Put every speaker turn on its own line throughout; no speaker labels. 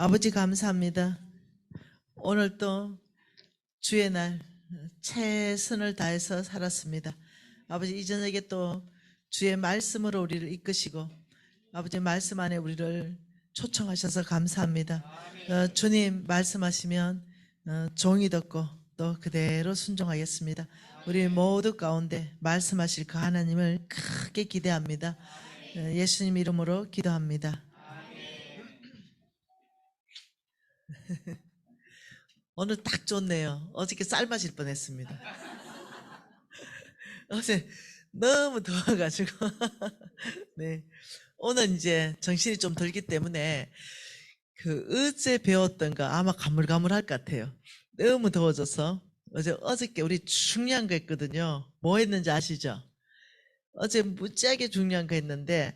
아버지 감사합니다. 오늘 또 주의 날 최선을 다해서 살았습니다. 아버지 이 저녁에 또 주의 말씀으로 우리를 이끄시고 아버지 말씀 안에 우리를 초청하셔서 감사합니다. 주님 말씀하시면 종이 듣고 또 그대로 순종하겠습니다. 우리 모두 가운데 말씀하실 그 하나님을 크게 기대합니다. 예수님 이름으로 기도합니다. 오늘 딱 좋네요. 어저께 쌀 마실 뻔했습니다. 어제 너무 더워가지고 네, 오늘 이제 정신이 좀 들기 때문에 그 어제 배웠던 거 아마 가물가물할 것 같아요. 너무 더워져서 어저께 우리 중요한 거 했거든요. 뭐 했는지 아시죠? 어제 무지하게 중요한 거 했는데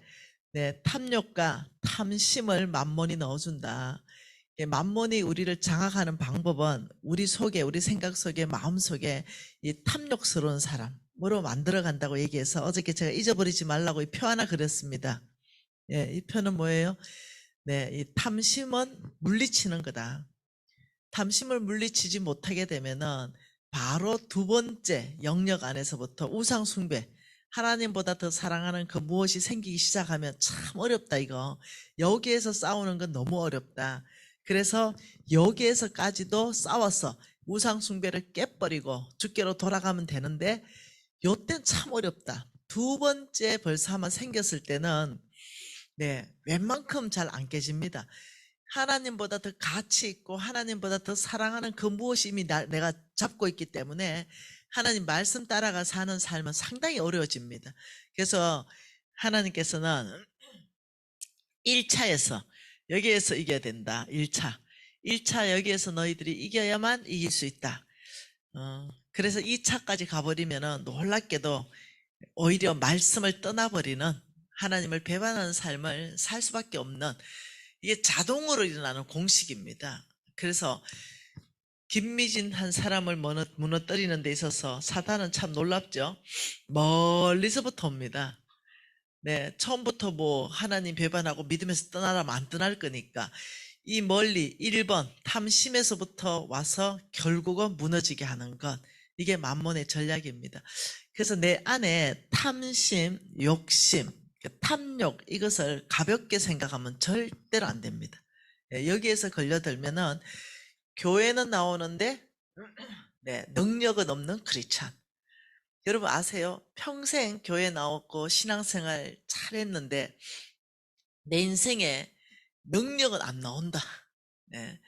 네, 탐욕과 탐심을 만몬이 넣어준다. 만몬이 우리를 장악하는 방법은 우리 속에, 우리 생각 속에, 마음 속에 이 탐욕스러운 사람으로 만들어 간다고 얘기해서 어저께 제가 잊어버리지 말라고 이 표 하나 그렸습니다. 이 표는 뭐예요? 네, 이 탐심은 물리치는 거다. 탐심을 물리치지 못하게 되면은 바로 두 번째 영역 안에서부터 우상숭배, 하나님보다 더 사랑하는 그 무엇이 생기기 시작하면 참 어렵다 이거. 여기에서 싸우는 건 너무 어렵다. 그래서 여기에서까지도 싸워서 우상숭배를 깨버리고 주께로 돌아가면 되는데 요땐 참 어렵다. 두 번째 벌써 한번 생겼을 때는 네, 웬만큼 잘 안 깨집니다. 하나님보다 더 가치 있고 하나님보다 더 사랑하는 그 무엇이 이미 내가 잡고 있기 때문에 하나님 말씀 따라가 사는 삶은 상당히 어려워집니다. 그래서 하나님께서는 1차에서 여기에서 이겨야 된다. 1차 여기에서 너희들이 이겨야만 이길 수 있다. 그래서 2차까지 가버리면 놀랍게도 오히려 말씀을 떠나버리는 하나님을 배반하는 삶을 살 수밖에 없는 이게 자동으로 일어나는 공식입니다. 그래서 김미진 한 사람을 무너뜨리는 데 있어서 사단은 참 놀랍죠. 멀리서부터 옵니다. 네, 처음부터 뭐 하나님 배반하고 믿음에서 떠나라면 안 떠날 거니까 이 멀리 1번 탐심에서부터 와서 결국은 무너지게 하는 것, 이게 만몬의 전략입니다. 그래서 내 안에 탐심, 욕심, 탐욕 이것을 가볍게 생각하면 절대로 안 됩니다. 여기에서 걸려들면은 교회는 나오는데 네, 능력은 없는 크리스찬. 여러분 아세요? 평생 교회 나오고 신앙생활 잘했는데 내 인생에 능력은 안 나온다. 네.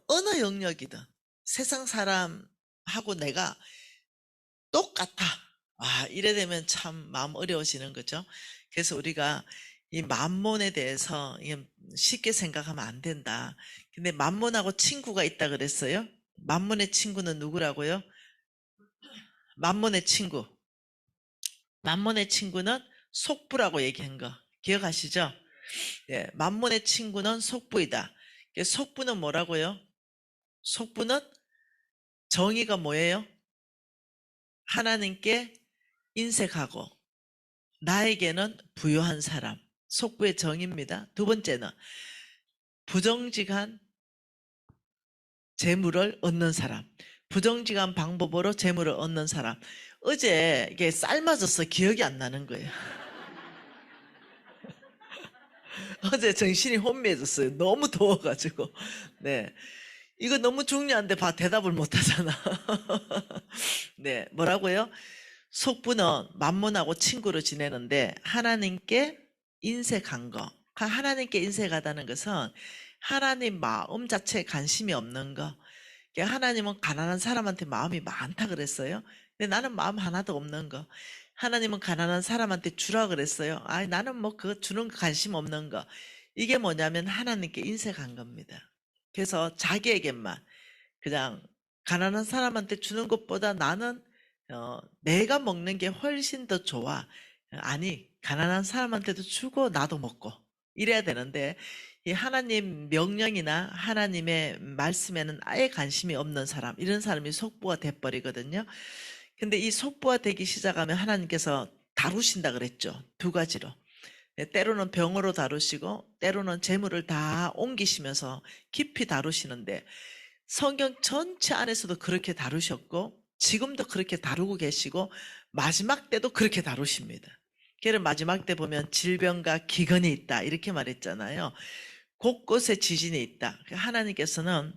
어느 영역이든 세상 사람하고 내가 똑같아. 이래 되면 참 마음 어려워지는 거죠. 그래서 우리가 이 만몬에 대해서 쉽게 생각하면 안 된다. 근데 만몬하고 친구가 있다 그랬어요. 만몬의 친구는 누구라고요? 만몬의 친구. 만몬의 친구는 속부라고 얘기한 거 기억하시죠? 예, 만몬의 친구는 속부이다. 속부는 뭐라고요? 속부는 정의가 뭐예요? 하나님께 인색하고 나에게는 부요한 사람. 속부의 정의입니다. 두 번째는 부정직한 재물을 얻는 사람. 부정직한 방법으로 재물을 얻는 사람. 어제 이게 삶아져서 기억이 안 나는 거예요. 어제 정신이 혼미해졌어요. 너무 더워가지고. 네. 이거 너무 중요한데 대답을 못 하잖아. 네. 뭐라고요? 속부는 만몬하고 친구로 지내는데 하나님께 인색한 거. 하나님께 인색하다는 것은 하나님 마음 자체에 관심이 없는 거. 하나님은 가난한 사람한테 마음이 많다 그랬어요. 근데 나는 마음 하나도 없는 거. 하나님은 가난한 사람한테 주라 그랬어요. 나는 뭐 그거 주는 거 관심 없는 거. 이게 뭐냐면 하나님께 인색한 겁니다. 그래서 자기에게만 그냥 가난한 사람한테 주는 것보다 나는 내가 먹는 게 훨씬 더 좋아. 아니, 가난한 사람한테도 주고 나도 먹고 이래야 되는데 이 하나님 명령이나 하나님의 말씀에는 아예 관심이 없는 사람, 이런 사람이 속부가 돼버리거든요. 근데 이 속부가 되기 시작하면 하나님께서 다루신다 그랬죠. 두 가지로. 때로는 병으로 다루시고 때로는 재물을 다 옮기시면서 깊이 다루시는데 성경 전체 안에서도 그렇게 다루셨고 지금도 그렇게 다루고 계시고 마지막 때도 그렇게 다루십니다. 그래서 마지막 때 보면 질병과 기근이 있다 이렇게 말했잖아요. 곳곳에 지진이 있다. 하나님께서는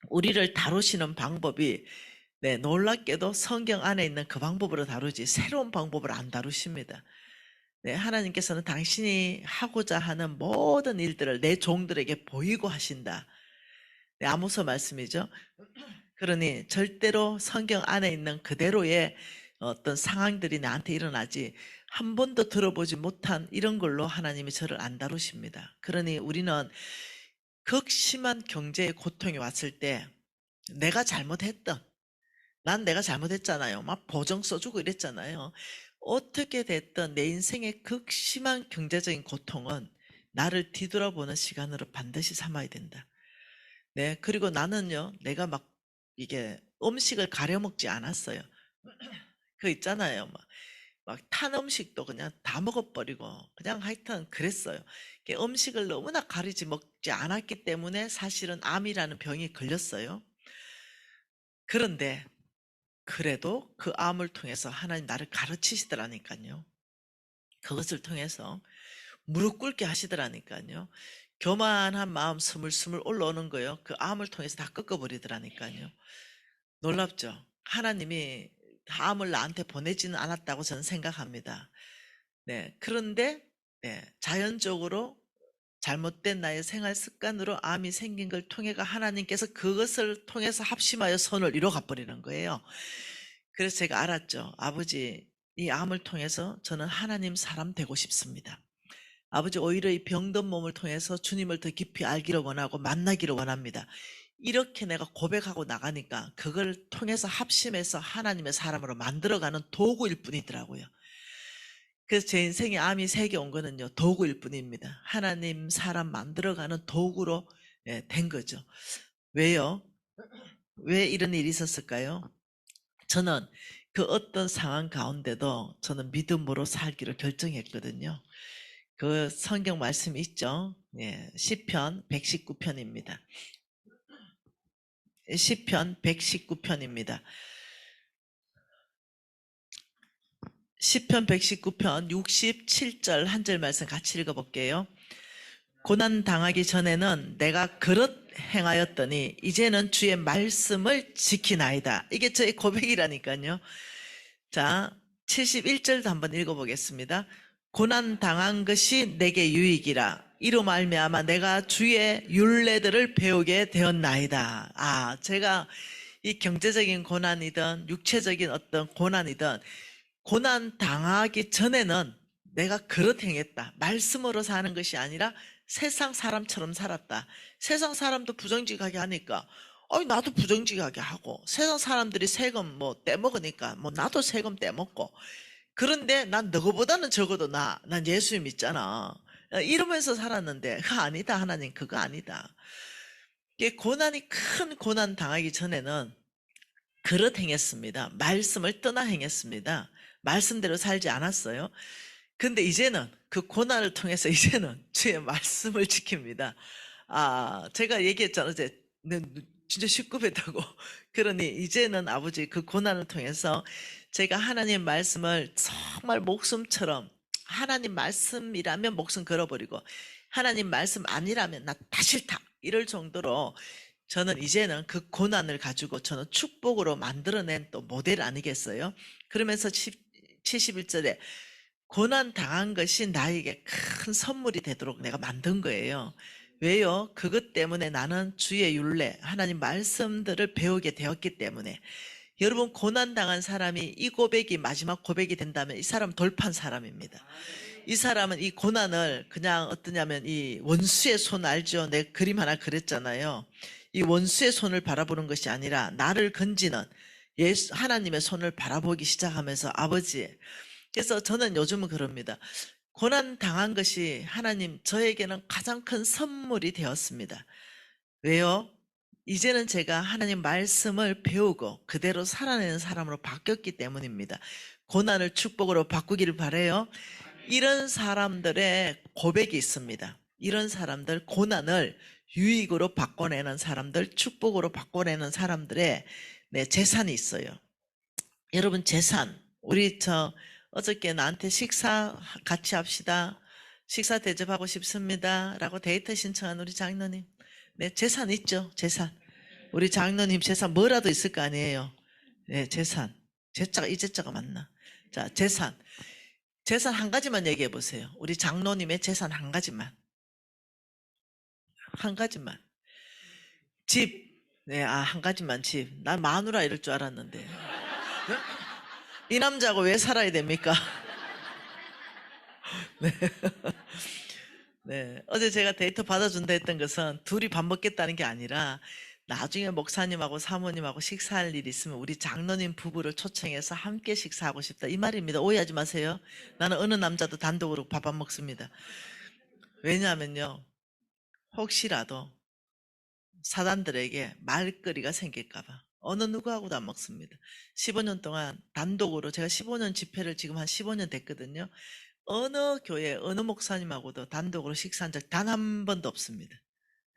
우리를 다루시는 방법이 놀랍게도 성경 안에 있는 그 방법으로 다루지 새로운 방법으로 안 다루십니다. 하나님께서는 당신이 하고자 하는 모든 일들을 내 종들에게 보이고 하신다. 아모스 말씀이죠. 그러니 절대로 성경 안에 있는 그대로의 어떤 상황들이 나한테 일어나지 한 번도 들어보지 못한 이런 걸로 하나님이 저를 안 다루십니다. 그러니 우리는 극심한 경제의 고통이 왔을 때 내가 잘못했던 난 내가 잘못했잖아요. 막 보정 써주고 이랬잖아요. 어떻게 됐든 내 인생의 극심한 경제적인 고통은 나를 뒤돌아보는 시간으로 반드시 삼아야 된다. 그리고 나는요, 내가 막 이게 음식을 가려 먹지 않았어요. 그 있잖아요. 막 탄 음식도 그냥 다 먹어버리고 그냥 하여튼 그랬어요. 음식을 너무나 가리지 먹지 않았기 때문에 사실은 암이라는 병이 걸렸어요. 그런데 그래도 그 암을 통해서 하나님 나를 가르치시더라니까요. 그것을 통해서 무릎 꿇게 하시더라니까요. 교만한 마음 스물스물 올라오는 거요. 그 암을 통해서 다 꺾어버리더라니까요. 놀랍죠? 하나님이 암을 나한테 보내지는 않았다고 저는 생각합니다. 그런데 자연적으로 잘못된 나의 생활 습관으로 암이 생긴 걸 통해가 하나님께서 그것을 통해서 합심하여 선을 이뤄가 버리는 거예요. 그래서 제가 알았죠. 아버지, 이 암을 통해서 저는 하나님 사람 되고 싶습니다. 아버지, 오히려 이 병든 몸을 통해서 주님을 더 깊이 알기를 원하고 만나기를 원합니다. 이렇게 내가 고백하고 나가니까 그걸 통해서 합심해서 하나님의 사람으로 만들어가는 도구일 뿐이더라고요. 그래서 제 인생에 암이 3개 온 거는요, 도구일 뿐입니다. 하나님 사람 만들어가는 도구로 된 거죠. 왜요? 왜 이런 일이 있었을까요? 저는 그 어떤 상황 가운데도 저는 믿음으로 살기를 결정했거든요. 그 성경 말씀이 있죠. 시편 119편입니다. 시편 119편입니다. 시편 119편 67절 한 절 말씀 같이 읽어볼게요. 고난 당하기 전에는 내가 그릇 행하였더니 이제는 주의 말씀을 지키나이다. 이게 저의 고백이라니까요. 자, 71절도 한번 읽어보겠습니다. 고난 당한 것이 내게 유익이라. 이로 말미암아 내가 주의 율례들을 배우게 되었나이다. 제가 이 경제적인 고난이든 육체적인 어떤 고난이든 고난 당하기 전에는 내가 그릇 행했다. 말씀으로 사는 것이 아니라 세상 사람처럼 살았다. 세상 사람도 부정직하게 하니까 나도 부정직하게 하고 세상 사람들이 세금 떼먹으니까 나도 세금 떼먹고 그런데 난 너보다는 적어도 난 예수 믿잖아. 이러면서 살았는데 그거 아니다. 하나님 그거 아니다. 고난이 큰 고난 당하기 전에는 그릇 행했습니다. 말씀을 떠나 행했습니다. 말씀대로 살지 않았어요. 근데 이제는 그 고난을 통해서 이제는 주의 말씀을 지킵니다. 제가 얘기했잖아요. 이제 진짜 19배다고. 그러니 이제는 아버지 그 고난을 통해서 제가 하나님 말씀을 정말 목숨처럼 하나님 말씀이라면 목숨 걸어버리고 하나님 말씀 아니라면 나 다 싫다. 이럴 정도로 저는 이제는 그 고난을 가지고 저는 축복으로 만들어낸 또 모델 아니겠어요? 그러면서 71절에 고난 당한 것이 나에게 큰 선물이 되도록 내가 만든 거예요. 왜요? 그것 때문에 나는 주의 율례, 하나님 말씀들을 배우게 되었기 때문에. 여러분 고난 당한 사람이 이 고백이 마지막 고백이 된다면 이 사람은 돌판 사람입니다. 이 사람은 이 고난을 그냥 어떠냐면 이 원수의 손 알죠? 내 그림 하나 그렸잖아요. 이 원수의 손을 바라보는 것이 아니라 나를 건지는 예수 하나님의 손을 바라보기 시작하면서 아버지. 그래서 저는 요즘은 그럽니다. 고난 당한 것이 하나님 저에게는 가장 큰 선물이 되었습니다. 왜요? 이제는 제가 하나님 말씀을 배우고 그대로 살아내는 사람으로 바뀌었기 때문입니다. 고난을 축복으로 바꾸기를 바라요. 이런 사람들의 고백이 있습니다. 이런 사람들, 고난을 유익으로 바꿔내는 사람들, 축복으로 바꿔내는 사람들의 재산이 있어요. 여러분, 재산, 우리 어저께 나한테 식사 같이 합시다, 식사 대접하고 싶습니다 라고 데이트 신청한 우리 장로님, 재산 있죠. 재산. 우리 장로님 재산 뭐라도 있을 거 아니에요. 재산. 이 제자가 맞나? 자, 재산 한 가지만 얘기해 보세요. 우리 장로님의 재산 한 가지만. 한 가지만. 집. 한 가지만 집. 난 마누라 이럴 줄 알았는데. 이 남자하고 왜 살아야 됩니까? 네. 어제 제가 데이트 받아준다 했던 것은 둘이 밥 먹겠다는 게 아니라 나중에 목사님하고 사모님하고 식사할 일이 있으면 우리 장로님 부부를 초청해서 함께 식사하고 싶다, 이 말입니다. 오해하지 마세요. 나는 어느 남자도 단독으로 밥 안 먹습니다. 왜냐하면요, 혹시라도 사단들에게 말거리가 생길까봐 어느 누구하고도 안 먹습니다. 15년 동안 단독으로, 제가 15년 집회를 지금 한 15년 됐거든요. 어느 교회, 어느 목사님하고도 단독으로 식사한 적 단 한 번도 없습니다.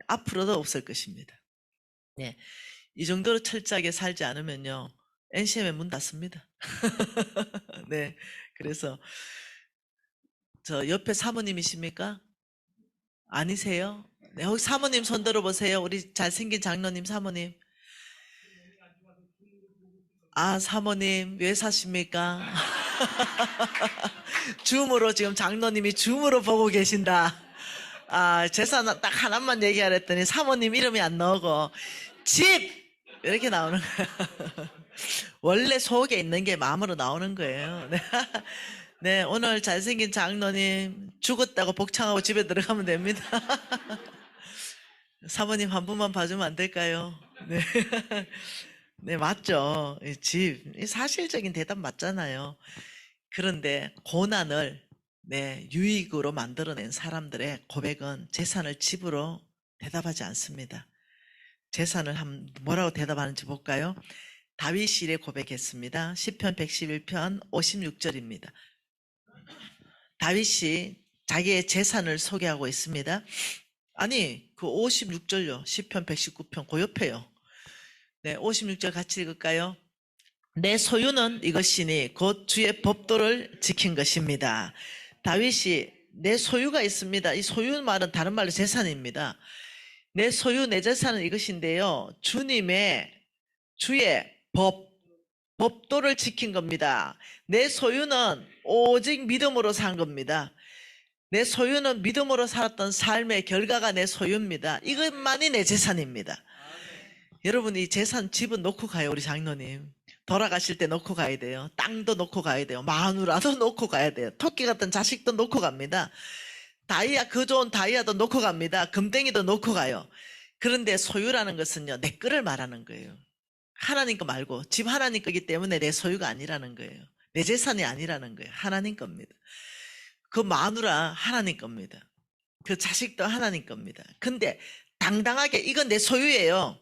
앞으로도 없을 것입니다. 네. 이 정도로 철저하게 살지 않으면요, NCM에 문 닫습니다. 네. 그래서, 저 옆에 사모님이십니까? 아니세요? 네. 혹시 사모님 손 들어보세요. 우리 잘생긴 장로님 사모님. 사모님, 왜 사십니까? 줌으로, 지금 장로님이 줌으로 보고 계신다. 재산 딱 하나만 얘기하라 했더니 사모님 이름이 안 나오고 집! 이렇게 나오는 거예요. 원래 속에 있는 게 마음으로 나오는 거예요. 네, 오늘 잘생긴 장로님 죽었다고 복창하고 집에 들어가면 됩니다. 사모님 한 분만 봐주면 안 될까요? 네. 네, 맞죠. 집. 사실적인 대답 맞잖아요. 그런데 고난을 유익으로 만들어낸 사람들의 고백은 재산을 집으로 대답하지 않습니다. 재산을 뭐라고 대답하는지 볼까요? 다윗이 이래 고백했습니다. 시편 111편 56절입니다. 다윗이 자기의 재산을 소개하고 있습니다. 아니, 그 56절요. 시편 119편 그 옆에요. 56절 같이 읽을까요? 내 소유는 이것이니 곧 주의 법도를 지킨 것입니다. 다윗이 내 소유가 있습니다. 이 소유 말은 다른 말로 재산입니다. 내 소유, 내 재산은 이것인데요, 주의 법도를 지킨 겁니다. 내 소유는 오직 믿음으로 산 겁니다. 내 소유는 믿음으로 살았던 삶의 결과가 내 소유입니다. 이것만이 내 재산입니다. 여러분, 이 재산, 집은 놓고 가요. 우리 장로님 돌아가실 때 놓고 가야 돼요. 땅도 놓고 가야 돼요. 마누라도 놓고 가야 돼요. 토끼 같은 자식도 놓고 갑니다. 그 좋은 다이아도 놓고 갑니다. 금덩이도 놓고 가요. 그런데 소유라는 것은요, 내 거를 말하는 거예요. 하나님 거 말고, 집 하나님 거기 때문에 내 소유가 아니라는 거예요. 내 재산이 아니라는 거예요. 하나님 겁니다. 그 마누라 하나님 겁니다. 그 자식도 하나님 겁니다. 근데 당당하게 이건 내 소유예요,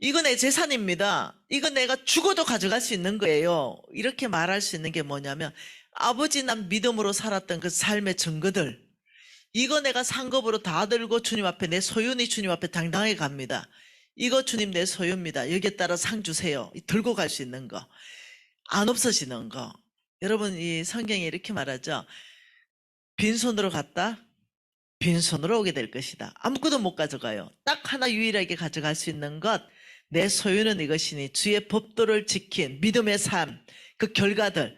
이건 내 재산입니다, 이건 내가 죽어도 가져갈 수 있는 거예요, 이렇게 말할 수 있는 게 뭐냐면, 아버지 난 믿음으로 살았던 그 삶의 증거들, 이거 내가 상급으로 다 들고 주님 앞에, 내 소유니 주님 앞에 당당하게 갑니다. 이거 주님 내 소유입니다. 여기에 따라 상 주세요. 들고 갈 수 있는 거, 안 없어지는 거. 여러분, 이 성경에 이렇게 말하죠. 빈손으로 갔다 빈손으로 오게 될 것이다. 아무것도 못 가져가요. 딱 하나 유일하게 가져갈 수 있는 것, 내 소유는 이것이니 주의 법도를 지킨 믿음의 삶, 그 결과들,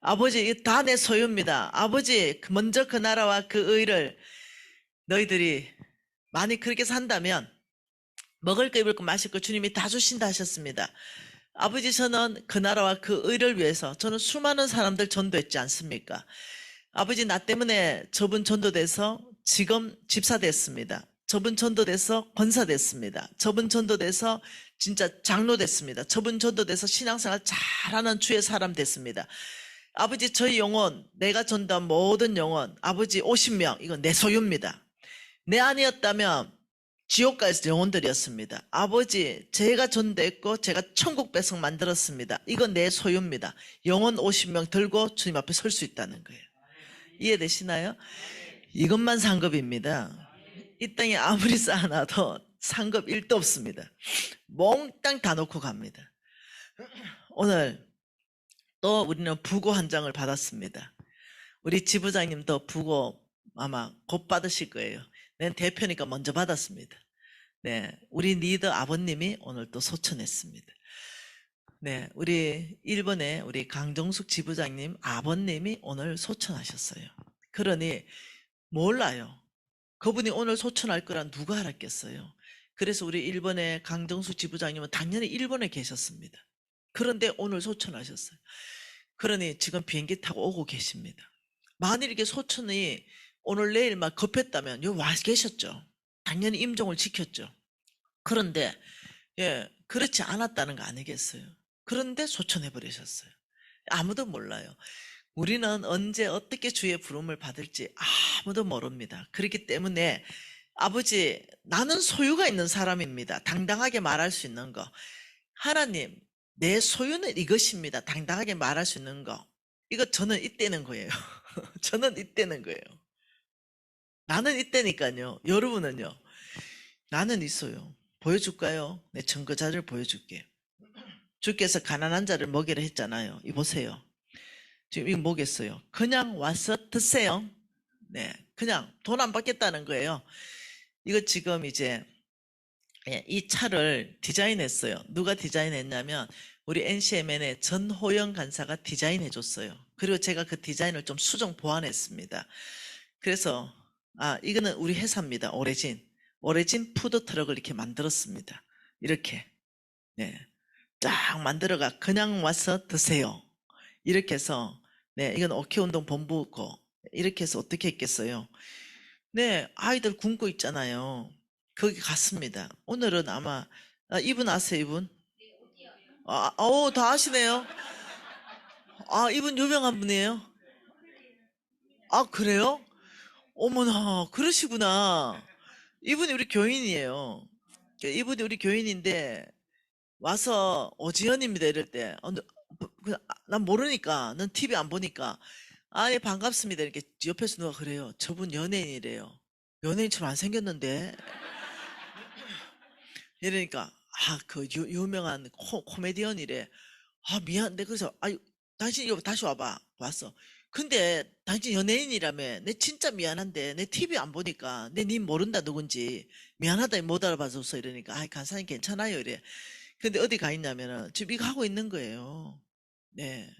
아버지 다 내 소유입니다. 아버지 먼저 그 나라와 그 의를, 너희들이 많이 그렇게 산다면 먹을 거 입을 거 마실 거 주님이 다 주신다 하셨습니다. 아버지, 저는 그 나라와 그 의를 위해서 저는 수많은 사람들 전도했지 않습니까? 아버지, 나 때문에 저분 전도돼서 지금 집사 됐습니다. 저분 전도돼서 권사 됐습니다. 저분 전도돼서 진짜 장로 됐습니다. 저분 전도돼서 신앙생활 잘하는 주의 사람 됐습니다. 아버지, 저희 영혼, 내가 전도한 모든 영혼, 아버지 50명, 이건 내 소유입니다. 내 아니었다면 지옥 갈 영혼들이었습니다. 아버지, 제가 전도했고 제가 천국 백성 만들었습니다. 이건 내 소유입니다. 영혼 50명 들고 주님 앞에 설 수 있다는 거예요. 이해되시나요? 이것만 상급입니다. 이 땅에 아무리 쌓아놔도 상급 1도 없습니다. 몽땅 다 놓고 갑니다. 오늘 또 우리는 부고 한 장을 받았습니다. 우리 지부장님도 부고 아마 곧 받으실 거예요. 내 대표니까 먼저 받았습니다. 네, 우리 리더 아버님이 오늘 또 소천했습니다. 네, 우리 일본의 우리 강정숙 지부장님 아버님이 오늘 소천하셨어요. 그러니 몰라요. 그분이 오늘 소천할 거란 누가 알았겠어요. 그래서 우리 일본의 강정숙 지부장님은 당연히 일본에 계셨습니다. 그런데 오늘 소천하셨어요. 그러니 지금 비행기 타고 오고 계십니다. 만일 이게 소천이 오늘 내일 막 급했다면 여기 와 계셨죠. 당연히 임종을 지켰죠. 그런데 그렇지 않았다는 거 아니겠어요. 그런데 소천해 버리셨어요. 아무도 몰라요. 우리는 언제 어떻게 주의 부름을 받을지 아무도 모릅니다. 그렇기 때문에 아버지, 나는 소유가 있는 사람입니다. 당당하게 말할 수 있는 거. 하나님, 내 소유는 이것입니다. 당당하게 말할 수 있는 거. 이거 저는 이때는 거예요. 저는 이때는 거예요. 나는 이때니까요. 여러분은요. 나는 있어요. 보여줄까요? 내 증거 자료를 보여줄게. 주께서 가난한 자를 먹이라 했잖아요. 이 보세요. 지금 이거 뭐겠어요? 그냥 와서 드세요. 네, 그냥 돈 안 받겠다는 거예요. 이거 지금 이제 이 차를 디자인했어요. 누가 디자인했냐면 우리 NCMN의 전호영 간사가 디자인해 줬어요. 그리고 제가 그 디자인을 좀 수정 보완했습니다. 그래서 이거는 우리 회사입니다. 오레진 푸드트럭을 이렇게 만들었습니다. 이렇게 쫙 만들어가 그냥 와서 드세요. 이렇게 해서 이건 오케운동 본부고 이렇게 해서 어떻게 했겠어요? 아이들 굶고 있잖아요. 거기 갔습니다. 오늘은 아마 이분 아세요, 이분? 다 아시네요. 이분 유명한 분이에요. 그래요? 어머나, 그러시구나. 이분이 우리 교인이에요. 이분이 우리 교인인데 와서 오지연입니다 이럴 때 난 모르니까 난 TV 안 보니까 예 반갑습니다 이렇게 옆에서 누가 그래요. 저분 연예인이래요. 연예인처럼 안 생겼는데 이러니까 그 유명한 코미디언이래. 미안한데 그래서 당신 이거 다시 와봐. 왔어. 근데 당신 연예인이라며. 내 진짜 미안한데 내 TV 안 보니까 내 님 모른다 누군지 미안하다 못 알아봐줘서 이러니까 간사님 괜찮아요 이래. 근데 어디 가 있냐면은 지금 이거 하고 있는 거예요.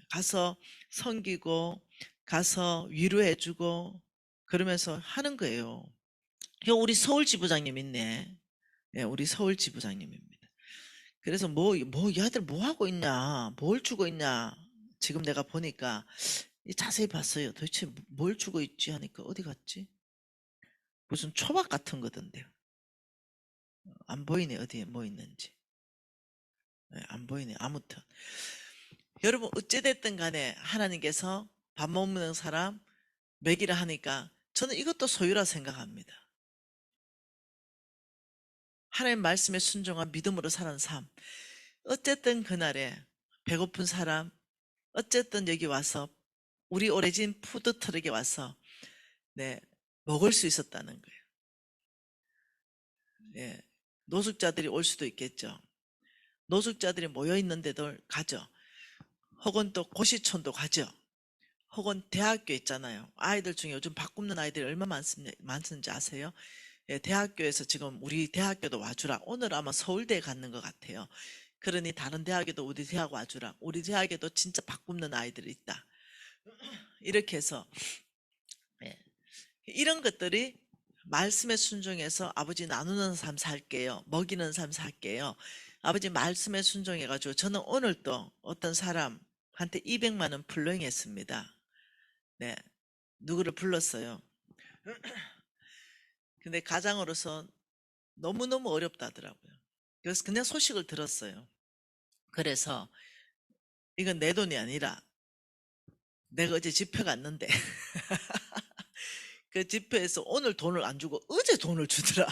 가서 섬기고 가서 위로해주고 그러면서 하는 거예요. 우리 서울 지부장님 있네. 우리 서울 지부장님입니다. 그래서 이 아들 뭐 하고 있냐, 뭘 주고 있냐. 지금 내가 보니까 자세히 봤어요. 도대체 뭘 주고 있지 하니까 어디 갔지? 무슨 초밥 같은 거던데요. 안 보이네, 어디에 뭐 있는지. 안 보이네. 아무튼 여러분 어찌됐든 간에 하나님께서 밥 못 먹는 사람 먹이라 하니까 저는 이것도 소유라 생각합니다. 하나님 말씀에 순종한 믿음으로 사는 삶. 어쨌든 그날에 배고픈 사람, 어쨌든 여기 와서 우리 오래진 푸드트럭에 와서 먹을 수 있었다는 거예요. 노숙자들이 올 수도 있겠죠. 노숙자들이 모여 있는 데도 가죠. 혹은 또 고시촌도 가죠. 혹은 대학교 있잖아요. 아이들 중에 요즘 밥 굶는 아이들이 얼마나 많은지 아세요? 대학교에서 지금 우리 대학교도 와주라. 오늘 아마 서울대에 갔는 것 같아요. 그러니 다른 대학에도 우리 대학 와주라. 우리 대학에도 진짜 밥 굶는 아이들이 있다. 이렇게 해서 이런 것들이 말씀에 순종해서 아버지 나누는 삶 살게요. 먹이는 삶 살게요. 아버지 말씀에 순종해가지고 저는 오늘 또 어떤 사람한테 200만 원 불러행했습니다. 누구를 불렀어요. 근데 가장으로서 너무너무 어렵다더라고요. 그래서 그냥 소식을 들었어요. 그래서 이건 내 돈이 아니라 내가 어제 집회 갔는데 그 집회에서 오늘 돈을 안 주고 어제 돈을 주더라.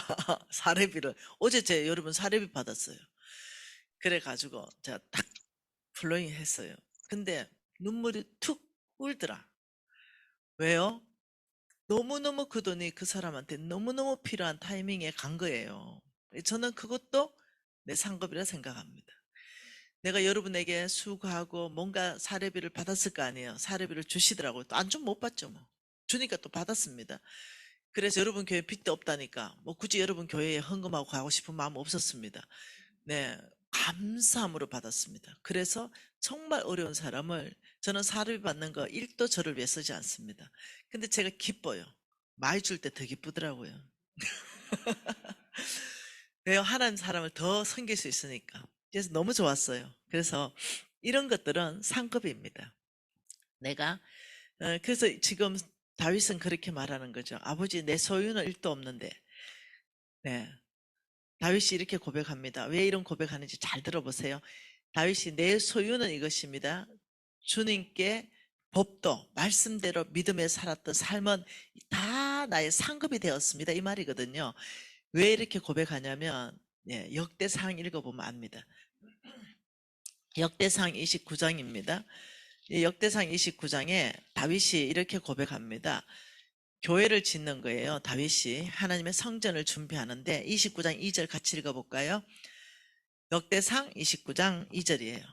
사례비를. 어제 여러분 사례비 받았어요. 그래가지고 제가 딱 플로잉 했어요. 근데 눈물이 툭 울더라. 왜요? 너무너무 그 돈이 그 사람한테 너무너무 필요한 타이밍에 간 거예요. 저는 그것도 내 상급이라 생각합니다. 내가 여러분에게 수고하고 뭔가 사례비를 받았을 거 아니에요. 사례비를 주시더라고요. 또 안 주면 못 받죠 뭐. 주니까 또 받았습니다. 그래서 여러분 교회 빚도 없다니까 뭐 굳이 여러분 교회에 헌금하고 가고 싶은 마음 없었습니다. 네, 감사함으로 받았습니다. 그래서 정말 어려운 사람을 저는 사례비 받는 거 1도 저를 위해 쓰지 않습니다. 근데 제가 기뻐요. 많이 줄 때 더 기쁘더라고요. 왜요? 하나님 사람을 더 섬길 수 있으니까. 그래서 너무 좋았어요. 그래서 이런 것들은 상급입니다. 내가 그래서 지금 다윗은 그렇게 말하는 거죠. 아버지 내 소유는 1도 없는데 네, 다윗이 이렇게 고백합니다. 왜 이런 고백하는지 잘 들어보세요. 다윗이 내 소유는 이것입니다. 주님께 법도 말씀대로 믿음에 살았던 삶은 다 나의 상급이 되었습니다. 이 말이거든요. 왜 이렇게 고백하냐면 역대상 읽어보면 압니다. 역대상 29장입니다. 역대상 29장에 다윗이 이렇게 고백합니다. 교회를 짓는 거예요. 다윗이 하나님의 성전을 준비하는데 29장 2절 같이 읽어볼까요? 역대상 29장 2절이에요.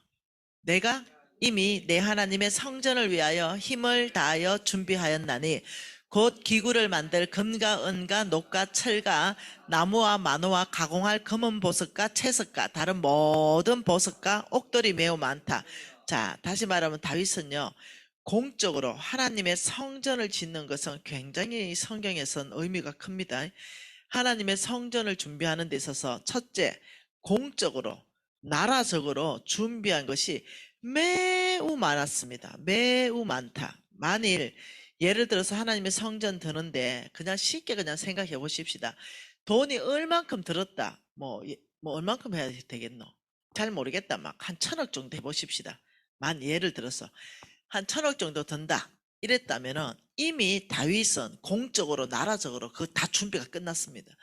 내가 이미 내 하나님의 성전을 위하여 힘을 다하여 준비하였나니 곧 기구를 만들 금과 은과 녹과 철과 나무와 만호와 가공할 금은 보석과 채석과 다른 모든 보석과 옥돌이 매우 많다. 자, 다시 말하면 다윗은요. 공적으로 하나님의 성전을 짓는 것은 굉장히 성경에선 의미가 큽니다. 하나님의 성전을 준비하는 데 있어서 첫째, 공적으로 나라적으로 준비한 것이 매우 많았습니다. 매우 많다. 만일 예를 들어서 하나님의 성전 드는데 그냥 쉽게 그냥 생각해 보십시다. 돈이 얼만큼 들었다. 뭐 얼만큼 해야 되겠노? 잘 모르겠다. 막 한 1,000억 정도 해보십시다. 예를 들어서 한 1,000억 정도 든다. 이랬다면은 이미 다윗은 공적으로 나라적으로 그 다 준비가 끝났습니다.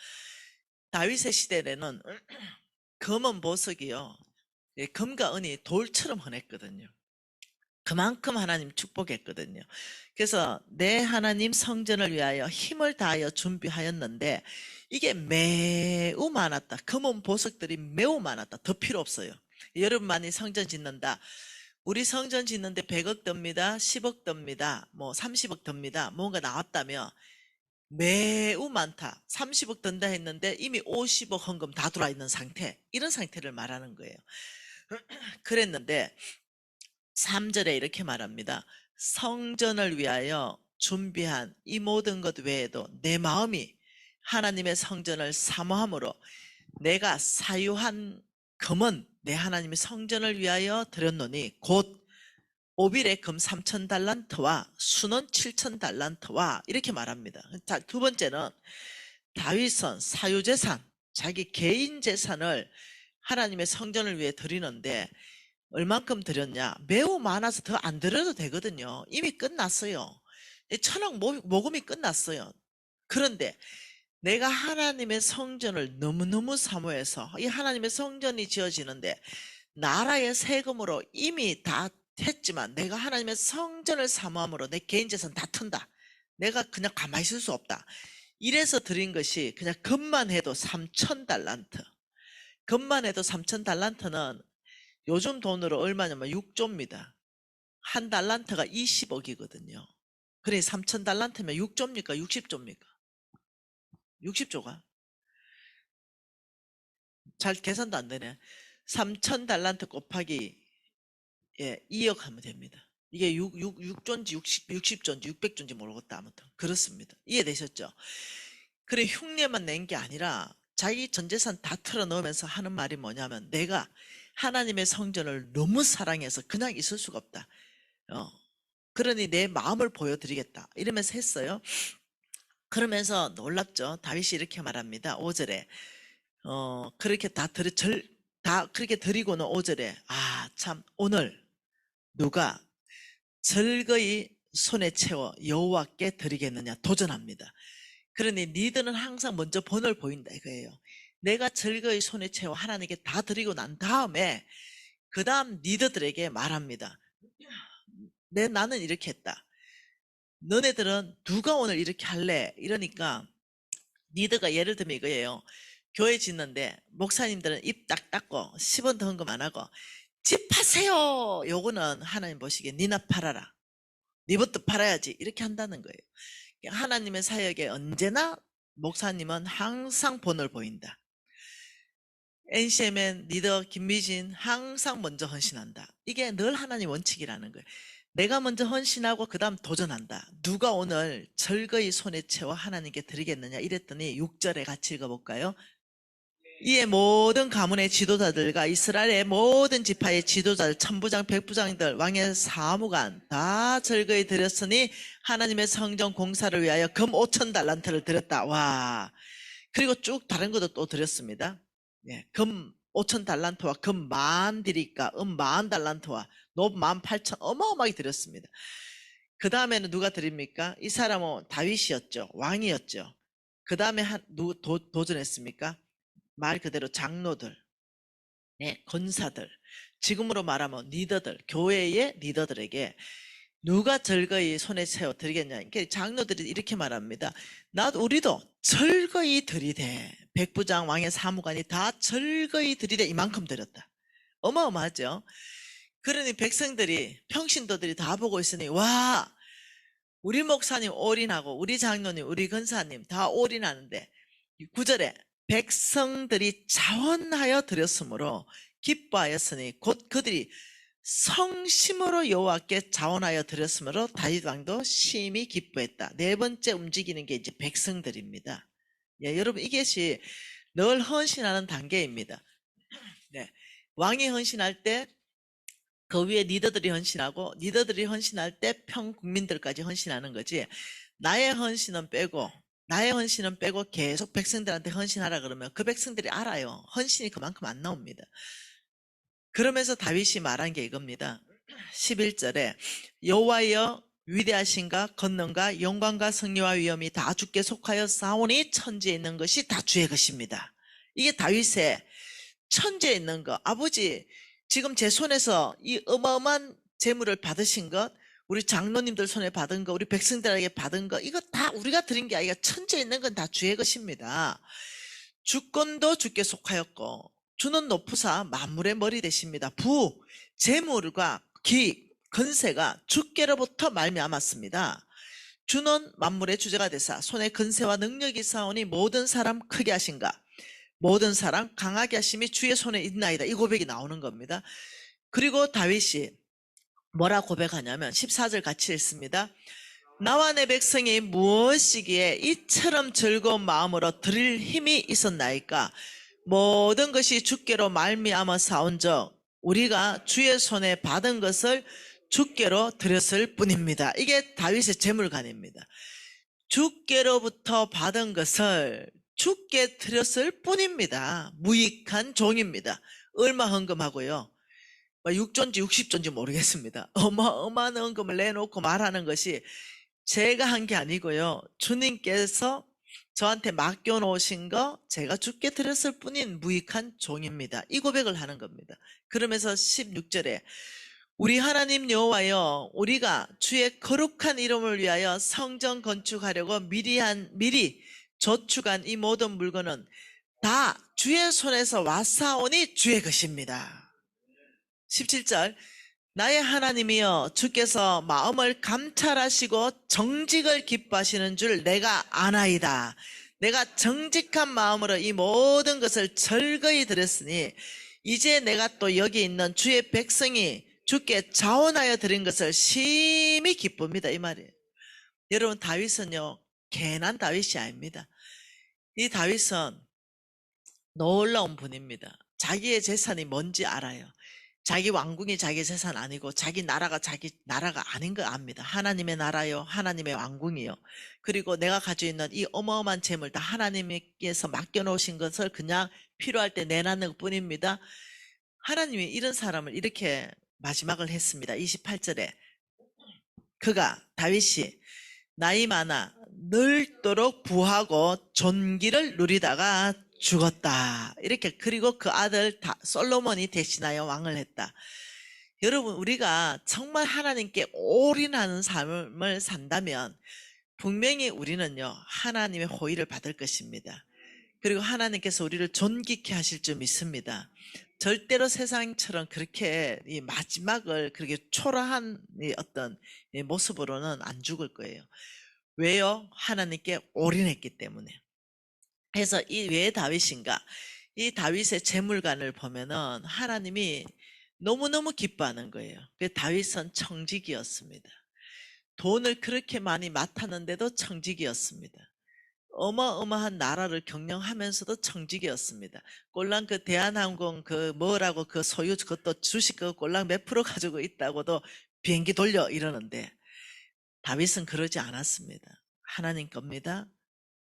다윗의 시대에는 금은 보석이요. 금과 은이 돌처럼 흔했거든요. 그만큼 하나님 축복했거든요. 그래서 내 하나님 성전을 위하여 힘을 다하여 준비하였는데 이게 매우 많았다. 금은 보석들이 매우 많았다. 더 필요 없어요. 여러분만이 성전 짓는다. 우리 성전 짓는데 100억 듭니다. 10억 듭니다. 뭐 30억 듭니다. 뭔가 나왔다면 매우 많다. 30억 든다 했는데 이미 50억 헌금 다 들어와 있는 상태. 이런 상태를 말하는 거예요. 그랬는데 3절에 이렇게 말합니다. 성전을 위하여 준비한 이 모든 것 외에도 내 마음이 하나님의 성전을 사모함으로 내가 사유한 금은 내 하나님의 성전을 위하여 드렸노니 곧 오빌의 금 3,000달란트와 순원 7,000달란트와 이렇게 말합니다. 자, 두 번째는 다윗은 사유재산, 자기 개인 재산을 하나님의 성전을 위해 드리는데 얼만큼 드렸냐? 매우 많아서 더 안 드려도 되거든요. 이미 끝났어요. 1,000억 모금이 끝났어요. 그런데 내가 하나님의 성전을 너무너무 사모해서 이 하나님의 성전이 지어지는데 나라의 세금으로 이미 다 했지만 내가 하나님의 성전을 사모함으로 내 개인 재산 다 튼다. 내가 그냥 가만히 있을 수 없다. 이래서 드린 것이 그냥 금만 해도 3,000달란트. 금만 해도 3,000달란트는 요즘 돈으로 얼마냐면 6조입니다. 한 달란트가 20억이거든요. 그래 3,000달란트면 6조입니까? 60조입니까? 60조가? 잘 계산도 안 되네. 3,000달란트 곱하기 2억 하면 됩니다. 이게 6조인지 60조인지 600조인지 모르겠다. 아무튼 그렇습니다. 이해되셨죠? 그래 흉내만 낸 게 아니라 자기 전 재산 다 털어넣으면서 하는 말이 뭐냐면 내가 하나님의 성전을 너무 사랑해서 그냥 있을 수가 없다. 그러니 내 마음을 보여드리겠다. 이러면서 했어요. 그러면서 놀랍죠. 다윗이 이렇게 말합니다. 5절에 그렇게 다 그렇게 드리고는 5절에 참 오늘 누가 즐거이 손에 채워 여호와께 드리겠느냐 도전합니다. 그러니 니들은 항상 먼저 본을 보인다 이거예요. 내가 즐거이 손에 채워 하나님께 다 드리고 난 다음에 그 다음 니들에게 말합니다. 나는 이렇게 했다. 너네들은 누가 오늘 이렇게 할래? 이러니까 리더가 예를 들면 이거예요. 교회 짓는데 목사님들은 입 딱 닫고 10원도 헌금 안 하고 집 파세요. 요거는 하나님 보시기에 니나 팔아라. 니부터 팔아야지. 이렇게 한다는 거예요. 하나님의 사역에 언제나 목사님은 항상 본을 보인다. NCMN 리더 김미진 항상 먼저 헌신한다. 이게 늘 하나님 원칙이라는 거예요. 내가 먼저 헌신하고 그 다음 도전한다. 누가 오늘 절거이 손에 채워 하나님께 드리겠느냐 이랬더니 6절에 같이 읽어볼까요? 이에 모든 가문의 지도자들과 이스라엘의 모든 지파의 지도자들, 천부장, 백부장들, 왕의 사무관 다 절거이 드렸으니 하나님의 성전 공사를 위하여 금 5천 달란트를 드렸다. 와. 그리고 쭉 다른 것도 또 드렸습니다. 예, 금 5천 달란트와 금 10,000 드리까, 10,000 달란트와 노 18,000 어마어마하게 드렸습니다. 그 다음에는 누가 드립니까? 이 사람은 다윗이었죠. 왕이었죠. 그 다음에 도전했습니까? 말 그대로 장로들, 네, 권사들, 지금으로 말하면 리더들, 교회의 리더들에게 누가 절거이 손에 채워 드리겠냐. 그러니까 장로들이 이렇게 말합니다. 우리도 절거이 드리되, 백부장, 왕의 사무관이 다 절거이 드리되 이만큼 드렸다. 어마어마하죠. 그러니 백성들이, 평신도들이 다 보고 있으니 와, 우리 목사님 올인하고 우리 장로님, 우리 권사님 다 올인하는데 9절에 백성들이 자원하여 드렸으므로 기뻐하였으니 곧 그들이 성심으로 여호와께 자원하여 드렸으므로 다윗 왕도 심히 기뻐했다. 네 번째 움직이는 게 이제 백성들입니다. 예, 여러분 이것이 늘 헌신하는 단계입니다. 네, 왕이 헌신할 때 그 위에 리더들이 헌신하고 리더들이 헌신할 때 평국민들까지 헌신하는 거지. 나의 헌신은 빼고 계속 백성들한테 헌신하라 그러면 그 백성들이 알아요. 헌신이 그만큼 안 나옵니다. 그러면서 다윗이 말한 게 이겁니다. 11절에 여호와여 위대하신가 권능과 영광과 승리와 위엄이 다 주께 속하여 싸우니 천지에 있는 것이 다 주의 것입니다. 이게 다윗의 천지에 있는 것. 아버지 지금 제 손에서 이 어마어마한 재물을 받으신 것, 우리 장로님들 손에 받은 거, 우리 백성들에게 받은 거, 이거 다 우리가 드린 게 아니라 천지에 있는 건 다 주의 것입니다. 주권도 주께 속하였고 주는 높으사 만물의 머리 되십니다. 재물과 기, 건세가 주께로부터 말미암았습니다. 주는 만물의 주제가 되사 손에 건세와 능력이 사오니 모든 사람 크게 하신가, 모든 사람 강하게 하심이 주의 손에 있나이다. 이 고백이 나오는 겁니다. 그리고 다윗이 뭐라 고백하냐면 14절 같이 읽습니다. 나와 내 백성이 무엇이기에 이처럼 즐거운 마음으로 드릴 힘이 있었나이까. 모든 것이 주께로 말미암아 사온적 우리가 주의 손에 받은 것을 주께로 드렸을 뿐입니다. 이게 다윗의 재물관입니다. 주께로부터 받은 것을 주께 드렸을 뿐입니다. 무익한 종입니다. 얼마 헌금하고요. 6조인지 60조인지 모르겠습니다. 어마어마한 헌금을 내놓고 말하는 것이 제가 한 게 아니고요. 주님께서 저한테 맡겨놓으신 거 제가 주께 드렸을 뿐인 무익한 종입니다. 이 고백을 하는 겁니다. 그러면서 16절에 우리 하나님 여호와여 우리가 주의 거룩한 이름을 위하여 성전 건축하려고 미리 저축한 이 모든 물건은 다 주의 손에서 왔사오니 주의 것입니다. 17절 나의 하나님이여 주께서 마음을 감찰하시고 정직을 기뻐하시는 줄 내가 아나이다. 내가 정직한 마음으로 이 모든 것을 절거이 드렸으니 이제 내가 또 여기 있는 주의 백성이 주께 자원하여 드린 것을 심히 기쁩니다. 이 말이에요. 여러분 다윗은요 괜한 다윗이 아닙니다. 이 다윗은 놀라운 분입니다. 자기의 재산이 뭔지 알아요. 자기 왕궁이 자기 재산 아니고 자기 나라가 아닌 거 압니다. 하나님의 나라요, 하나님의 왕궁이요. 그리고 내가 가지고 있는 이 어마어마한 재물 다 하나님께서 맡겨놓으신 것을 그냥 필요할 때 내놨는 것 뿐입니다. 하나님이 이런 사람을 이렇게 마지막을 했습니다. 28절에 다윗이 나이 많아 늙도록 부하고 존귀를 누리다가 죽었다. 이렇게. 그리고 그 아들 솔로몬이 대신하여 왕을 했다. 여러분, 우리가 정말 하나님께 올인하는 삶을 산다면 분명히 우리는요, 하나님의 호의를 받을 것입니다. 그리고 하나님께서 우리를 존귀케 하실 줄 믿습니다. 절대로 세상처럼 그렇게 이 마지막을 그렇게 초라한 이 어떤 이 모습으로는 안 죽을 거예요. 왜요? 하나님께 올인했기 때문에. 그래서 이 왜 다윗인가? 이 다윗의 재물관을 보면은 하나님이 너무너무 기뻐하는 거예요. 그 다윗은 청직이었습니다. 돈을 그렇게 많이 맡았는데도 청직이었습니다. 어마어마한 나라를 경영하면서도 청직이었습니다. 꼴랑 그 대한항공 그 뭐라고 그 소유 그것도 주식 그 꼴랑 몇 프로 가지고 있다고도 비행기 돌려 이러는데 다윗은 그러지 않았습니다. 하나님 겁니다.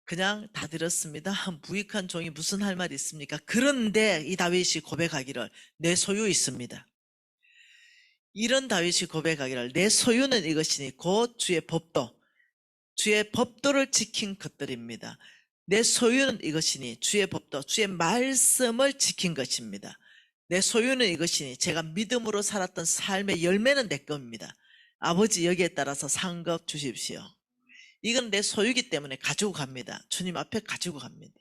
그냥 다 들었습니다. 무익한 종이 무슨 할 말이 있습니까? 그런데 이 다윗이 고백하기를 내 소유 있습니다. 이런 다윗이 고백하기를 내 소유는 이것이니 곧 주의 법도를 지킨 것들입니다. 내 소유는 이것이니 주의 법도 주의 말씀을 지킨 것입니다. 내 소유는 이것이니 제가 믿음으로 살았던 삶의 열매는 내 겁니다. 아버지 여기에 따라서 상급 주십시오. 이건 내 소유기 때문에 가지고 갑니다. 주님 앞에 가지고 갑니다.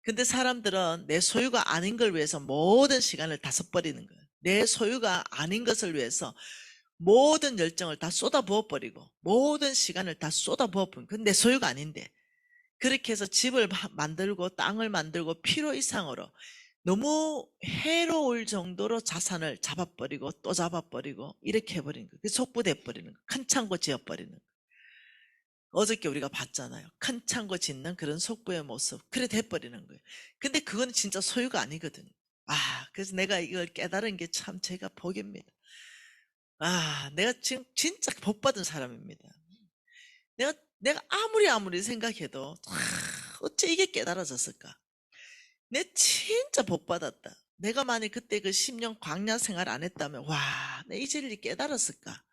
근데 사람들은 내 소유가 아닌 걸 위해서 모든 시간을 다 써버리는 거예요. 내 소유가 아닌 것을 위해서 모든 열정을 다 쏟아부어버리고 모든 시간을 다 쏟아부어버리고 그건 내 소유가 아닌데 그렇게 해서 집을 만들고 땅을 만들고 필요 이상으로 너무 해로울 정도로 자산을 잡아버리고 또 잡아버리고 이렇게 해버리는 거예요. 속부돼버리는 거예요. 큰 창고 지어버리는 거예요. 어저께 우리가 봤잖아요. 큰 창고 짓는 그런 속부의 모습. 그래 돼버리는 거예요. 근데 그건 진짜 소유가 아니거든요. 그래서 내가 이걸 깨달은 게 참 제가 복입니다. 내가 지금 진짜 복받은 사람입니다. 내가 아무리 생각해도, 어째 이게 깨달아졌을까? 내 진짜 복받았다. 내가 만약 그때 그 10년 광야 생활 안 했다면, 내 이 진리 깨달았을까?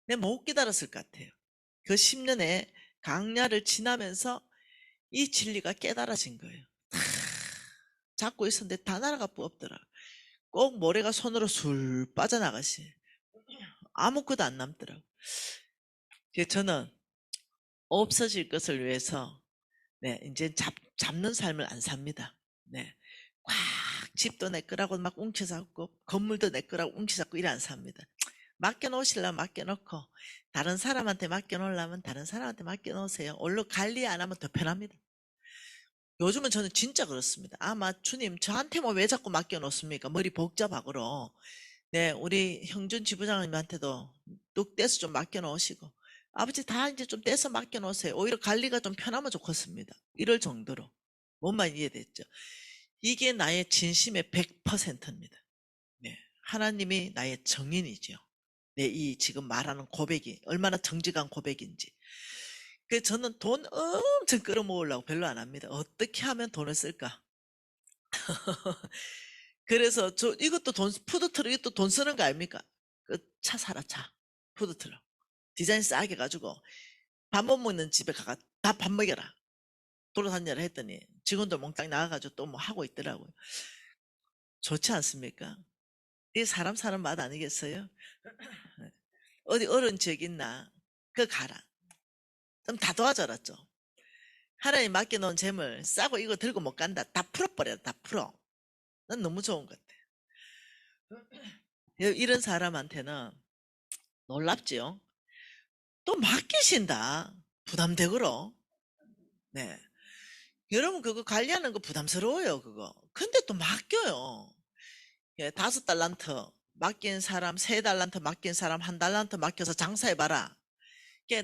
내가 못 깨달았을 것 같아요. 그 10년의 광야를 지나면서 이 진리가 깨달아진 거예요. 잡고 있었는데 다 날아가 없더라. 꼭 모래가 손으로 술 빠져나가시. 아무것도 안 남더라고. 저는 없어질 것을 위해서 이제 잡는 삶을 안 삽니다. 꽉 집도 내 거라고 막 웅쳐잡고 건물도 내 거라고 웅쳐잡고 이래 안 삽니다. 맡겨놓으시려면 맡겨놓고 다른 사람한테 맡겨놓으려면 다른 사람한테 맡겨놓으세요. 얼른 관리 안 하면 더 편합니다. 요즘은 저는 진짜 그렇습니다. 아마 주님 저한테만 왜 자꾸 맡겨놓습니까? 머리 복잡하고로. 우리 형준 지부장님한테도 뚝 떼서 좀 맡겨놓으시고 아버지 다 이제 좀 떼서 맡겨놓으세요. 오히려 관리가 좀 편하면 좋겠습니다. 이럴 정도로. 뭔 말인지 이해됐죠? 이게 나의 진심의 100%입니다. 하나님이 나의 정인이죠. 이 지금 말하는 고백이 얼마나 정직한 고백인지. 그래서 저는 돈 엄청 끌어모으려고 별로 안 합니다. 어떻게 하면 돈을 쓸까? 그래서 이것도 푸드트럭 이것도 돈 쓰는 거 아닙니까? 그 차 사라 차. 푸드트럭. 디자인 싸게 가지고 밥 못 먹는 집에 가가 다 밥 먹여라. 돌아다녀라 했더니 직원들 몽땅 나가가지고 또 뭐 하고 있더라고요. 좋지 않습니까? 이게 사람 사는 맛 아니겠어요? 어디 어려운 지역 있나? 그거 가라. 좀 다 도와줘라 좀. 하나님 맡겨놓은 재물 싸고 이거 들고 못 간다. 다 풀어버려. 다 풀어. 난 너무 좋은 것 같아. 이런 사람한테는 놀랍지요? 또 맡기신다. 부담되고로. 여러분 그거 관리하는 거 부담스러워요 그거. 근데 또 맡겨요. 5달란트 맡긴 사람 3달란트 맡긴 사람 1달란트 맡겨서 장사해봐라.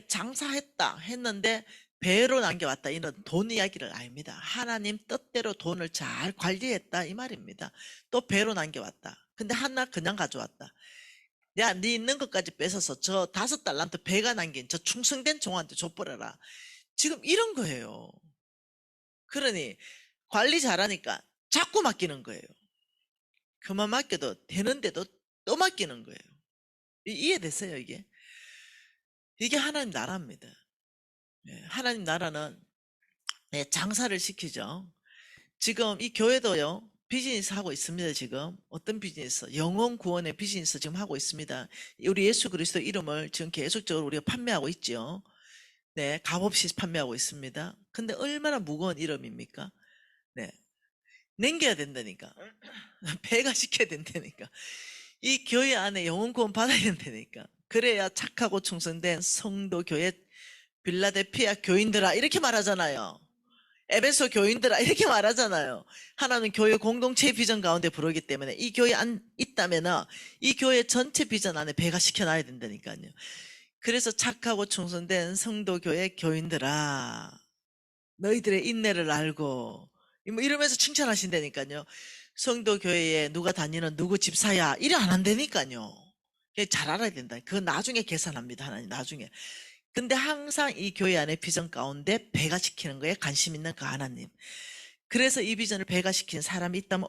장사했다 했는데 배로 남겨왔다 이런 돈 이야기를 아닙니다. 하나님 뜻대로 돈을 잘 관리했다 이 말입니다. 또 배로 남겨왔다. 근데 하나 그냥 가져왔다. 야, 네 있는 것까지 뺏어서 저 5달란트 배가 남긴 저 충성된 종한테 줘버려라. 지금 이런 거예요. 그러니 관리 잘하니까 자꾸 맡기는 거예요. 그만 맡겨도 되는데도 또 맡기는 거예요. 이해됐어요 이게? 이게 하나님 나라입니다. 하나님 나라는 장사를 시키죠. 지금 이 교회도요. 비즈니스 하고 있습니다. 지금 어떤 비즈니스? 영혼 구원의 비즈니스 지금 하고 있습니다. 우리 예수 그리스도 이름을 지금 계속적으로 우리가 판매하고 있죠. 네, 값없이 판매하고 있습니다. 근데 얼마나 무거운 이름입니까? 네, 남겨야 된다니까. 배가 시켜야 된다니까. 이 교회 안에 영혼 구원 받아야 된다니까. 그래야 착하고 충성된 성도 교회 빌라델피아 교인들아 이렇게 말하잖아요. 에베소 교인들아 이렇게 말하잖아요. 하나는 교회 공동체 비전 가운데 부르기 때문에 이 교회 안 있다면 이 교회 전체 비전 안에 배가 시켜놔야 된다니까요. 그래서 착하고 충성된 성도 교회 교인들아 너희들의 인내를 알고 뭐 이러면서 칭찬하신다니까요. 성도 교회에 누가 다니는 누구 집사야 이래 안 한다니까요. 잘 알아야 된다. 그건 나중에 계산합니다. 하나님 나중에. 근데 항상 이 교회 안에 비전 가운데 배가시키는 거에 관심 있는 그 하나님. 그래서 이 비전을 배가시키는 사람이 있다면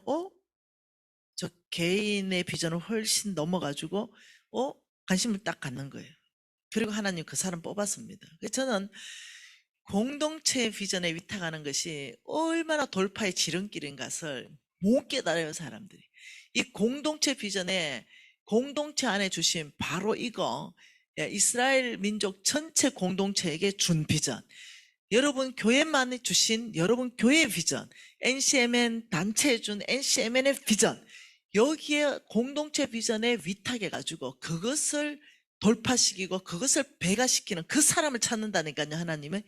저 개인의 비전을 훨씬 넘어가지고 관심을 딱 갖는 거예요. 그리고 하나님 그 사람 뽑았습니다. 그래서 저는 공동체 비전에 위탁하는 것이 얼마나 돌파의 지름길인 것을 못 깨달아요, 사람들이. 이 공동체 비전에 공동체 안에 주신 바로 이거 이스라엘 민족 전체 공동체에게 준 비전, 여러분 교회만이 주신 여러분 교회의 비전, NCMN 단체에 준 NCMN의 비전, 여기에 공동체 비전에 위탁해가지고 그것을 돌파시키고 그것을 배가시키는 그 사람을 찾는다니까요, 하나님은.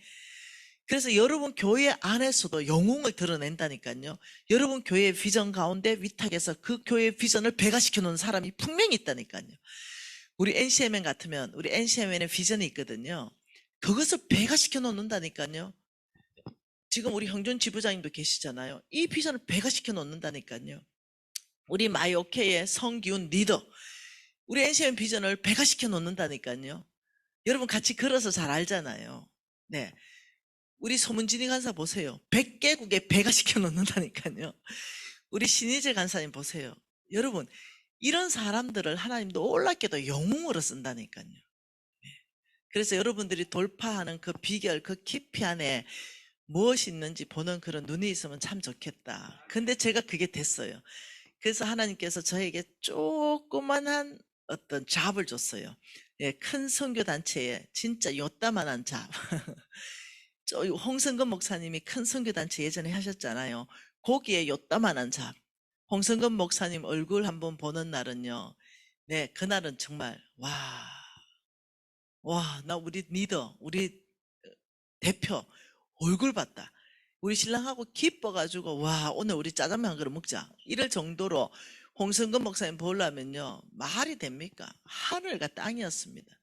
그래서 여러분 교회 안에서도 영웅을 드러낸다니까요. 여러분 교회의 비전 가운데 위탁해서 그 교회의 비전을 배가시켜 놓은 사람이 분명히 있다니까요. 우리 NCMN 같으면 우리 NCMN의 비전이 있거든요. 그것을 배가시켜 놓는다니까요. 지금 우리 형준 지부장님도 계시잖아요. 이 비전을 배가시켜 놓는다니까요. 우리 마이오케이의 성기훈 리더, 우리 NCMN 비전을 배가시켜 놓는다니까요. 여러분 같이 걸어서 잘 알잖아요. 네. 우리 소문진이 간사 보세요. 100개국에 배가시켜 놓는다니까요. 우리 신희재 간사님 보세요. 여러분 이런 사람들을 하나님도 놀랍게도 영웅으로 쓴다니까요. 그래서 여러분들이 돌파하는 그 비결, 그 깊이 안에 무엇이 있는지 보는 그런 눈이 있으면 참 좋겠다. 근데 제가 그게 됐어요. 그래서 하나님께서 저에게 조그만한 어떤 잡을 줬어요. 예, 큰 선교단체에 진짜 요따만한 잡. 홍성근 목사님이 큰 선교단체 예전에 하셨잖아요. 거기에 요따만한 잡. 홍성근 목사님 얼굴 한번 보는 날은요. 네, 그날은 정말 나 우리 리더, 우리 대표 얼굴 봤다. 우리 신랑하고 기뻐가지고 오늘 우리 짜장면 한 그릇 먹자. 이럴 정도로 홍성근 목사님 보려면요. 말이 됩니까? 하늘과 땅이었습니다.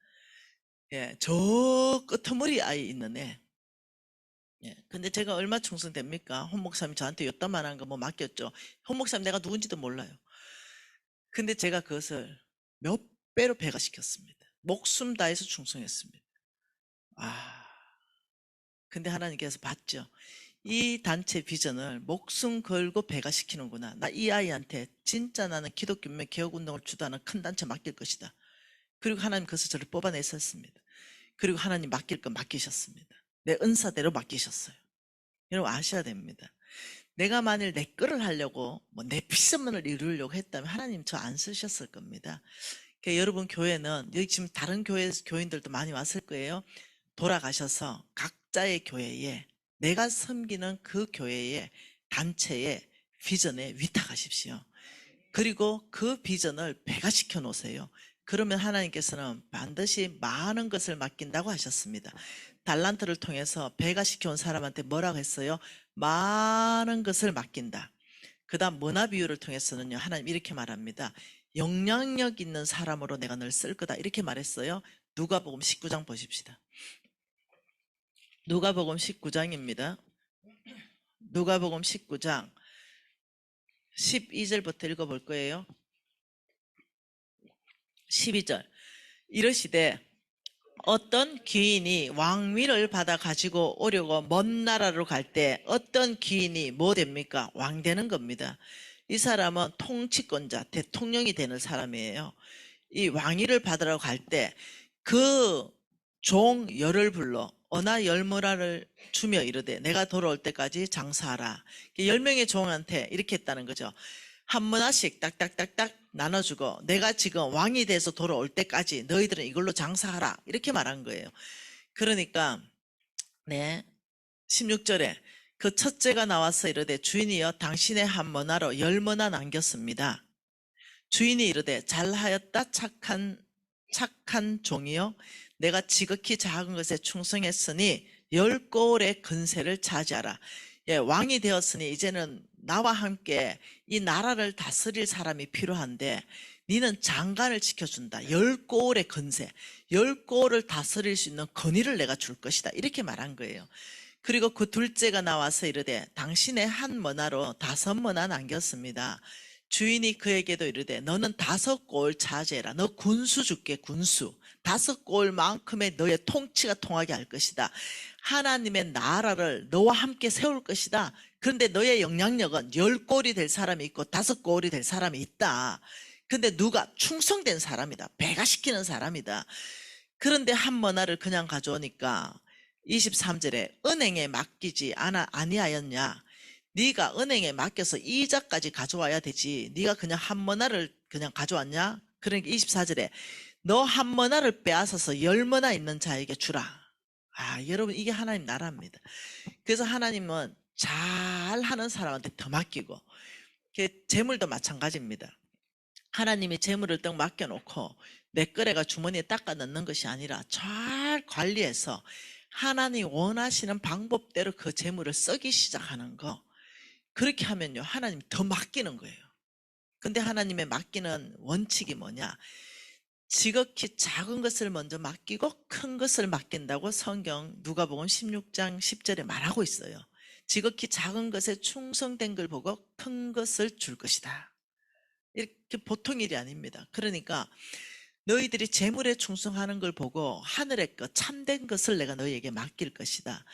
예, 저 끄트머리 아이 있는 애. 예, 근데 제가 얼마 충성됩니까? 홍 목사님 저한테 요딴만한 거 뭐 맡겼죠. 홍 목사님 내가 누군지도 몰라요. 근데 제가 그것을 몇 배로 배가시켰습니다. 목숨 다해서 충성했습니다. 근데 하나님께서 봤죠. 이 단체 비전을 목숨 걸고 배가시키는구나. 나 이 아이한테 진짜 나는 기독교면 개혁운동을 주도하는 큰 단체 맡길 것이다. 그리고 하나님 그것을 저를 뽑아내셨습니다. 그리고 하나님 맡길 건 맡기셨습니다. 내 은사대로 맡기셨어요. 여러분 아셔야 됩니다. 내가 만일 내 거를 하려고 내 비전문을 이루려고 했다면 하나님 저 안 쓰셨을 겁니다. 그러니까 여러분 교회는 여기 지금 다른 교인들도 많이 왔을 거예요. 돌아가셔서 각자의 교회에 내가 섬기는 그 교회의 단체의 비전에 위탁하십시오. 그리고 그 비전을 배가시켜 놓으세요. 그러면 하나님께서는 반드시 많은 것을 맡긴다고 하셨습니다. 달란트를 통해서 배가시켜 온 사람한테 뭐라고 했어요? 많은 것을 맡긴다. 그 다음 문화 비유를 통해서는요. 하나님 이렇게 말합니다. 영향력 있는 사람으로 내가 널 쓸 거다. 이렇게 말했어요. 누가복음 19장 보십시다. 누가복음 19장입니다. 누가복음 19장 12절부터 읽어볼 거예요. 12절 이러시되 어떤 귀인이 왕위를 받아 가지고 오려고 먼 나라로 갈 때 어떤 귀인이 뭐 됩니까? 왕 되는 겁니다. 이 사람은 통치권자, 대통령이 되는 사람이에요. 이 왕위를 받으러 갈 때 그 종 열을 불러 어나 열무라를 주며 이르되 내가 돌아올 때까지 장사하라. 10명의 종한테 이렇게 했다는 거죠. 한 문화씩 딱딱딱딱 나눠주고 내가 지금 왕이 돼서 돌아올 때까지 너희들은 이걸로 장사하라. 이렇게 말한 거예요. 그러니까 네, 16절에 그 첫째가 나와서 이르되 주인이여 당신의 한 머나로 10머나 남겼습니다. 주인이 이르되 잘하였다 착한 종이여 내가 지극히 작은 것에 충성했으니 10고을의 건세를 차지하라. 예, 왕이 되었으니 이제는 나와 함께 이 나라를 다스릴 사람이 필요한데 니는 장관을 지켜준다. 10고을의 건세, 10고을을 다스릴 수 있는 권위를 내가 줄 것이다. 이렇게 말한 거예요. 그리고 그 둘째가 나와서 이르되 당신의 한 머나로 5머나 남겼습니다. 주인이 그에게도 이르되 너는 5고을 차지해라. 너 군수 줄게, 군수. 5고을만큼의 너의 통치가 통하게 할 것이다. 하나님의 나라를 너와 함께 세울 것이다. 그런데 너의 영향력은 10고을이 될 사람이 있고 5고을이 될 사람이 있다. 근데 누가 충성된 사람이다. 배가시키는 사람이다. 그런데 한 머나를 그냥 가져오니까 23절에 은행에 맡기지 아니하였냐. 네가 은행에 맡겨서 이자까지 가져와야 되지. 네가 그냥 한 머나를 그냥 가져왔냐. 그러니까 24절에 너 한 머나를 빼앗아서 10머나 있는 자에게 주라. 여러분 이게 하나님 나라입니다. 그래서 하나님은 잘하는 사람한테 더 맡기고 재물도 마찬가지입니다. 하나님이 재물을 딱 맡겨놓고 내 거래가 주머니에 닦아 넣는 것이 아니라 잘 관리해서 하나님 원하시는 방법대로 그 재물을 쓰기 시작하는 거. 그렇게 하면요 하나님 더 맡기는 거예요. 근데 하나님의 맡기는 원칙이 뭐냐. 지극히 작은 것을 먼저 맡기고 큰 것을 맡긴다고 성경 누가복음 16장 10절에 말하고 있어요. 지극히 작은 것에 충성된 걸 보고 큰 것을 줄 것이다. 이렇게 보통 일이 아닙니다. 그러니까 너희들이 재물에 충성하는 걸 보고 하늘의 것 참된 것을 내가 너희에게 맡길 것이다.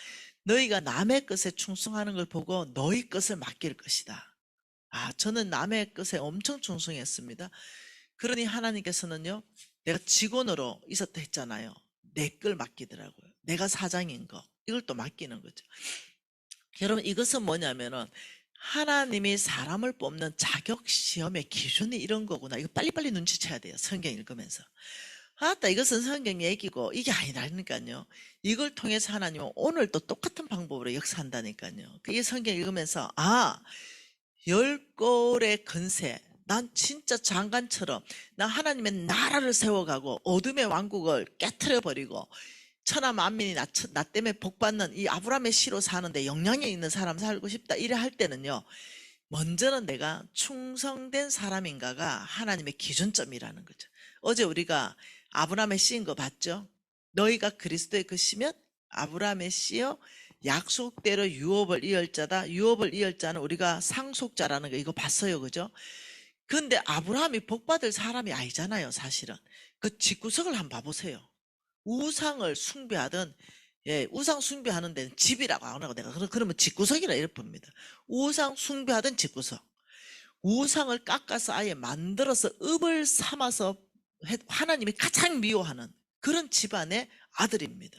너희가 남의 것에 충성하는 걸 보고 너희 것을 맡길 것이다. 저는 남의 것에 엄청 충성했습니다. 그러니 하나님께서는요 내가 직원으로 있었다 했잖아요. 내 걸 맡기더라고요. 내가 사장인 거 이걸 또 맡기는 거죠. 여러분 이것은 뭐냐면은 하나님이 사람을 뽑는 자격시험의 기준이 이런 거구나. 이거 빨리빨리 눈치채야 돼요. 성경 읽으면서. 이것은 성경 얘기고 이게 아니라니까요. 이걸 통해서 하나님은 오늘 또 똑같은 방법으로 역사한다니까요. 이 성경 읽으면서 10골의 건세, 난 진짜 장관처럼 나 하나님의 나라를 세워가고 어둠의 왕국을 깨트려버리고 천하 만민이 나 때문에 복받는 이 아브라함의 씨로 사는데 영향력 있는 사람 살고 싶다 이래 할 때는요 먼저는 내가 충성된 사람인가가 하나님의 기준점이라는 거죠. 어제 우리가 아브라함의 씨인 거 봤죠? 너희가 그리스도의 것이면 아브라함의 씨여 약속대로 유업을 이을 자다. 유업을 이을 자는 우리가 상속자라는 거 이거 봤어요. 그죠? 그런데 아브라함이 복받을 사람이 아니잖아요. 사실은 그 집구석을 한번 봐보세요. 우상을 숭배하던 우상 숭배하는 데는 집이라고 안 하고 내가 그러면 집구석이라 이럴 겁니다. 우상 숭배하던 집구석. 우상을 깎아서 아예 만들어서 읍을 삼아서 하나님이 가장 미워하는 그런 집안의 아들입니다.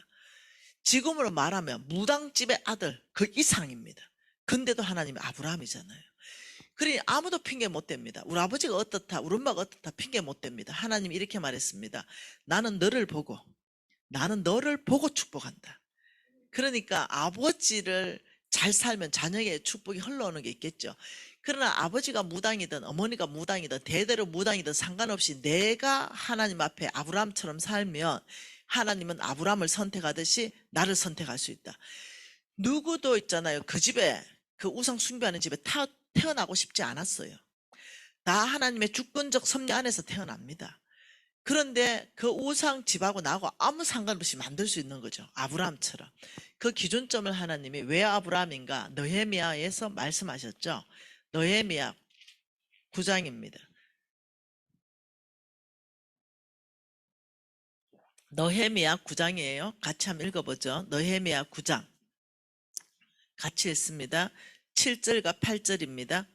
지금으로 말하면 무당집의 아들 그 이상입니다. 근데도 하나님이 아브라함이잖아요. 그러니 아무도 핑계 못 댑니다. 우리 아버지가 어떻다 우리 엄마가 어떻다 핑계 못 댑니다. 하나님이 이렇게 말했습니다. 나는 너를 보고 축복한다. 그러니까 아버지를 잘 살면 자녀에게 축복이 흘러오는 게 있겠죠. 그러나 아버지가 무당이든 어머니가 무당이든 대대로 무당이든 상관없이 내가 하나님 앞에 아브라함처럼 살면 하나님은 아브라함을 선택하듯이 나를 선택할 수 있다. 누구도 있잖아요. 그 집에 그 우상 숭배하는 집에 태어나고 싶지 않았어요. 다 하나님의 주권적 섭리 안에서 태어납니다. 그런데 그 우상 집하고 나하고 아무 상관없이 만들 수 있는 거죠. 아브라함처럼. 그 기준점을 하나님이 왜 아브라함인가 느헤미야에서 말씀하셨죠. 느헤미야 9장입니다. 느헤미야 9장이에요. 같이 한번 읽어보죠. 느헤미야 9장. 같이 읽습니다. 7절과 8절입니다.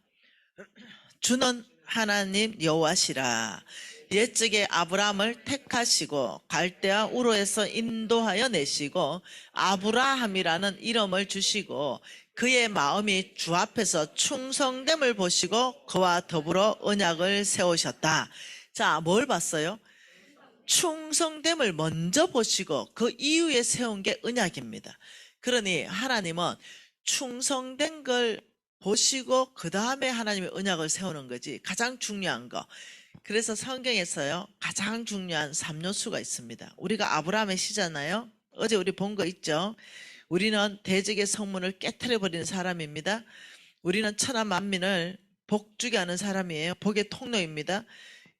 주는 하나님 여호와시라. 옛적에 아브라함을 택하시고 갈대아 우르에서 인도하여 내시고 아브라함이라는 이름을 주시고 그의 마음이 주 앞에서 충성됨을 보시고 그와 더불어 언약을 세우셨다. 자, 뭘 봤어요? 충성됨을 먼저 보시고 그 이후에 세운 게 언약입니다. 그러니 하나님은 충성된 걸 보시고 그 다음에 하나님의 언약을 세우는 거지. 가장 중요한 거. 그래서 성경에서요, 가장 중요한 3요소가 있습니다. 우리가 아브라함의 시잖아요. 어제 우리 본 거 있죠. 우리는 대적의 성문을 깨트려버리는 사람입니다. 우리는 천하 만민을 복주게 하는 사람이에요. 복의 통로입니다.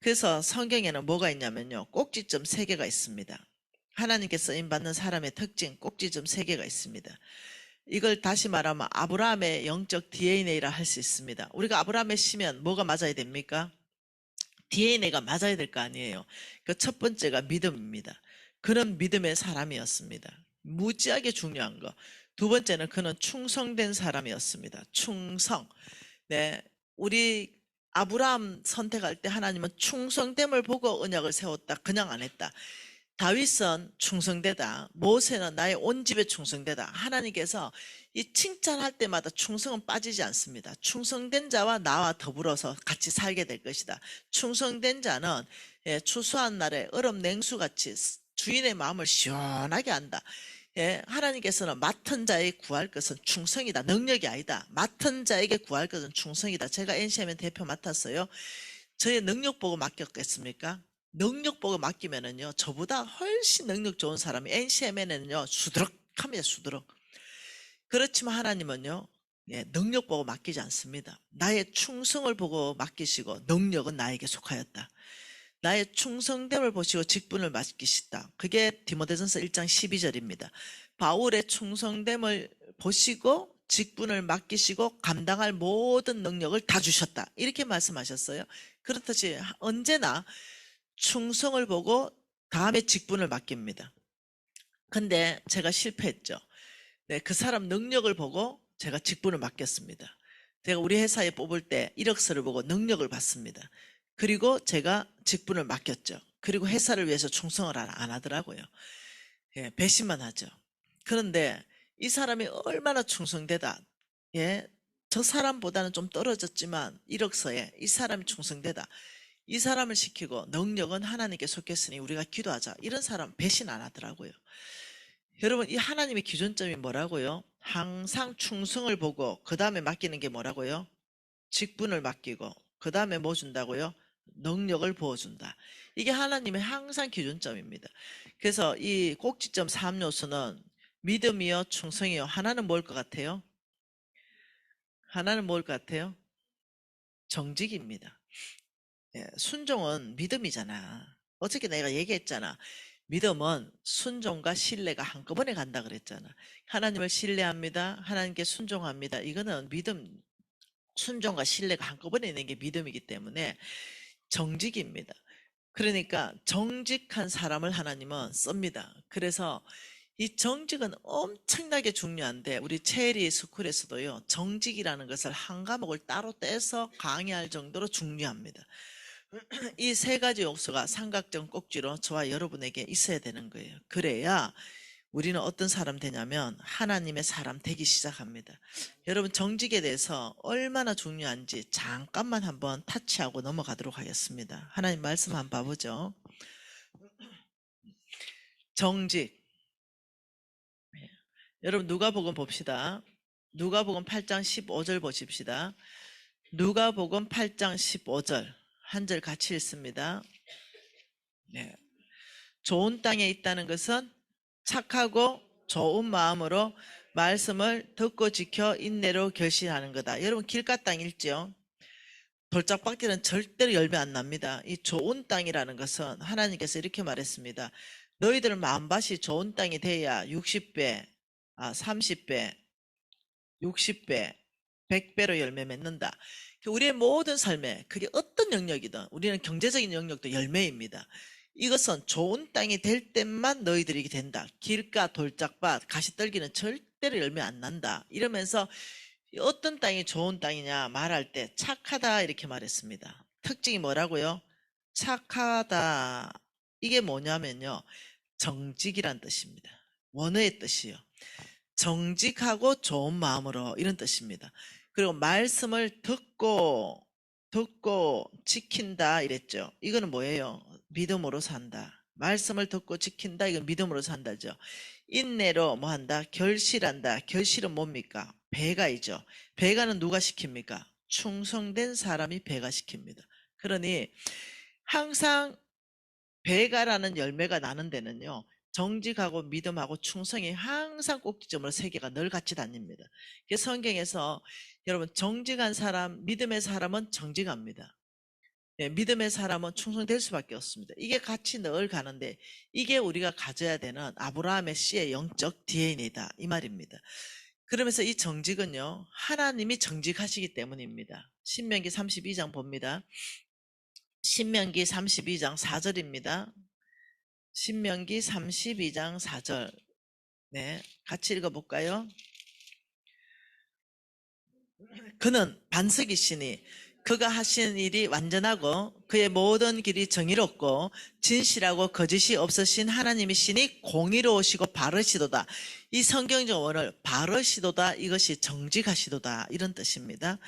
그래서 성경에는 뭐가 있냐면요, 꼭지점 3개가 있습니다. 하나님께 쓰임받는 사람의 특징, 꼭지점 3개가 있습니다. 이걸 다시 말하면 아브라함의 영적 DNA라 할 수 있습니다. 우리가 아브라함의 씨면 뭐가 맞아야 됩니까? DNA가 맞아야 될 거 아니에요. 그 첫 번째가 믿음입니다. 그는 믿음의 사람이었습니다. 무지하게 중요한 거. 두 번째는 그는 충성된 사람이었습니다. 충성. 네, 우리 아브라함 선택할 때 하나님은 충성됨을 보고 언약을 세웠다. 그냥 안 했다. 다윗은 충성되다. 모세는 나의 온 집에 충성되다. 하나님께서 이 칭찬할 때마다 충성은 빠지지 않습니다. 충성된 자와 나와 더불어서 같이 살게 될 것이다. 충성된 자는 추수한 날에 얼음 냉수같이 주인의 마음을 시원하게 한다. 하나님께서는 맡은 자에 구할 것은 충성이다. 능력이 아니다. 맡은 자에게 구할 것은 충성이다. 제가 NCMN 대표 맡았어요. 저의 능력 보고 맡겼겠습니까? 능력 보고 맡기면은요, 저보다 훨씬 능력 좋은 사람이 NCMN에는요, 수두룩합니다. 수두룩. 그렇지만 하나님은요, 능력 보고 맡기지 않습니다. 나의 충성을 보고 맡기시고 능력은 나에게 속하였다. 나의 충성됨을 보시고 직분을 맡기시다. 그게 디모데전서 1장 12절입니다. 바울의 충성됨을 보시고 직분을 맡기시고 감당할 모든 능력을 다 주셨다. 이렇게 말씀하셨어요. 그렇듯이 언제나 충성을 보고 다음에 직분을 맡깁니다. 근데 제가 실패했죠. 네, 그 사람 능력을 보고 제가 직분을 맡겼습니다. 제가 우리 회사에 뽑을 때 이력서를 보고 능력을 봤습니다. 그리고 제가 직분을 맡겼죠. 그리고 회사를 위해서 충성을 안 하더라고요. 배신만 하죠. 그런데 이 사람이 얼마나 충성되다. 저 사람보다는 좀 떨어졌지만 이력서에 이 사람이 충성되다. 이 사람을 시키고 능력은 하나님께 속했으니 우리가 기도하자. 이런 사람 배신 안 하더라고요. 여러분, 이 하나님의 기준점이 뭐라고요? 항상 충성을 보고 그 다음에 맡기는 게 뭐라고요? 직분을 맡기고 그 다음에 뭐 준다고요? 능력을 부어준다. 이게 하나님의 항상 기준점입니다. 그래서 이 꼭지점 3요소는 믿음이요, 충성이요. 하나는 뭘 것 같아요? 하나는 뭘 것 같아요? 정직입니다. 순종은 믿음이잖아. 어저께 내가 얘기했잖아. 믿음은 순종과 신뢰가 한꺼번에 간다 그랬잖아. 하나님을 신뢰합니다. 하나님께 순종합니다. 이거는 믿음, 순종과 신뢰가 한꺼번에 있는 게 믿음이기 때문에 정직입니다. 그러니까 정직한 사람을 하나님은 씁니다. 그래서 이 정직은 엄청나게 중요한데 우리 체리 스쿨에서도요, 정직이라는 것을 한 과목을 따로 떼서 강의할 정도로 중요합니다. 이 3가지 요소가 삼각형 꼭지로 저와 여러분에게 있어야 되는 거예요. 그래야 우리는 어떤 사람 되냐면 하나님의 사람 되기 시작합니다. 여러분, 정직에 대해서 얼마나 중요한지 잠깐만 한번 타치하고 넘어가도록 하겠습니다. 하나님 말씀 한번 봐보죠. 정직. 여러분, 누가복음 봅시다. 누가복음 8장 15절 보십시다. 누가복음 8장 15절 한 절 같이 읽습니다. 좋은 땅에 있다는 것은 착하고 좋은 마음으로 말씀을 듣고 지켜 인내로 결실하는 거다. 여러분, 길가 땅 읽죠? 돌짝박기는 절대로 열매 안 납니다. 이 좋은 땅이라는 것은 하나님께서 이렇게 말했습니다. 너희들 마음밭이 좋은 땅이 돼야 60배, 30배, 60배, 100배로 열매 맺는다. 우리의 모든 삶에 그게 어떤 영역이든 우리는 경제적인 영역도 열매입니다. 이것은 좋은 땅이 될 때만 너희들에게 된다. 길가, 돌짝밭, 가시떨기는 절대로 열매 안 난다. 이러면서 어떤 땅이 좋은 땅이냐 말할 때 착하다 이렇게 말했습니다. 특징이 뭐라고요? 착하다. 이게 뭐냐면요. 정직이란 뜻입니다. 원어의 뜻이요. 정직하고 좋은 마음으로 이런 뜻입니다. 그리고 말씀을 듣고 지킨다 이랬죠. 이거는 뭐예요? 믿음으로 산다. 말씀을 듣고 지킨다. 이건 믿음으로 산다죠. 인내로 뭐 한다? 결실한다. 결실은 뭡니까? 배가이죠. 배가는 누가 시킵니까? 충성된 사람이 배가 시킵니다. 그러니 항상 배가라는 열매가 나는 데는요. 정직하고 믿음하고 충성이 항상 꼭지점으로 세 개가 늘 같이 다닙니다. 그래서 성경에서 여러분 정직한 사람, 믿음의 사람은 정직합니다. 네, 믿음의 사람은 충성될 수밖에 없습니다. 이게 같이 늘 가는데 이게 우리가 가져야 되는 아브라함의 씨의 영적 DNA다 이 말입니다. 그러면서 이 정직은요. 하나님이 정직하시기 때문입니다. 신명기 32장 봅니다. 신명기 32장 4절입니다. 신명기 32장 4절. 네, 같이 읽어볼까요? 그는 반석이시니 그가 하시는 일이 완전하고 그의 모든 길이 정의롭고 진실하고 거짓이 없으신 하나님이시니 공의로우시고 바르시도다. 이 성경적 원을 바르시도다 이것이 정직하시도다 이런 뜻입니다.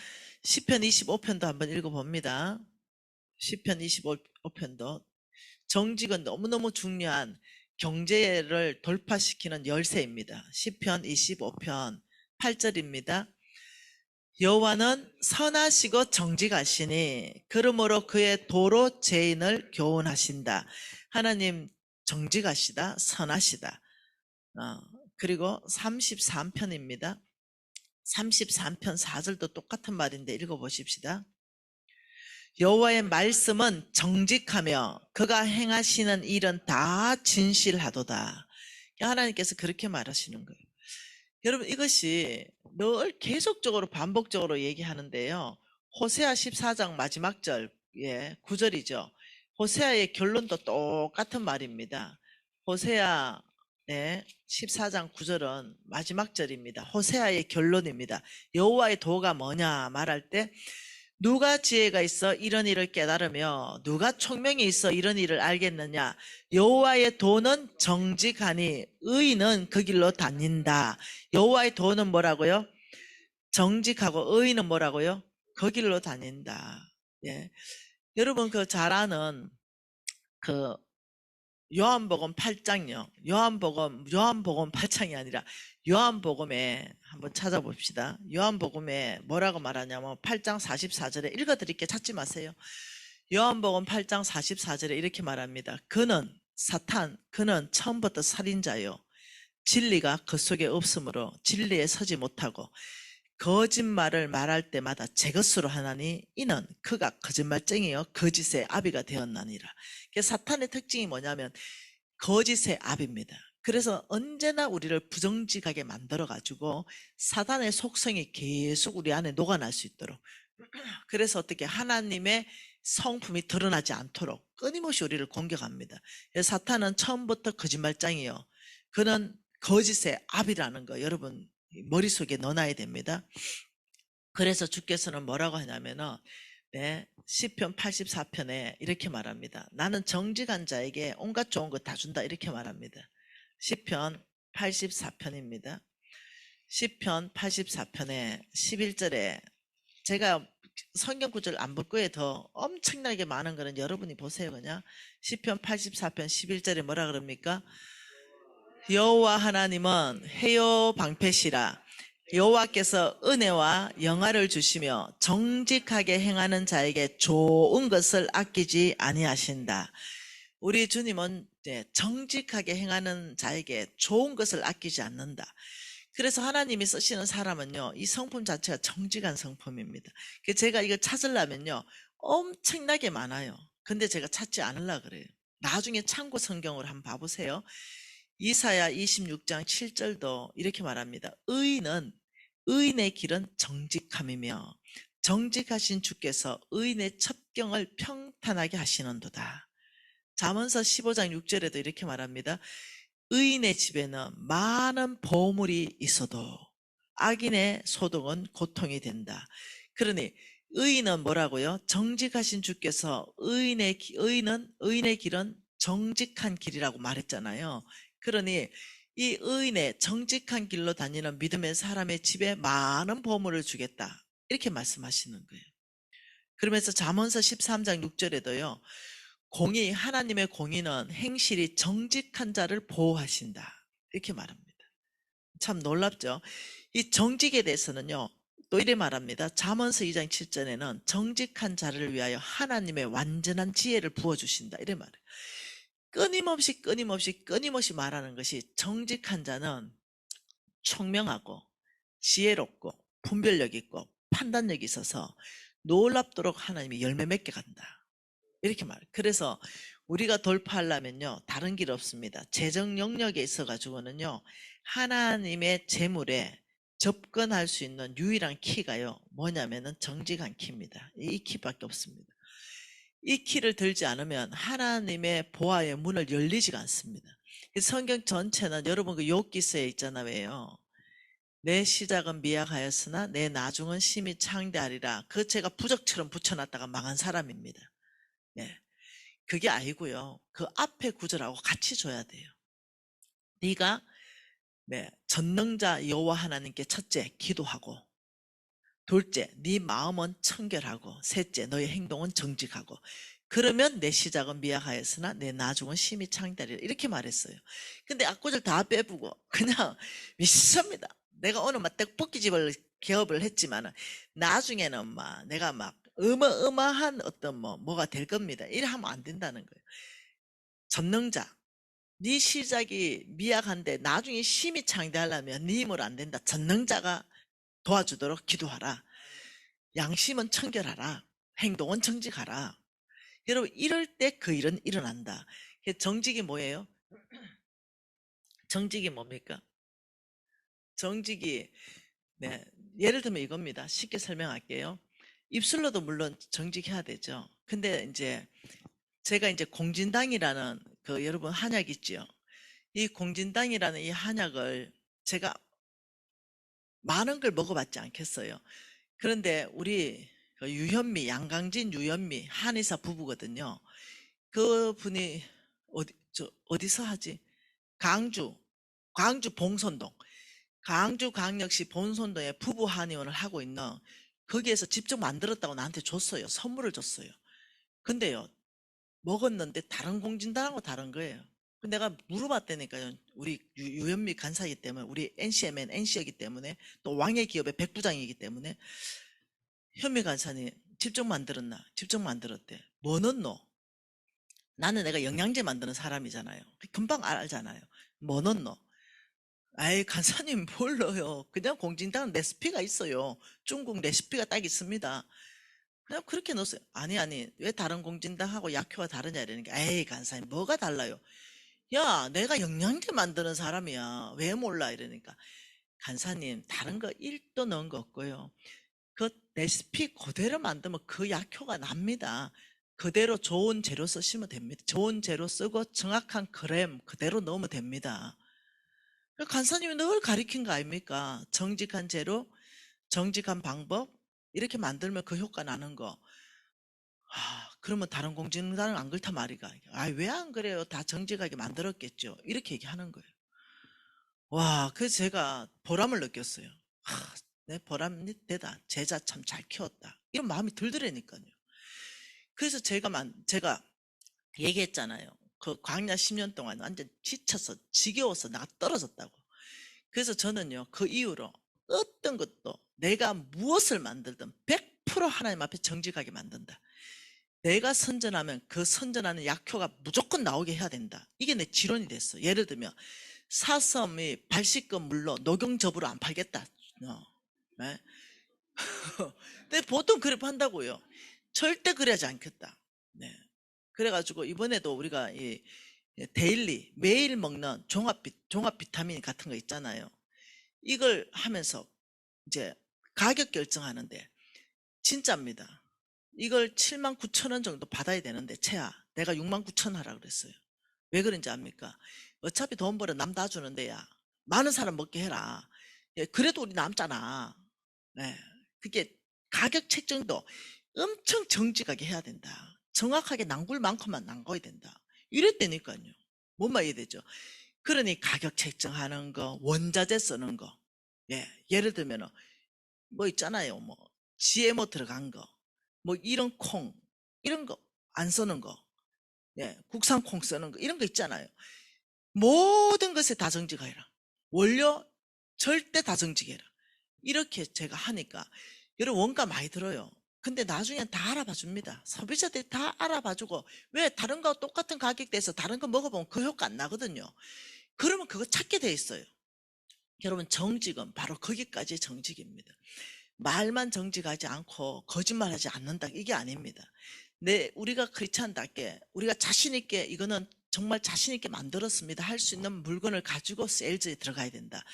시편 25편도 한번 읽어봅니다. 시편 25편도 정직은 너무너무 중요한 경제를 돌파시키는 열쇠입니다. 시편 25편 8절입니다. 여호와는 선하시고 정직하시니 그러므로 그의 도로 죄인을 교훈하신다. 하나님 정직하시다, 선하시다. 그리고 33편입니다. 33편 4절도 똑같은 말인데 읽어보십시다. 여호와의 말씀은 정직하며 그가 행하시는 일은 다 진실하도다. 하나님께서 그렇게 말하시는 거예요. 여러분 이것이 늘 계속적으로 반복적으로 얘기하는데요. 호세아 14장 마지막 절 9절이죠. 호세아의 결론도 똑같은 말입니다. 호세아 14장 9절은 마지막 절입니다. 호세아의 결론입니다. 여호와의 도가 뭐냐 말할 때 누가 지혜가 있어 이런 일을 깨달으며 누가 총명이 있어 이런 일을 알겠느냐. 여호와의 도는 정직하니 의인은 그 길로 다닌다. 여호와의 도는 뭐라고요? 정직하고 의인은 뭐라고요? 그 길로 다닌다. 예. 여러분 그 잘 아는 그 요한복음 8장요. 요한복음 8장이 아니라 요한복음에 한번 찾아봅시다. 요한복음에 뭐라고 말하냐면 8장 44절에 읽어드릴게요. 찾지 마세요. 요한복음 8장 44절에 이렇게 말합니다. 그는 사탄, 그는 처음부터 살인자요. 진리가 그 속에 없으므로 진리에 서지 못하고 거짓말을 말할 때마다 제 것으로 하나니 이는 그가 거짓말쟁이요 거짓의 아비가 되었나니라. 사탄의 특징이 뭐냐면 거짓의 아비입니다. 그래서 언제나 우리를 부정직하게 만들어가지고 사탄의 속성이 계속 우리 안에 녹아날 수 있도록, 그래서 어떻게 하나님의 성품이 드러나지 않도록 끊임없이 우리를 공격합니다. 사탄은 처음부터 거짓말장이요. 그는 거짓의 아비라는 거 여러분 머릿속에 넣어놔야 됩니다. 그래서 주께서는 뭐라고 하냐면은 시편 84편에 이렇게 말합니다. 나는 정직한 자에게 온갖 좋은 것 다 준다 이렇게 말합니다. 시편 84편입니다. 시편 84편에 11절에 제가 성경 구절 안 볼 거에 더 엄청나게 많은 거는 여러분이 보세요. 그냥 시편 84편 11절에 뭐라 그럽니까? 여호와 하나님은 해요 방패시라. 여호와께서 은혜와 영화를 주시며 정직하게 행하는 자에게 좋은 것을 아끼지 아니하신다. 우리 주님은 정직하게 행하는 자에게 좋은 것을 아끼지 않는다. 그래서 하나님이 쓰시는 사람은요, 이 성품 자체가 정직한 성품입니다. 제가 이거 찾으려면요, 엄청나게 많아요. 근데 제가 찾지 않으려고 그래요. 나중에 참고 성경을 한번 봐보세요. 이사야 26장 7절도 이렇게 말합니다. 의인의 길은 정직함이며 정직하신 주께서 의인의 첩경을 평탄하게 하시는도다. 잠언서 15장 6절에도 이렇게 말합니다. 의인의 집에는 많은 보물이 있어도 악인의 소득은 고통이 된다. 그러니 의인은 뭐라고요? 정직하신 주께서 의인의 길은 정직한 길이라고 말했잖아요. 그러니 이 의인의 정직한 길로 다니는 믿음의 사람의 집에 많은 보물을 주겠다. 이렇게 말씀하시는 거예요. 그러면서 잠언서 13장 6절에도요. 하나님의 공의는 행실이 정직한 자를 보호하신다. 이렇게 말합니다. 참 놀랍죠? 이 정직에 대해서는요. 또 이래 말합니다. 잠언서 2장 7절에는 정직한 자를 위하여 하나님의 완전한 지혜를 부어주신다. 이래 말해요. 끊임없이 말하는 것이 정직한 자는 총명하고 지혜롭고 분별력 있고 판단력이 있어서 놀랍도록 하나님이 열매 맺게 간다. 이렇게 말해요. 그래서 우리가 돌파하려면요. 다른 길 없습니다. 재정 영역에 있어가지고는요. 하나님의 재물에 접근할 수 있는 유일한 키가요. 뭐냐면은 정직한 키입니다. 이 키밖에 없습니다. 이 키를 들지 않으면 하나님의 보화의 문을 열리지가 않습니다. 성경 전체는 여러분 그 욥기서에 있잖아요. 내 시작은 미약하였으나 내 나중은 심히 창대하리라. 그 제가 부적처럼 붙여놨다가 망한 사람입니다. 네. 그게 아니고요. 그 앞에 구절하고 같이 줘야 돼요. 네가 전능자 여호와 하나님께 첫째 기도하고, 둘째 네 마음은 청결하고, 셋째 너의 행동은 정직하고, 그러면 내 시작은 미약하였으나 내 나중은 심히 창대하리라. 이렇게 말했어요. 근데 앞구절 다 빼보고 그냥 믿습니다. 내가 오늘 막 떡볶이집을 개업을 했지만 나중에는 내가 어마어마한 어떤 뭐가 될 겁니다. 이래 하면 안 된다는 거예요. 전능자, 네 시작이 미약한데 나중에 심히 창대하려면 네 힘으로 안 된다. 전능자가 도와주도록 기도하라. 양심은 청결하라. 행동은 정직하라. 여러분 이럴 때 그 일은 일어난다. 정직이 뭐예요? 정직이 뭡니까? 정직이 예를 들면 이겁니다. 쉽게 설명할게요. 입술로도 물론 정직해야 되죠. 근데 이제 제가 이제 공진당이라는 그 여러분 한약 있죠. 이 공진당이라는 이 한약을 제가 많은 걸 먹어봤지 않겠어요. 그런데 우리 그 양강진 유현미 한의사 부부거든요. 그 분이 어디서 하지? 광주 봉선동, 광주광역시 봉선동에 부부 한의원을 하고 있는, 거기에서 직접 만들었다고 나한테 줬어요. 선물을 줬어요. 근데요, 먹었는데 다른 공진단하고 다른 거예요. 내가 물어봤다니까요. 우리 유현미 간사이기 때문에, 우리 NCMN NC이기 때문에, 또 왕의 기업의 백부장이기 때문에, 현미 간사님 직접 만들었나? 직접 만들었대. 뭐 넣노? 나는 내가 영양제 만드는 사람이잖아요. 금방 알잖아요. 뭐 넣노? 아이, 간사님 뭘 넣어요? 그냥 공진당 레시피가 있어요. 중국 레시피가 딱 있습니다. 그냥 그렇게 넣었어요. 아니, 왜 다른 공진당하고 약효가 다르냐 이러니까, 에이, 간사님 뭐가 달라요? 야, 내가 영양제 만드는 사람이야. 왜 몰라? 이러니까, 간사님 다른 거 1도 넣은 거 없고요. 그 레시피 그대로 만들면 그 약효가 납니다. 그대로 좋은 재료 쓰시면 됩니다. 좋은 재료 쓰고 정확한 그램 그대로 넣으면 됩니다. 간사님이 늘 가리킨 거 아닙니까? 정직한 재료, 정직한 방법, 이렇게 만들면 그 효과 나는 거. 그러면 다른 공진단은 안 그렇단 말이가. 왜 안 그래요? 다 정직하게 만들었겠죠. 이렇게 얘기하는 거예요. 와, 그래서 제가 보람을 느꼈어요. 내 보람이 되다. 제자 참 잘 키웠다. 이런 마음이 들더라니까요. 그래서 제가 얘기했잖아요. 그 광야 10년 동안 완전 지쳐서 지겨워서 나가 떨어졌다고. 그래서 저는요, 그 이후로 어떤 것도 내가 무엇을 만들든 100% 하나님 앞에 정직하게 만든다. 내가 선전하면 그 선전하는 약효가 무조건 나오게 해야 된다. 이게 내 지론이 됐어. 예를 들면 사슴이 발 씻은 물로 녹용접으로 안 팔겠다. 네? 근데 보통 그래 판다고요. 절대 그래야지 않겠다. 네. 그래가지고 이번에도 우리가 이 데일리 매일 먹는 종합 비타민 같은 거 있잖아요. 이걸 하면서 이제 가격 결정하는데 진짜입니다. 이걸 79,000원 정도 받아야 되는데 채야 내가 69,000원 하라 그랬어요. 왜 그런지 압니까? 어차피 돈 벌어 남 다 주는데 야 많은 사람 먹게 해라. 그래도 우리 남잖아. 네. 그게 가격 책정도 엄청 정직하게 해야 된다. 정확하게 낭굴만큼만 남겨야 된다. 이랬다니까요. 뭔 말이 되죠? 그러니 가격 책정하는 거, 원자재 쓰는 거. 예, 예를 들면 뭐 있잖아요. 뭐 GMO 들어간 거, 뭐 이런 콩, 이런 거 안 쓰는 거, 예, 국산 콩 쓰는 거 이런 거 있잖아요. 모든 것에 다 정직해라. 원료 절대 다 정직해라. 이렇게 제가 하니까 여러분 원가 많이 들어요. 근데 나중엔 다 알아봐 줍니다. 소비자들이 다 알아봐 주고 왜 다른 거 똑같은 가격대에서 다른 거 먹어보면 그 효과 안 나거든요. 그러면 그거 찾게 돼 있어요. 여러분 정직은 바로 거기까지 정직입니다. 말만 정직하지 않고 거짓말하지 않는다 이게 아닙니다. 우리가 크리스찬답게 우리가 자신 있게 이거는 정말 자신 있게 만들었습니다 할 수 있는 물건을 가지고 세일즈에 들어가야 된다.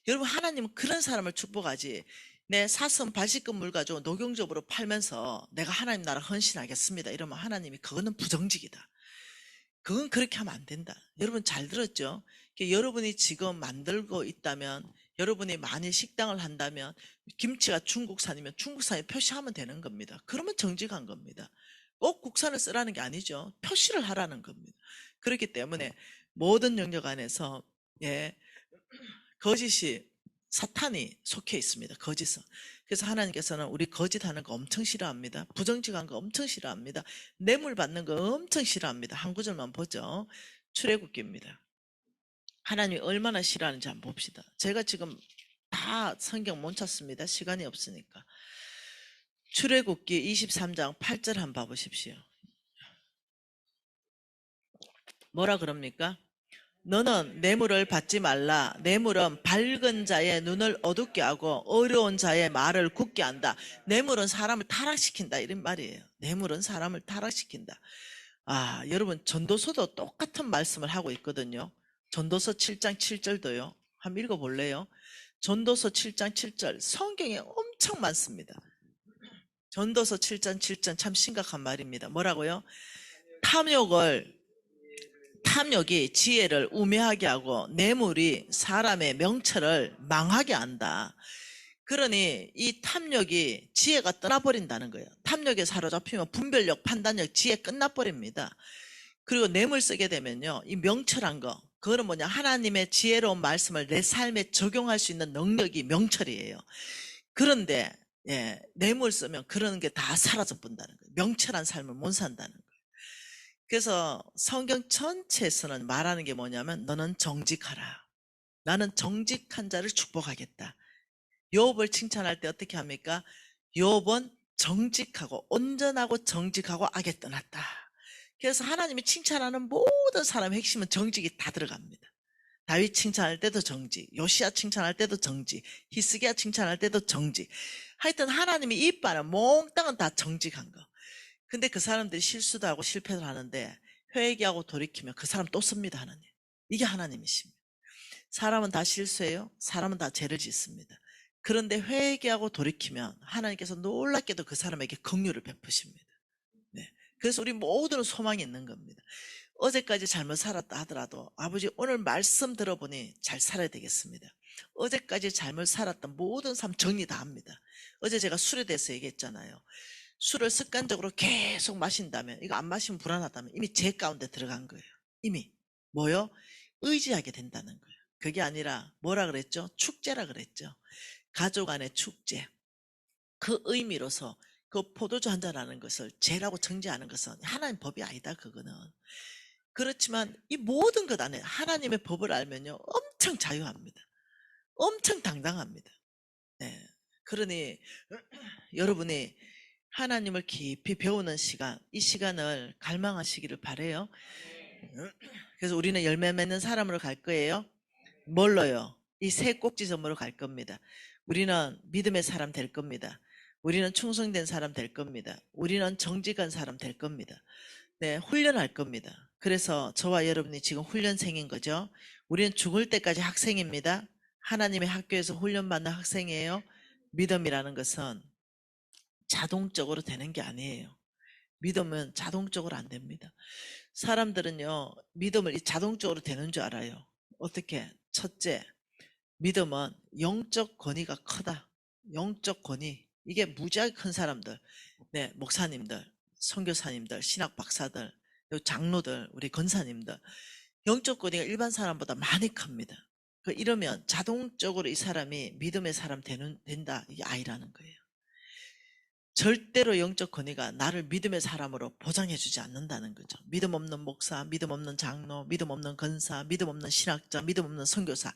여러분 하나님은 그런 사람을 축복하지 내 사슴 발식금 물 가지고 녹용적으로 팔면서 내가 하나님 나라 헌신하겠습니다 이러면 하나님이 그거는 부정직이다. 그건 그렇게 하면 안 된다. 여러분 잘 들었죠? 여러분이 지금 만들고 있다면 여러분이 많이 식당을 한다면 김치가 중국산이면 중국산에 표시하면 되는 겁니다. 그러면 정직한 겁니다. 꼭 국산을 쓰라는 게 아니죠. 표시를 하라는 겁니다. 그렇기 때문에 모든 영역 안에서 예, 거짓이 사탄이 속해 있습니다. 거짓은. 그래서 하나님께서는 우리 거짓하는 거 엄청 싫어합니다. 부정직한 거 엄청 싫어합니다. 뇌물 받는 거 엄청 싫어합니다. 한 구절만 보죠. 출애굽기입니다. 하나님이 얼마나 싫어하는지 한번 봅시다. 제가 지금 다 성경 못 찾습니다. 시간이 없으니까. 출애굽기 23장 8절 한번 봐보십시오. 뭐라 그럽니까? 너는 뇌물을 받지 말라. 뇌물은 밝은 자의 눈을 어둡게 하고 어려운 자의 말을 굳게 한다. 뇌물은 사람을 타락시킨다 이런 말이에요. 뇌물은 사람을 타락시킨다. 여러분 전도서도 똑같은 말씀을 하고 있거든요. 전도서 7장 7절도요. 한번 읽어볼래요? 전도서 7장 7절 성경에 엄청 많습니다. 전도서 7장 7절 참 심각한 말입니다. 뭐라고요? 탐욕이 지혜를 우매하게 하고 뇌물이 사람의 명철을 망하게 한다. 그러니 이 탐욕이 지혜가 떠나버린다는 거예요. 탐욕에 사로잡히면 분별력, 판단력, 지혜 끝나버립니다. 그리고 뇌물 쓰게 되면요. 이 명철한 거, 그거는 뭐냐? 하나님의 지혜로운 말씀을 내 삶에 적용할 수 있는 능력이 명철이에요. 그런데 뇌물 쓰면 그런 게 다 사라져 본다는 거예요. 명철한 삶을 못 산다는 거예요. 그래서 성경 전체에서는 말하는 게 뭐냐면 너는 정직하라. 나는 정직한 자를 축복하겠다. 욥을 칭찬할 때 어떻게 합니까? 욥은 정직하고 온전하고 정직하고 악에 떠났다. 그래서 하나님이 칭찬하는 모든 사람의 핵심은 정직이 다 들어갑니다. 다윗 칭찬할 때도 정직, 요시야 칭찬할 때도 정직, 히스기야 칭찬할 때도 정직. 하여튼 하나님이 이뻐하는 몽땅은 다 정직한 거. 근데 그 사람들이 실수도 하고 실패를 하는데 회개하고 돌이키면 그 사람 또 씁니다. 하나님. 이게 하나님이십니다. 사람은 다 실수해요. 사람은 다 죄를 짓습니다. 그런데 회개하고 돌이키면 하나님께서 놀랍게도 그 사람에게 긍휼을 베푸십니다. 네. 그래서 우리 모두는 소망이 있는 겁니다. 어제까지 잘못 살았다 하더라도 아버지 오늘 말씀 들어보니 잘 살아야 되겠습니다. 어제까지 잘못 살았던 모든 삶 정리 다 합니다. 어제 제가 술에 대해서 얘기했잖아요. 술을 습관적으로 계속 마신다면, 이거 안 마시면 불안하다면 이미 죄 가운데 들어간 거예요. 이미 뭐요? 의지하게 된다는 거예요. 그게 아니라 뭐라 그랬죠? 축제라 그랬죠. 가족 안의 축제. 그 의미로서 그 포도주 한잔하는 것을 죄라고 정죄하는 것은 하나님 법이 아니다. 그거는. 그렇지만 이 모든 것 안에 하나님의 법을 알면요 엄청 자유합니다. 엄청 당당합니다. 네. 그러니 여러분이 하나님을 깊이 배우는 시간, 이 시간을 갈망하시기를 바라요. 그래서 우리는 열매 맺는 사람으로 갈 거예요. 뭘로요? 이 세 꼭지점으로 갈 겁니다. 우리는 믿음의 사람 될 겁니다. 우리는 충성된 사람 될 겁니다. 우리는 정직한 사람 될 겁니다. 네, 훈련할 겁니다. 그래서 저와 여러분이 지금 훈련생인 거죠. 우리는 죽을 때까지 학생입니다. 하나님의 학교에서 훈련받는 학생이에요. 믿음이라는 것은 자동적으로 되는 게 아니에요. 믿음은 자동적으로 안 됩니다. 사람들은요, 믿음을 자동적으로 되는 줄 알아요. 어떻게? 첫째, 믿음은 영적 권위가 크다. 영적 권위. 이게 무지하게 큰 사람들, 네, 목사님들, 선교사님들, 신학 박사들, 장로들, 우리 권사님들, 영적 권위가 일반 사람보다 많이 큽니다. 이러면 자동적으로 이 사람이 믿음의 사람 된다, 이게 아니라는 거예요. 절대로 영적 권위가 나를 믿음의 사람으로 보장해주지 않는다는 거죠. 믿음 없는 목사, 믿음 없는 장로, 믿음 없는 권사, 믿음 없는 신학자, 믿음 없는 선교사,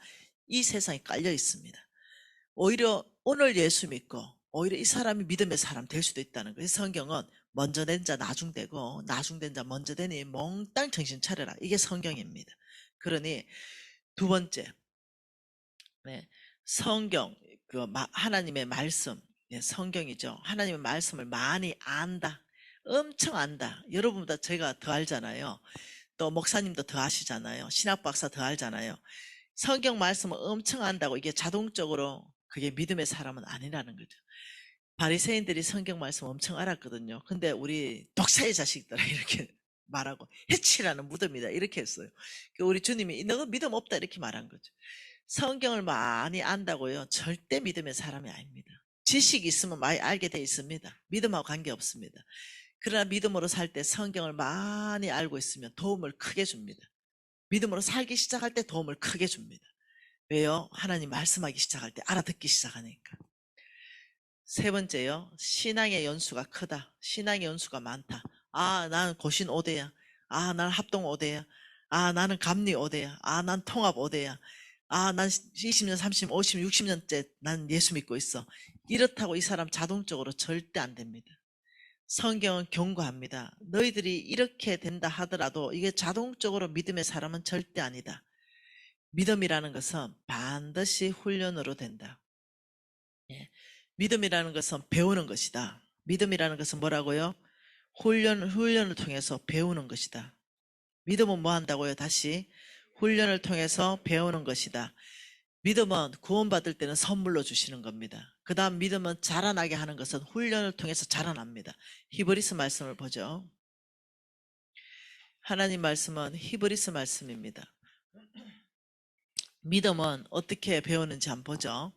이 세상에 깔려 있습니다. 오히려 오늘 예수 믿고 오히려 이 사람이 믿음의 사람 될 수도 있다는 거예요. 성경은 먼저 된 자 나중되고 나중된 자 먼저 되니 몽땅 정신 차려라, 이게 성경입니다. 그러니 두 번째, 네, 성경, 하나님의 말씀, 네, 성경이죠. 하나님의 말씀을 많이 안다, 엄청 안다. 여러분보다 제가 더 알잖아요. 또 목사님도 더 아시잖아요. 신학 박사 더 알잖아요. 성경 말씀을 엄청 안다고 이게 자동적으로 그게 믿음의 사람은 아니라는 거죠. 바리새인들이 성경 말씀 엄청 알았거든요. 근데 우리 독사의 자식들아 이렇게 말하고 해치라는 무덤이다 이렇게 했어요. 우리 주님이 너 믿음 없다 이렇게 말한 거죠. 성경을 많이 안다고요, 절대 믿음의 사람이 아닙니다. 지식이 있으면 많이 알게 돼 있습니다. 믿음하고 관계없습니다. 그러나 믿음으로 살 때 성경을 많이 알고 있으면 도움을 크게 줍니다. 믿음으로 살기 시작할 때 도움을 크게 줍니다. 왜요? 하나님 말씀하기 시작할 때 알아듣기 시작하니까. 세 번째요, 신앙의 연수가 크다, 신앙의 연수가 많다. 아, 나는 고신 5대야. 아, 나는 합동 5대야. 아, 나는 감리 5대야. 아, 난 통합 5대야. 아, 난 20년, 30년, 50년, 60년째 난 예수 믿고 있어. 이렇다고 이 사람 자동적으로 절대 안 됩니다. 성경은 경고합니다. 너희들이 이렇게 된다 하더라도 이게 자동적으로 믿음의 사람은 절대 아니다. 믿음이라는 것은 반드시 훈련으로 된다. 예. 믿음이라는 것은 배우는 것이다. 믿음이라는 것은 뭐라고요? 훈련을 통해서 배우는 것이다. 믿음은 뭐 한다고요? 다시 훈련을 통해서 배우는 것이다. 믿음은 구원받을 때는 선물로 주시는 겁니다. 그 다음 믿음은 자라나게 하는 것은 훈련을 통해서 자라납니다. 히브리서 말씀을 보죠. 하나님 말씀은 히브리서 말씀입니다. 믿음은 어떻게 배우는지 한번 보죠.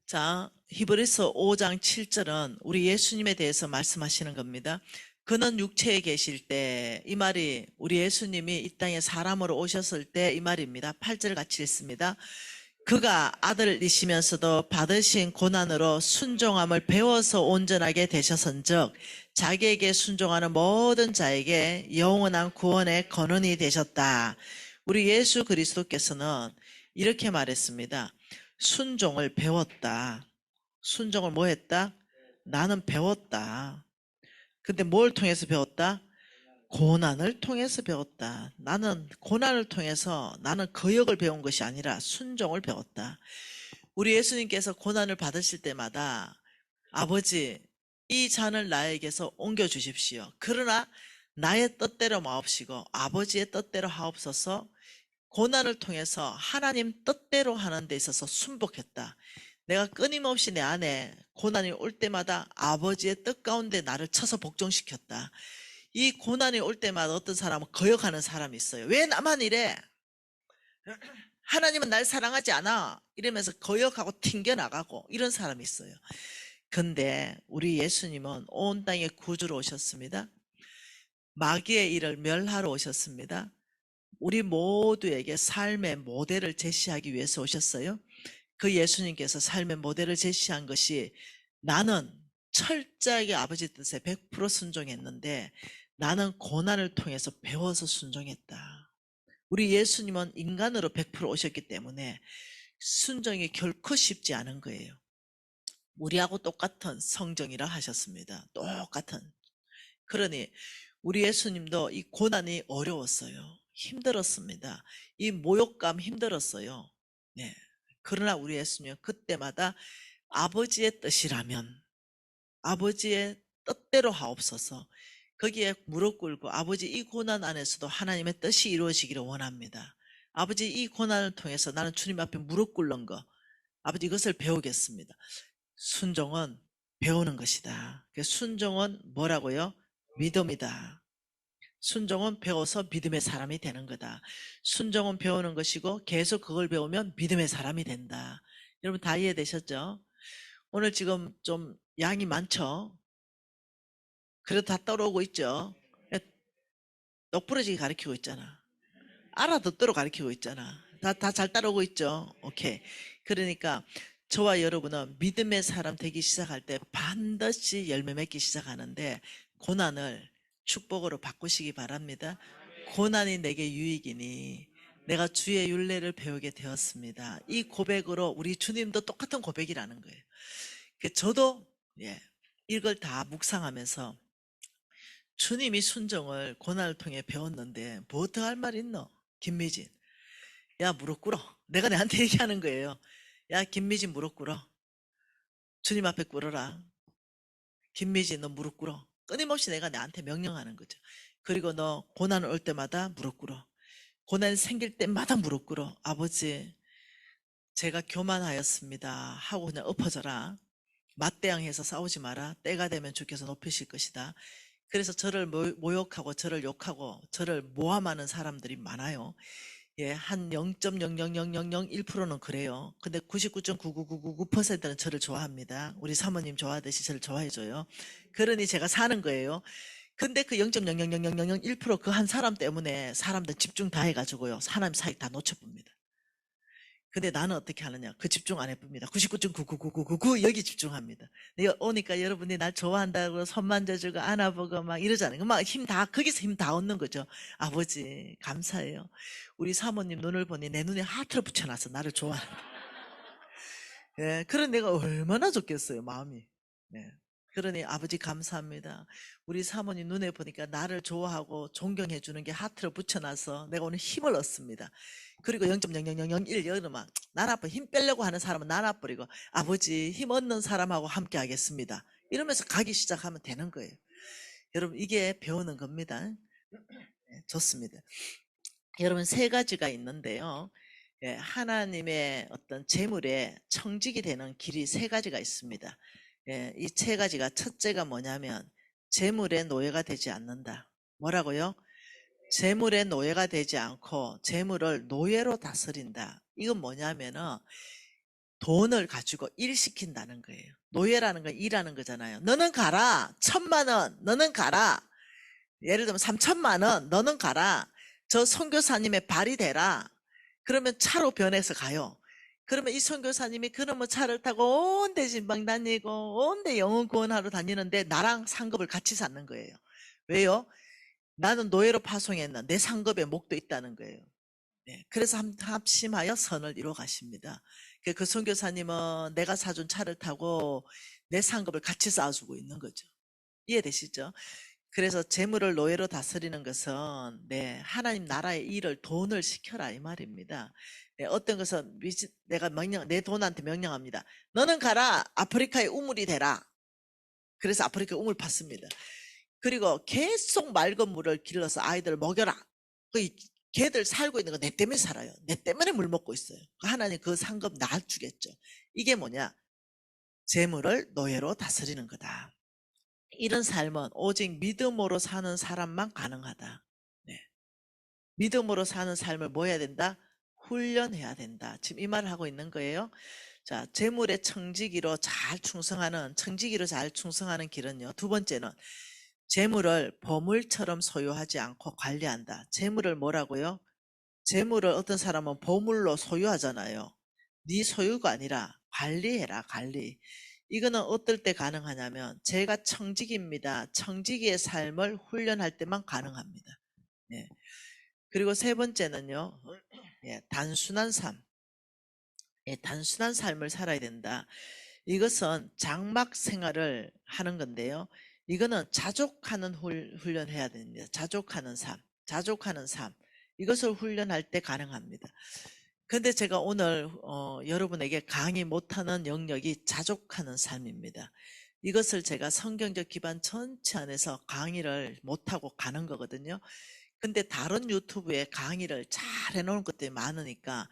자, 히브리서 5장 7절은 우리 예수님에 대해서 말씀하시는 겁니다. 그는 육체에 계실 때, 이 말이 우리 예수님이 이 땅에 사람으로 오셨을 때 이 말입니다. 8절 같이 읽습니다. 그가 아들이시면서도 받으신 고난으로 순종함을 배워서 온전하게 되셨은즉 자기에게 순종하는 모든 자에게 영원한 구원의 근원이 되셨다. 우리 예수 그리스도께서는 이렇게 말했습니다. 순종을 배웠다. 순종을 뭐 했다? 나는 배웠다. 근데 뭘 통해서 배웠다? 고난을 통해서 배웠다. 나는 고난을 통해서 나는 거역을 배운 것이 아니라 순종을 배웠다. 우리 예수님께서 고난을 받으실 때마다 아버지, 이 잔을 나에게서 옮겨주십시오. 그러나 나의 뜻대로 마옵시고 아버지의 뜻대로 하옵소서. 고난을 통해서 하나님 뜻대로 하는 데 있어서 순복했다. 내가 끊임없이 내 안에 고난이 올 때마다 아버지의 뜻 가운데 나를 쳐서 복종시켰다. 이 고난이 올 때마다 어떤 사람은 거역하는 사람이 있어요. 왜 나만 이래? 하나님은 날 사랑하지 않아. 이러면서 거역하고 튕겨나가고 이런 사람이 있어요. 근데 우리 예수님은 온 땅에 구주로 오셨습니다. 마귀의 일을 멸하러 오셨습니다. 우리 모두에게 삶의 모델을 제시하기 위해서 오셨어요. 그 예수님께서 삶의 모델을 제시한 것이 나는 철저하게 아버지 뜻에 100% 순종했는데 나는 고난을 통해서 배워서 순종했다. 우리 예수님은 인간으로 100% 오셨기 때문에 순종이 결코 쉽지 않은 거예요. 우리하고 똑같은 성정이라 하셨습니다. 똑같은. 그러니 우리 예수님도 이 고난이 어려웠어요. 힘들었습니다. 이 모욕감 힘들었어요. 네. 그러나 우리 예수님은 그때마다 아버지의 뜻이라면 아버지의 뜻대로 하옵소서. 거기에 무릎 꿇고 아버지 이 고난 안에서도 하나님의 뜻이 이루어지기를 원합니다. 아버지 이 고난을 통해서 나는 주님 앞에 무릎 꿇는 거, 아버지 이것을 배우겠습니다. 순종은 배우는 것이다. 순종은 뭐라고요? 믿음이다. 순종은 배워서 믿음의 사람이 되는 거다. 순종은 배우는 것이고 계속 그걸 배우면 믿음의 사람이 된다. 여러분 다 이해되셨죠? 오늘 지금 좀 양이 많죠? 그래도 다 따라오고 있죠? 똑부러지게 가르치고 있잖아. 알아듣도록 가르치고 있잖아. 다 잘 따라오고 있죠? 오케이. 그러니까 저와 여러분은 믿음의 사람 되기 시작할 때 반드시 열매 맺기 시작하는데 고난을 축복으로 바꾸시기 바랍니다. 고난이 내게 유익이니 내가 주의 율례를 배우게 되었습니다. 이 고백으로 우리 주님도 똑같은 고백이라는 거예요. 저도 이걸 다 묵상하면서 주님이 순종을 고난을 통해 배웠는데 뭐 더 할 말 있노? 김미진, 야 무릎 꿇어. 내가 내한테 얘기하는 거예요. 야 김미진 무릎 꿇어. 주님 앞에 꿇어라. 김미진 너 무릎 꿇어. 끊임없이 내가 나한테 명령하는 거죠. 그리고 너 고난 올 때마다 무릎 꿇어. 고난 생길 때마다 무릎 꿇어. 아버지 제가 교만하였습니다 하고 그냥 엎어져라. 맞대항해서 싸우지 마라. 때가 되면 주께서 높이실 것이다. 그래서 저를 모욕하고 저를 욕하고 저를 모함하는 사람들이 많아요. 한 0.00001%는 그래요. 근데 99.99999%는 저를 좋아합니다. 우리 사모님 좋아하듯이 저를 좋아해줘요. 그러니 제가 사는 거예요. 근데 그 0.0000001% 그 한 사람 때문에 사람들 집중 다 해가지고요. 사람 사이 다 놓쳐봅니다. 근데 나는 어떻게 하느냐? 그 집중 안 해봅니다. 99.99999 여기 집중합니다. 오니까 여러분이 날 좋아한다고 손 만져주고 안아보고 막 이러잖아요. 막 거기서 힘 다 얻는 거죠. 아버지, 감사해요. 우리 사모님 눈을 보니 내 눈에 하트를 붙여놨어. 나를 좋아하는. 그런 내가 얼마나 좋겠어요, 마음이. 그러니 아버지 감사합니다. 우리 사모님 눈에 보니까 나를 좋아하고 존경해 주는 게 하트를 붙여놔서 내가 오늘 힘을 얻습니다. 그리고 0.00001 여러분 나라빠 힘 빼려고 하는 사람은 나라버리고 아버지 힘 얻는 사람하고 함께 하겠습니다. 이러면서 가기 시작하면 되는 거예요. 여러분 이게 배우는 겁니다. 좋습니다. 여러분 세 가지가 있는데요. 하나님의 어떤 재물에 청직이 되는 길이 세 가지가 있습니다. 이 세 가지가 첫째가 뭐냐면 재물의 노예가 되지 않는다. 뭐라고요? 재물의 노예가 되지 않고 재물을 노예로 다스린다. 이건 뭐냐면은 돈을 가지고 일시킨다는 거예요. 노예라는 건 일하는 거잖아요. 너는 가라. 1,000만 원. 너는 가라. 예를 들면 3,000만 원. 너는 가라. 저 선교사님의 발이 되라. 그러면 차로 변해서 가요. 그러면 이 선교사님이 그러면 차를 타고 온데 진방 다니고 온데 영혼 구원하러 다니는데 나랑 상급을 같이 쌓는 거예요. 왜요? 나는 노예로 파송했나 내 상급에 목도 있다는 거예요. 그래서 합심하여 선을 이루어 가십니다. 그 선교사님은 내가 사준 차를 타고 내 상급을 같이 쌓아주고 있는 거죠. 이해되시죠? 그래서 재물을 노예로 다스리는 것은 하나님 나라의 일을 돈을 시켜라 이 말입니다. 어떤 것은 내가 내 돈한테 명령합니다. 너는 가라. 아프리카의 우물이 되라. 그래서 아프리카 우물 팠습니다. 그리고 계속 맑은 물을 길러서 아이들을 먹여라. 걔들 살고 있는 거 내 때문에 살아요. 내 때문에 물 먹고 있어요. 하나님 그 상급 나 주겠죠. 이게 뭐냐? 재물을 노예로 다스리는 거다. 이런 삶은 오직 믿음으로 사는 사람만 가능하다. 믿음으로 사는 삶을 뭐 해야 된다? 훈련해야 된다. 지금 이 말을 하고 있는 거예요. 자, 재물의 청지기로 잘 충성하는 길은요. 두 번째는 재물을 보물처럼 소유하지 않고 관리한다. 재물을 뭐라고요? 재물을 어떤 사람은 보물로 소유하잖아요. 네 소유가 아니라 관리해라, 관리. 이거는 어떨 때 가능하냐면 제가 청지기입니다. 청지기의 삶을 훈련할 때만 가능합니다. 그리고 세 번째는요. 단순한 삶. 단순한 삶을 살아야 된다. 이것은 장막 생활을 하는 건데요. 이거는 자족하는 훈련해야 됩니다. 자족하는 삶. 이것을 훈련할 때 가능합니다. 근데 제가 오늘 여러분에게 강의 못하는 영역이 자족하는 삶입니다. 이것을 제가 성경적 기반 전체 안에서 강의를 못하고 가는 거거든요. 근데 다른 유튜브에 강의를 잘 해놓은 것들이 많으니까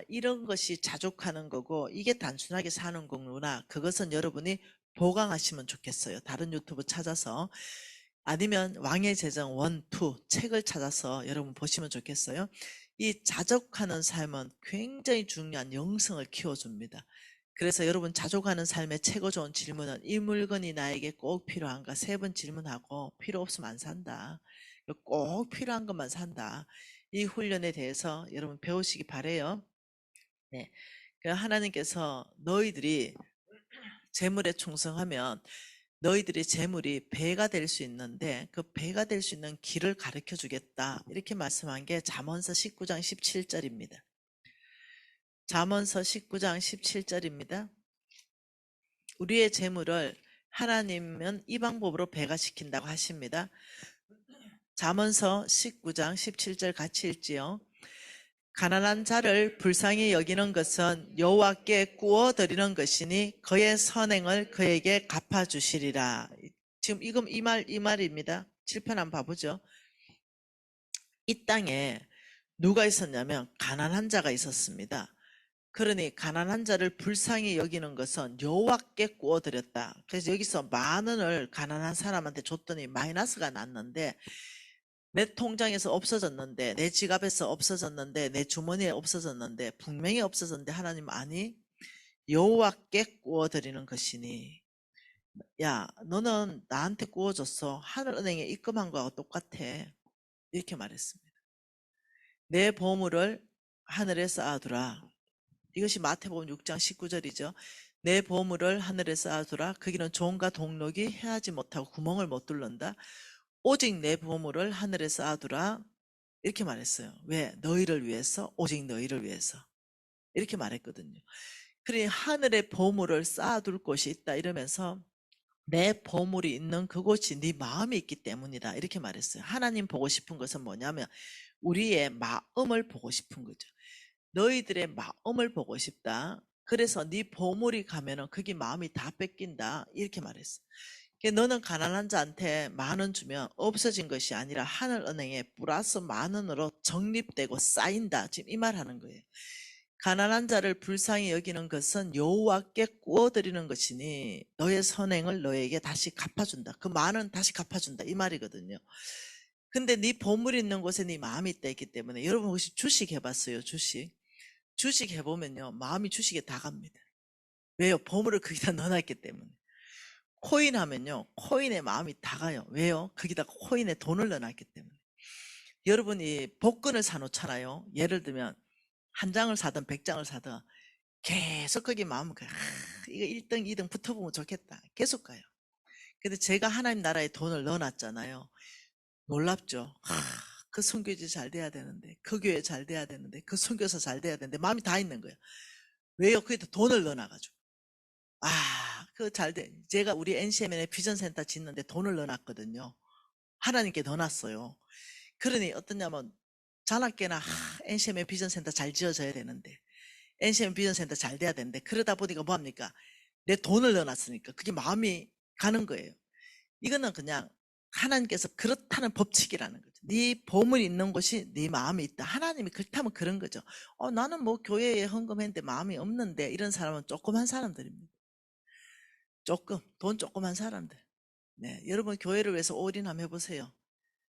이런 것이 자족하는 거고 이게 단순하게 사는 거구나. 그것은 여러분이 보강하시면 좋겠어요. 다른 유튜브 찾아서 아니면 왕의 제정 1, 2 책을 찾아서 여러분 보시면 좋겠어요. 이 자족하는 삶은 굉장히 중요한 영성을 키워줍니다. 그래서 여러분 자족하는 삶의 최고 좋은 질문은 이 물건이 나에게 꼭 필요한가 3번 질문하고 필요 없으면 안 산다. 꼭 필요한 것만 산다. 이 훈련에 대해서 여러분 배우시기 바래요. 네. 하나님께서 너희들이 재물에 충성하면 너희들의 재물이 배가 될 수 있는데 그 배가 될 수 있는 길을 가르쳐 주겠다. 이렇게 말씀한 게 잠언서 19장 17절입니다. 잠언서 19장 17절입니다. 우리의 재물을 하나님은 이 방법으로 배가 시킨다고 하십니다. 잠언서 19장 17절 같이 읽지요. 가난한 자를 불쌍히 여기는 것은 여호와께 구워 드리는 것이니 그의 선행을 그에게 갚아 주시리라. 지금 이금 이 말입니다. 7편 한번 봐보죠. 이 땅에 누가 있었냐면 가난한 자가 있었습니다. 그러니 가난한 자를 불쌍히 여기는 것은 여호와께 구워 드렸다. 그래서 여기서 10,000원을 가난한 사람한테 줬더니 마이너스가 났는데 내 통장에서 없어졌는데 내 지갑에서 없어졌는데 내 주머니에 없어졌는데 분명히 없어졌는데 하나님 아니 여호와께 구워드리는 것이니 야 너는 나한테 구워줬어. 하늘은행에 입금한 거하고 똑같아. 이렇게 말했습니다. 내 보물을 하늘에 쌓아두라. 이것이 마태복음 6장 19절이죠. 내 보물을 하늘에 쌓아두라. 거기는 종과 동록이 해하지 못하고 구멍을 못 뚫는다. 오직 내 보물을 하늘에 쌓아두라. 이렇게 말했어요. 왜? 너희를 위해서, 오직 너희를 위해서. 이렇게 말했거든요. 그러니 하늘에 보물을 쌓아둘 곳이 있다 이러면서 내 보물이 있는 그곳이 네 마음이 있기 때문이다. 이렇게 말했어요. 하나님 보고 싶은 것은 뭐냐면 우리의 마음을 보고 싶은 거죠. 너희들의 마음을 보고 싶다. 그래서 네 보물이 가면은 그게 마음이 다 뺏긴다. 이렇게 말했어. 너는 가난한 자한테 10,000원 주면 없어진 것이 아니라 하늘은행에 플러스 10,000원으로 적립되고 쌓인다. 지금 이 말 하는 거예요. 가난한 자를 불쌍히 여기는 것은 여호와께 구워드리는 것이니 너의 선행을 너에게 다시 갚아준다. 그 10,000원 다시 갚아준다. 이 말이거든요. 근데 네 보물이 있는 곳에 네 마음이 있다 있기 때문에 여러분 혹시 주식 해봤어요? 주식 해보면요. 마음이 주식에 다 갑니다. 왜요? 보물을 거기다 넣어놨기 때문에. 코인 하면요. 코인에 마음이 다 가요. 왜요? 거기다 코인에 돈을 넣어놨기 때문에. 여러분이 복권을 사놓잖아요. 예를 들면 한 장을 사든 100장을 사든 계속 거기 마음은 가요. 이거 1등 2등 붙어보면 좋겠다. 계속 가요. 근데 제가 하나님 나라에 돈을 넣어놨잖아요. 놀랍죠. 그 선교지 잘 돼야 되는데 그 교회 잘 돼야 되는데 그 선교사 잘 돼야 되는데 마음이 다 있는 거예요. 왜요? 거기다 돈을 넣어놔가지고. 그 잘 돼. 제가 우리 NCMN의 비전센터 짓는데 돈을 넣어놨거든요. 하나님께 넣어놨어요. 그러니 어떠냐면 자나깨나 NCMN 비전센터 잘 지어져야 되는데 NCMN 비전센터 잘 돼야 되는데 그러다 보니까 뭐합니까? 내 돈을 넣어놨으니까 그게 마음이 가는 거예요. 이거는 그냥 하나님께서 그렇다는 법칙이라는 거죠. 네 보물이 있는 곳이 네 마음이 있다. 하나님이 그렇다면 그런 거죠. 나는 뭐 교회에 헌금했는데 마음이 없는데 이런 사람은 조그만 사람들입니다. 돈 조그만 사람들. 네, 여러분 교회를 위해서 올인 한번 해보세요.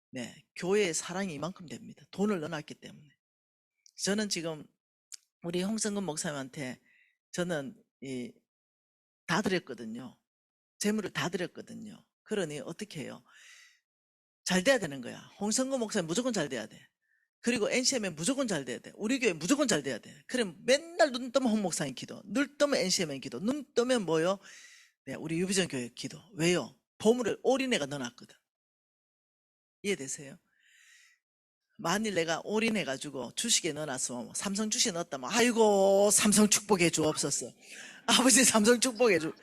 네, 교회의 사랑이 이만큼 됩니다. 돈을 넣어놨기 때문에. 저는 지금 우리 홍성근 목사님한테 저는 다 드렸거든요. 재물을 다 드렸거든요. 그러니 어떻게 해요? 잘 돼야 되는 거야. 홍성근 목사님 무조건 잘 돼야 돼. 그리고 NCMN 무조건 잘 돼야 돼. 우리 교회 무조건 잘 돼야 돼. 그럼 맨날 눈 뜨면 홍 목사님 기도, 눈 뜨면 NCMN 기도, 눈 뜨면 뭐요? 네, 우리 유비전 교회 기도. 왜요? 보물을 올인해가 넣어놨거든. 이해되세요? 만일 내가 올인해가지고 주식에 넣어놨으면 삼성 주식에 넣었다면 아이고 삼성 축복해 주옵소서. 아버지 삼성 축복해 주.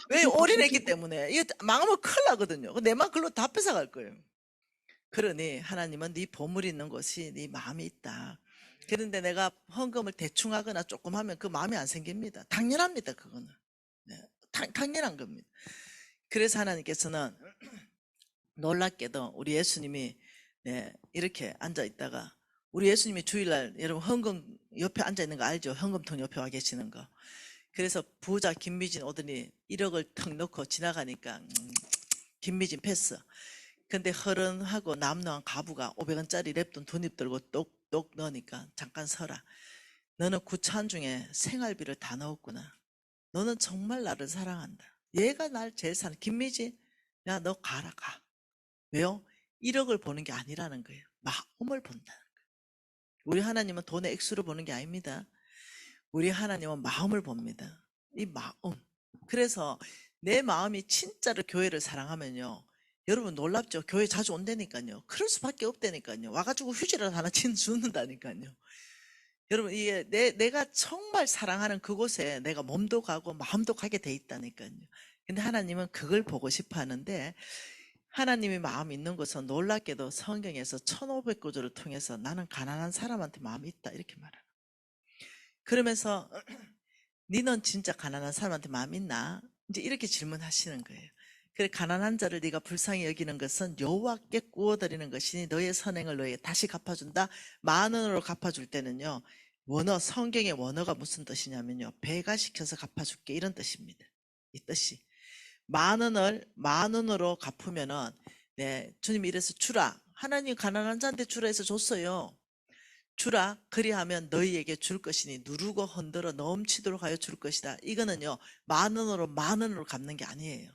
왜 올인했기 때문에 이거 망하면 큰일 나거든요. 내 맘 글로 다 뺏어갈 거예요. 그러니 하나님은 네 보물이 있는 곳이 네 마음이 있다. 그런데 내가 헌금을 대충 하거나 조금 하면 그 마음이 안 생깁니다. 당연합니다. 그거는. 네, 당연한 겁니다. 그래서 하나님께서는 놀랍게도 우리 예수님이 이렇게 앉아 있다가 우리 예수님이 주일날 여러분 헌금 옆에 앉아 있는 거 알죠? 헌금통 옆에 와 계시는 거. 그래서 부자 김미진 오더니 1억을 턱 넣고 지나가니까 김미진 패스. 근데 허른하고 남노한 가부가 500원짜리 랩돈 돈입 들고 똑똑 넣으니까 잠깐 서라. 너는 구찬 중에 생활비를 다 넣었구나. 너는 정말 나를 사랑한다. 얘가 날 제일 사랑. 김미지, 야, 너 가라, 가. 왜요? 1억을 보는 게 아니라는 거예요. 마음을 본다. 우리 하나님은 돈의 액수를 보는 게 아닙니다. 우리 하나님은 마음을 봅니다. 이 마음. 그래서 내 마음이 진짜로 교회를 사랑하면요. 여러분 놀랍죠? 교회 자주 온다니까요. 그럴 수밖에 없다니까요. 와가지고 휴지를 하나 주는다니까요. 여러분 이게 내가 정말 사랑하는 그곳에 내가 몸도 가고 마음도 가게 돼 있다니까요. 근데 하나님은 그걸 보고 싶어 하는데 하나님의 마음이 있는 것은 놀랍게도 성경에서 1500구절을 통해서 나는 가난한 사람한테 마음이 있다 이렇게 말하는. 그러면서 니는 진짜 가난한 사람한테 마음 있나? 이제 이렇게 질문하시는 거예요. 그래 가난한 자를 네가 불쌍히 여기는 것은 여호와께 구워드리는 것이니 너의 선행을 너에게 다시 갚아준다. 만 원으로 갚아줄 때는요. 원어 성경의 원어가 무슨 뜻이냐면요. 배가 시켜서 갚아줄게 이런 뜻입니다. 이 뜻이 만 원으로 갚으면은 네 주님이 이래서 주라. 하나님 가난한 자한테 주라 해서 줬어요. 주라 그리하면 너희에게 줄 것이니 누르고 흔들어 넘치도록 하여 줄 것이다. 이거는요 만 원으로 갚는 게 아니에요.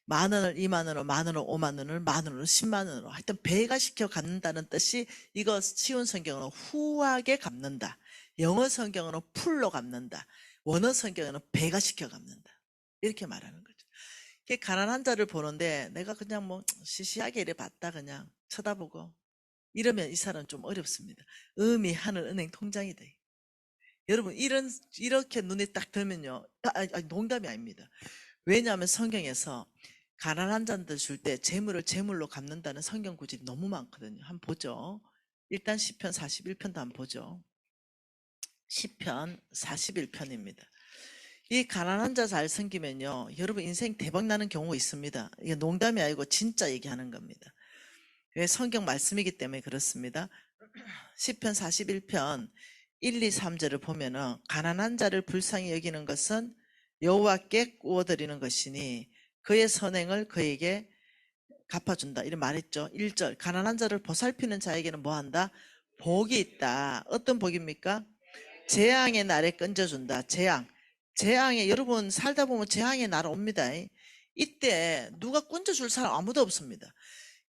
만 원을 2만 원으로 만 원을 5만 원을 만 원으로 10만 원으로 하여튼 배가 시켜 갚는다는 뜻이 이거 쉬운 성경으로 후하게 갚는다. 영어 성경으로 풀로 갚는다. 원어 성경으로 배가 시켜 갚는다. 이렇게 말하는 거죠. 가난한 자를 보는데 내가 그냥 뭐 시시하게 이래 봤다 그냥 쳐다보고 이러면 이 사람은 좀 어렵습니다. 하늘 은행 통장이 돼. 여러분 이렇게 눈에 딱 들면요. 농담이 아닙니다. 왜냐하면 성경에서 가난한 자들 줄 때 재물을 재물로 갚는다는 성경 구절이 너무 많거든요. 한번 보죠. 일단 시편 41편도 한번 보죠. 시편 41편입니다. 이 가난한 자 잘 섬기면요. 여러분 인생 대박 나는 경우가 있습니다. 이게 농담이 아니고 진짜 얘기하는 겁니다. 왜 성경 말씀이기 때문에 그렇습니다. 시편 41편 1, 2, 3절을 보면은 가난한 자를 불쌍히 여기는 것은 여호와께 구워드리는 것이니 그의 선행을 그에게 갚아준다. 이런 말했죠. 1절 가난한 자를 보살피는 자에게는 뭐한다? 복이 있다. 어떤 복입니까? 재앙의 날에 건져준다. 재앙에 여러분 살다 보면 재앙의 날 옵니다. 이때 누가 건져줄 사람 아무도 없습니다.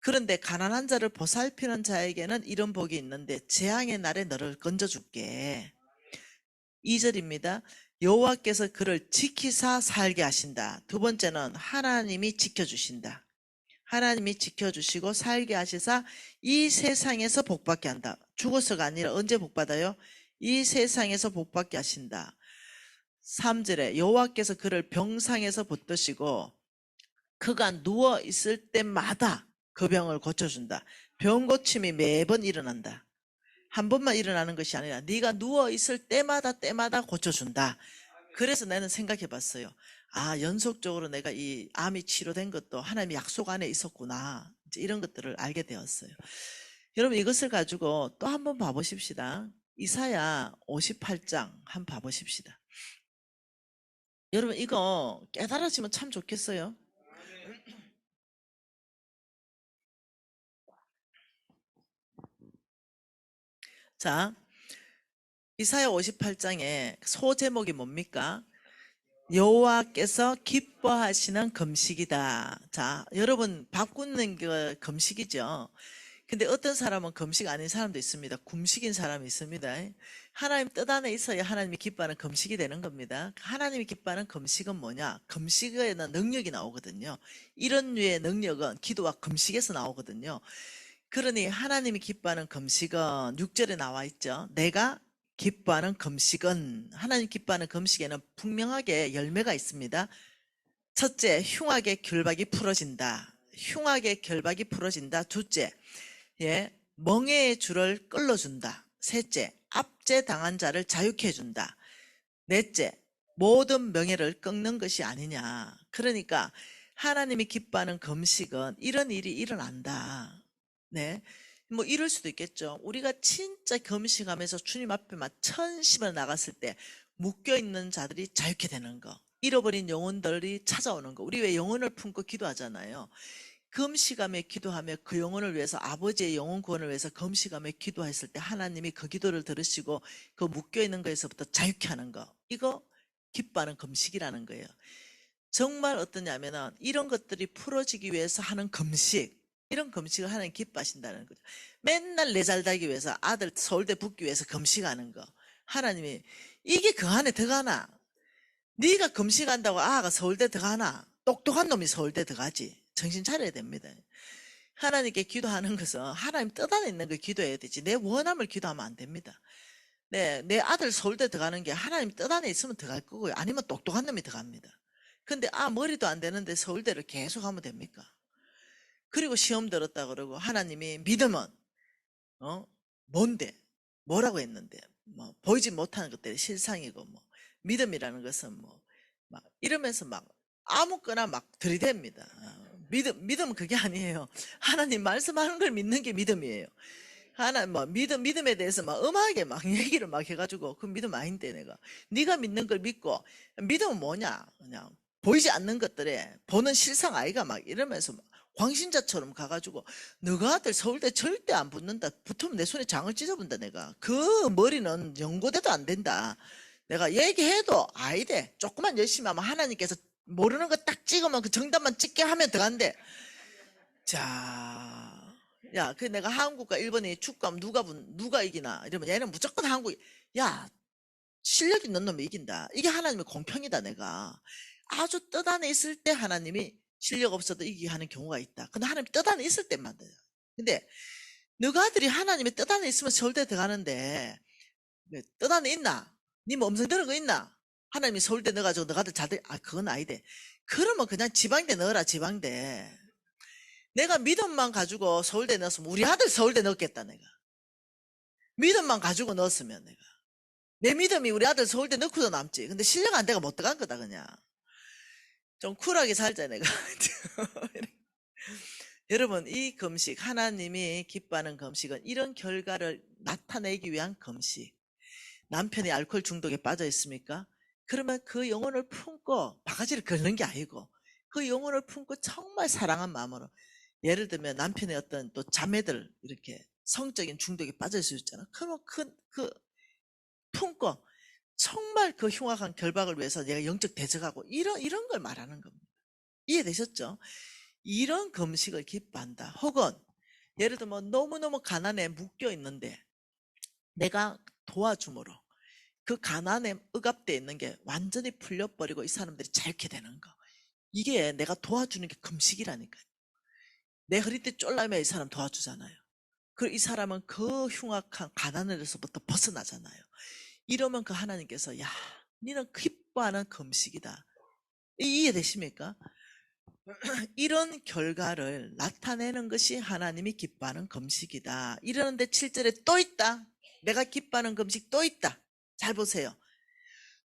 그런데 가난한 자를 보살피는 자에게는 이런 복이 있는데 재앙의 날에 너를 건져줄게. 2절입니다. 여호와께서 그를 지키사 살게 하신다. 두 번째는 하나님이 지켜주신다. 하나님이 지켜주시고 살게 하시사 이 세상에서 복받게 한다. 죽어서가 아니라 언제 복받아요? 이 세상에서 복받게 하신다. 3절에 여호와께서 그를 병상에서 붙드시고 그가 누워 있을 때마다 그 병을 고쳐준다. 병 고침이 매번 일어난다. 한 번만 일어나는 것이 아니라 네가 누워 있을 때마다 고쳐준다. 그래서 나는 생각해 봤어요. 연속적으로 내가 이 암이 치료된 것도 하나님의 약속 안에 있었구나. 이제 이런 것들을 알게 되었어요. 여러분 이것을 가지고 또 한번 봐보십시다. 이사야 58장 한번 봐보십시다. 여러분 이거 깨달아지면 참 좋겠어요. 자, 이사야 58장의 소제목이 뭡니까? 여호와께서 기뻐하시는 금식이다. 자, 여러분 바꾸는 게 금식이죠. 근데 어떤 사람은 금식 아닌 사람도 있습니다. 굶식인 사람이 있습니다. 하나님 뜻 안에 있어야 하나님이 기뻐하는 금식이 되는 겁니다. 하나님이 기뻐하는 금식은 뭐냐? 금식에는 능력이 나오거든요. 이런 류의 능력은 기도와 금식에서 나오거든요. 그러니 하나님이 기뻐하는 금식은 6절에 나와 있죠. 내가 기뻐하는 금식은 하나님 기뻐하는 금식에는 분명하게 열매가 있습니다. 첫째, 흉악의 결박이 풀어진다. 흉악의 결박이 풀어진다. 둘째, 멍에의 줄을 끌어준다. 셋째, 압제당한 자를 자유케 해준다. 넷째, 모든 명예를 꺾는 것이 아니냐. 그러니까 하나님이 기뻐하는 금식은 이런 일이 일어난다. 네. 뭐 이럴 수도 있겠죠. 우리가 진짜 금식하면서 주님 앞에 막 천심을 나갔을 때 묶여있는 자들이 자유케 되는 거. 잃어버린 영혼들이 찾아오는 거. 우리 왜 영혼을 품고 기도하잖아요. 금식하며 기도하며 그 영혼을 위해서 아버지의 영혼 구원을 위해서 금식하며 기도했을 때 하나님이 그 기도를 들으시고 그 묶여있는 거에서부터 자유케 하는 거. 이거 기뻐하는 금식이라는 거예요. 정말 어떠냐면은 이런 것들이 풀어지기 위해서 하는 금식, 이런 금식을 하나님 기뻐하신다는 거죠. 맨날 내 잘 되기 위해서 아들 서울대 붙기 위해서 금식하는 거, 하나님이 이게 그 안에 들어가나? 네가 금식한다고 아가 서울대 들어가나? 똑똑한 놈이 서울대 들어가지. 정신 차려야 됩니다. 하나님께 기도하는 것은 하나님 뜻 안에 있는 걸 기도해야 되지 내 원함을 기도하면 안 됩니다. 네, 내 아들 서울대 들어가는 게 하나님 뜻 안에 있으면 들어갈 거고요. 아니면 똑똑한 놈이 들어갑니다. 근데 머리도 안 되는데 서울대를 계속 하면 됩니까? 그리고 시험 들었다 그러고 하나님이 믿음은 뭔데? 뭐라고 했는데? 뭐 보이지 못하는 것들이 실상이고 뭐 믿음이라는 것은 뭐 막 이러면서 막 아무거나 막 들이댑니다. 믿음은 그게 아니에요. 하나님 말씀하는 걸 믿는 게 믿음이에요. 하나님 뭐 믿음에 대해서 막 음하게 막 얘기를 막 해가지고 그 믿음 아닌데 내가 네가 믿는 걸 믿고 믿음은 뭐냐 그냥 보이지 않는 것들에 보는 실상 아이가 막 이러면서 막 광신자처럼 가가지고 너가 아들 서울대 절대 안 붙는다. 붙으면 내 손에 장을 찢어본다. 내가 그 머리는 연고돼도 안 된다. 내가 얘기해도 아이대 조금만 열심히 하면 하나님께서 모르는 거 딱 찍으면 그 정답만 찍게 하면 들어간대. 자, 야, 그 내가 한국과 일본이 축구하면 누가 이기나 이러면 얘는 무조건 한국이. 야, 실력 있는 놈이 이긴다. 이게 하나님의 공평이다. 내가 아주 뜻 안에 있을 때 하나님이 실력 없어도 이기게 하는 경우가 있다. 근데 하나님 뜻 안에 있을 때만 돼요. 근데 너가 아들이 하나님의 뜻 안에 있으면 서울대 들어가는데 뜻 안에 있나? 니 뭐 음성 들은 거 있나? 하나님이 서울대 넣어가지고 너가 아들 잘돼. 그건 아니대. 그러면 그냥 지방대 넣어라. 지방대. 내가 믿음만 가지고 서울대 넣었으면 우리 아들 서울대 넣었겠다. 내가 믿음만 가지고 넣었으면 내가 내 믿음이 우리 아들 서울대 넣고도 남지. 근데 실력 안 돼가 못 들어간 거다. 그냥 좀 쿨하게 살자 내가. 여러분 이 금식 하나님이 기뻐하는 금식은 이런 결과를 나타내기 위한 금식. 남편이 알코올 중독에 빠져 있습니까? 그러면 그 영혼을 품고 바가지를 긁는 게 아니고 그 영혼을 품고 정말 사랑한 마음으로, 예를 들면 남편의 어떤 또 자매들 이렇게 성적인 중독에 빠져 있을 수 있잖아. 그러면 그 품고 정말 그 흉악한 결박을 위해서 내가 영적 대적하고 이런 걸 말하는 겁니다. 이해되셨죠? 이런 금식을 기뻐한다. 혹은 예를 들면 너무너무 가난에 묶여 있는데 내가 도와줌으로 그 가난에 억압되어 있는 게 완전히 풀려버리고 이 사람들이 자유케 되는 거. 이게 내가 도와주는 게 금식이라니까요. 내 허리띠 쫄라면 이 사람 도와주잖아요. 그리고 이 사람은 그 흉악한 가난에서부터 벗어나잖아요. 이러면 그 하나님께서 야, 너는 기뻐하는 금식이다. 이해되십니까? 이런 결과를 나타내는 것이 하나님이 기뻐하는 금식이다. 이러는데 7절에 또 있다. 내가 기뻐하는 금식 또 있다. 잘 보세요.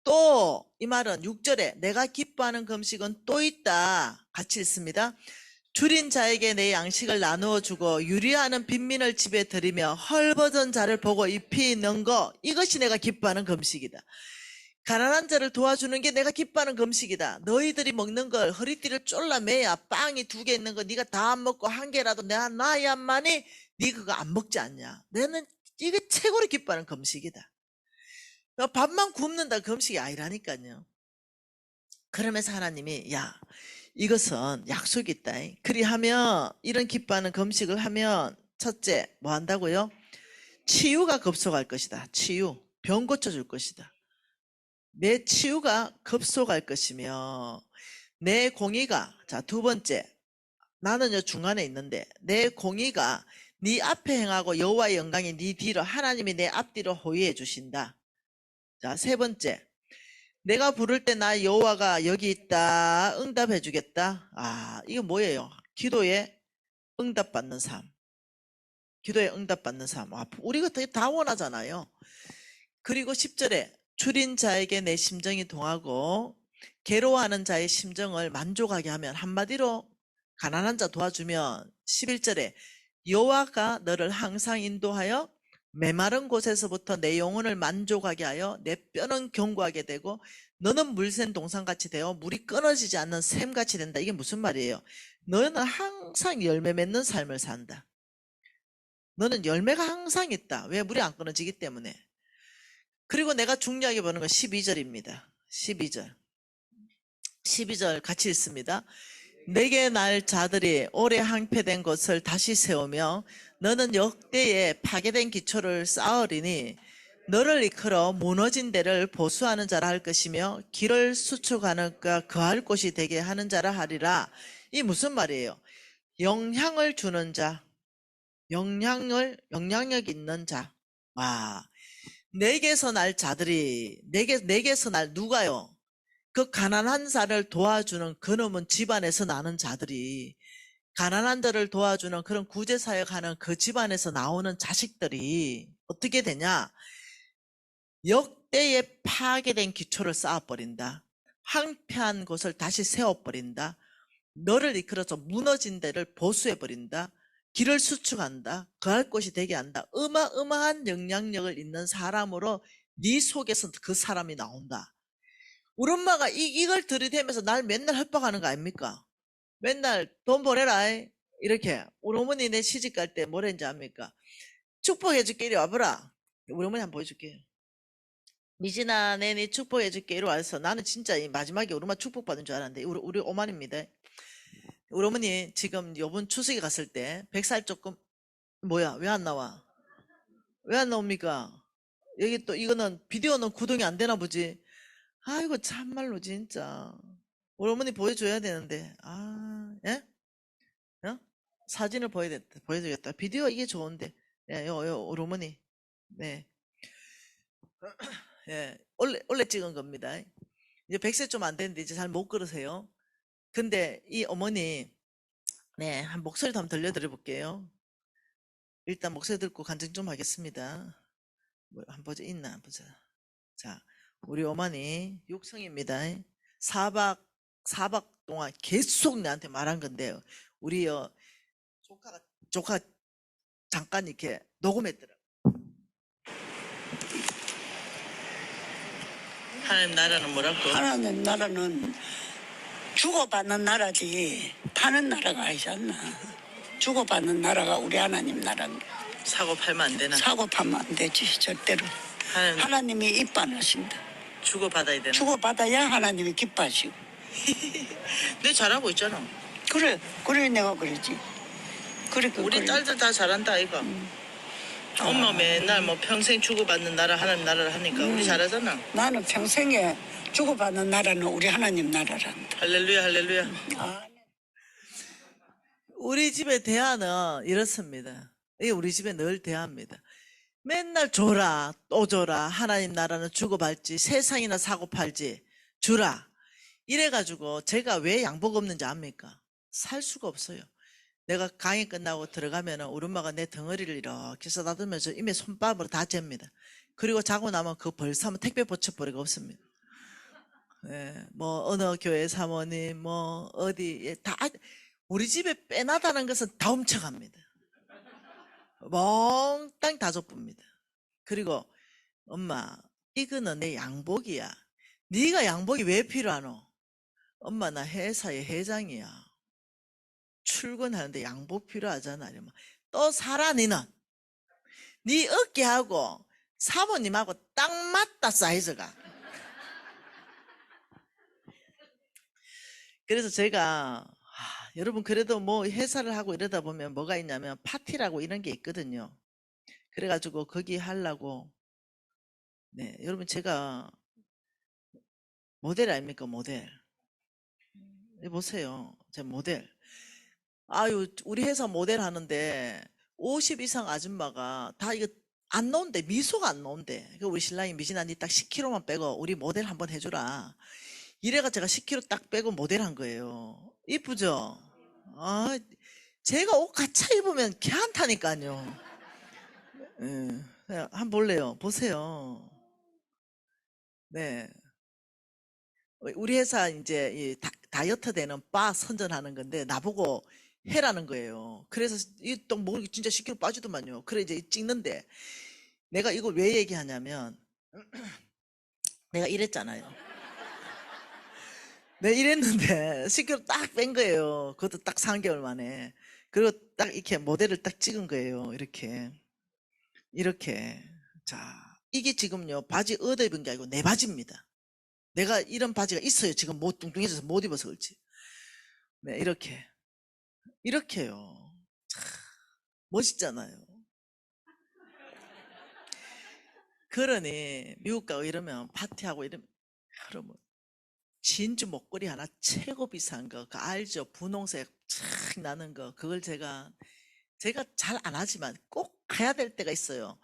또 이 말은 6절에 내가 기뻐하는 금식은 또 있다. 같이 읽습니다. 줄인 자에게 내 양식을 나누어 주고 유리하는 빈민을 집에 들이며 헐벗은 자를 보고 입히 있는 거, 이것이 내가 기뻐하는 금식이다. 가난한 자를 도와주는 게 내가 기뻐하는 금식이다. 너희들이 먹는 걸 허리띠를 쫄라매야 빵이 2개 있는 거 네가 다 안 먹고 1개라도 내가 나야만이 네 그거 안 먹지 않냐. 너는 이게 최고로 기뻐하는 금식이다. 밥만 굶는다 금식이 아니라니까요. 그러면서 하나님이 야, 이것은 약속이 있다. 그리하면 이런 기뻐하는 금식을 하면 첫째 뭐 한다고요? 치유가 급속할 것이다. 치유. 병 고쳐줄 것이다. 내 치유가 급속할 것이며 내 공의가, 자, 두 번째, 나는 중간에 있는데 내 공의가 네 앞에 행하고 여호와의 영광이 네 뒤로, 하나님이 내 앞뒤로 호위해 주신다. 자, 세 번째, 내가 부를 때 나 여호와가 여기 있다 응답해 주겠다. 이거 뭐예요? 기도에 응답받는 삶. 기도에 응답받는 삶. 우리가 되게 다 원하잖아요. 그리고 10절에 줄인 자에게 내 심정이 동하고 괴로워하는 자의 심정을 만족하게 하면, 한마디로 가난한 자 도와주면 11절에 여호와가 너를 항상 인도하여 메마른 곳에서부터 내 영혼을 만족하게 하여 내 뼈는 견고하게 되고 너는 물샌 동산같이 되어 물이 끊어지지 않는 샘같이 된다. 이게 무슨 말이에요? 너는 항상 열매 맺는 삶을 산다. 너는 열매가 항상 있다. 왜? 물이 안 끊어지기 때문에. 그리고 내가 중요하게 보는 건 12절입니다. 12절. 12절 같이 읽습니다. 내게 날 자들이 오래 항폐된 것을 다시 세우며 너는 역대에 파괴된 기초를 쌓으리니 너를 이끌어 무너진 데를 보수하는 자라 할 것이며 길을 수축하는 가 거할 곳이 되게 하는 자라 하리라. 이 무슨 말이에요? 영향을 주는 자, 영향력 있는 자. 와, 내게서 날 자들이, 내게서 날 누가요? 그 가난한 자를 도와주는 그놈은 집안에서 나는 자들이, 가난한 자를 도와주는 그런 구제사역하는 그 집안에서 나오는 자식들이 어떻게 되냐? 역대에 파괴된 기초를 쌓아버린다. 황폐한 곳을 다시 세워버린다. 너를 이끌어서 무너진 데를 보수해버린다. 길을 수축한다. 거할 곳이 되게 한다. 어마어마한 영향력을 있는 사람으로 네 속에서 그 사람이 나온다. 우리 엄마가 이걸 들이대면서 날 맨날 협박하는 거 아닙니까? 맨날 돈 보내라 이렇게. 우리 어머니 내 시집갈 때 뭐랬는지 압니까? 축복해줄게 이리 와보라. 우리 어머니 한번 보여줄게요. 미진아 내니 축복해줄게 이리 와서. 나는 진짜 이 마지막에 우리 엄마 축복받은 줄 알았는데 우리 어머니입니다. 우리 어머니 지금 요번 추석에 갔을 때 100살 조금. 뭐야 왜 안 나와? 왜 안 나옵니까? 여기 또 이거는 비디오는 구동이 안 되나 보지. 아이고 참말로 진짜 우리 어머니 보여줘야 되는데. 예? 어? 사진을 보여줘야겠다. 비디오 이게 좋은데. 예, 우리 어머니. 네. 예, 원래 찍은 겁니다. 이제 100세 좀 안 됐는데 이제 잘 못 걸으세요. 근데 이 어머니, 네, 한 목소리도 한번 들려드려 볼게요. 일단 목소리 듣고 간증 좀 하겠습니다. 한번 보자, 있나 한번 보자. 자, 우리 어머니 육성입니다. 4박 동안 계속 나한테 말한 건데요. 우리 조카 잠깐 이렇게 녹음했더라. 하나님 나라는 뭐라고?
하나님 나라는 주고받는 나라지 파는 나라가 아니지 않나. 주고받는 나라가 우리 하나님 나라인데
사고 팔면 안 되나?
사고 파면 안 되지 절대로. 하나님이 입반하신다.
주고받아야 되나?
주고받아야 하나님이 기뻐하시고.
내 잘하고 있잖아.
그래 내가 그러지.
우리 딸들 다 잘한다 아이가. 엄마 맨날 뭐 평생 주고받는 나라 하나님 나라를 하니까 우리 잘하잖아.
나는 평생에 주고받는 나라는 우리 하나님 나라란다.
할렐루야 할렐루야. 우리 집의 대화는 이렇습니다. 이게 우리 집에 늘 대화입니다. 맨날 줘라 또 줘라. 하나님 나라는 주고받지. 세상이나 사고 팔지. 주라. 이래가지고 제가 왜 양복 없는지 압니까? 살 수가 없어요. 내가 강의 끝나고 들어가면 우리 엄마가 내 덩어리를 이렇게 써다듬으면서 이미 손밥으로 다 잽니다. 그리고 자고 나면 그 벌사면 택배 붙여버리고 없습니다. 예, 뭐 어느 교회 사모님 뭐 어디 다 우리 집에 빼나다는 것은 다 훔쳐갑니다. 몽땅 다 줬습니다. 그리고 엄마 이거는 내 양복이야. 네가 양복이 왜 필요하노? 엄마 나 회사의 회장이야. 출근하는데 양복 필요하잖아. 이러면 또 살아 니는. 네 어깨하고 사모님하고 딱 맞다 사이즈가. 그래서 제가 여러분 그래도 뭐 회사를 하고 이러다 보면 뭐가 있냐면 파티라고 이런 게 있거든요. 그래가지고 거기 하려고. 네, 여러분 제가 모델 아닙니까? 모델. 보세요. 제 모델. 아유, 우리 회사 모델 하는데 50 이상 아줌마가 다 이거 안 나온대. 미소가 안 나온대. 그 우리 신랑이 미진아 니 딱 10kg만 빼고 우리 모델 한번 해주라. 이래가 제가 10kg 딱 빼고 모델 한 거예요. 이쁘죠? 제가 옷 갖춰 입으면 괜찮다니까요. 한번 볼래요? 보세요. 네. 우리 회사 이제 이 다이어트 되는 바 선전하는 건데 나보고 해라는 거예요. 그래서 이또 뭐 진짜 10kg 빠지더만요. 그래 이제 찍는데 내가 이걸 왜 얘기하냐면 내가 이랬잖아요. 내가 이랬는데 10kg 딱 뺀 거예요. 그것도 딱 3개월 만에. 그리고 딱 이렇게 모델을 딱 찍은 거예요. 이렇게. 자, 이게 지금요 바지 얻어 입은 게 아니고 내 바지입니다. 내가 이런 바지가 있어요. 지금 못 뚱뚱해져서 못 입어서 그렇지. 네, 이렇게요. 참 멋있잖아요. 그러니 미국 가고 이러면 파티하고 이러면 그러면 진주 목걸이 하나 최고 비싼 거, 그 알죠? 분홍색 촥 나는 거. 그걸 제가 잘 안 하지만 꼭 해야 될 때가 있어요.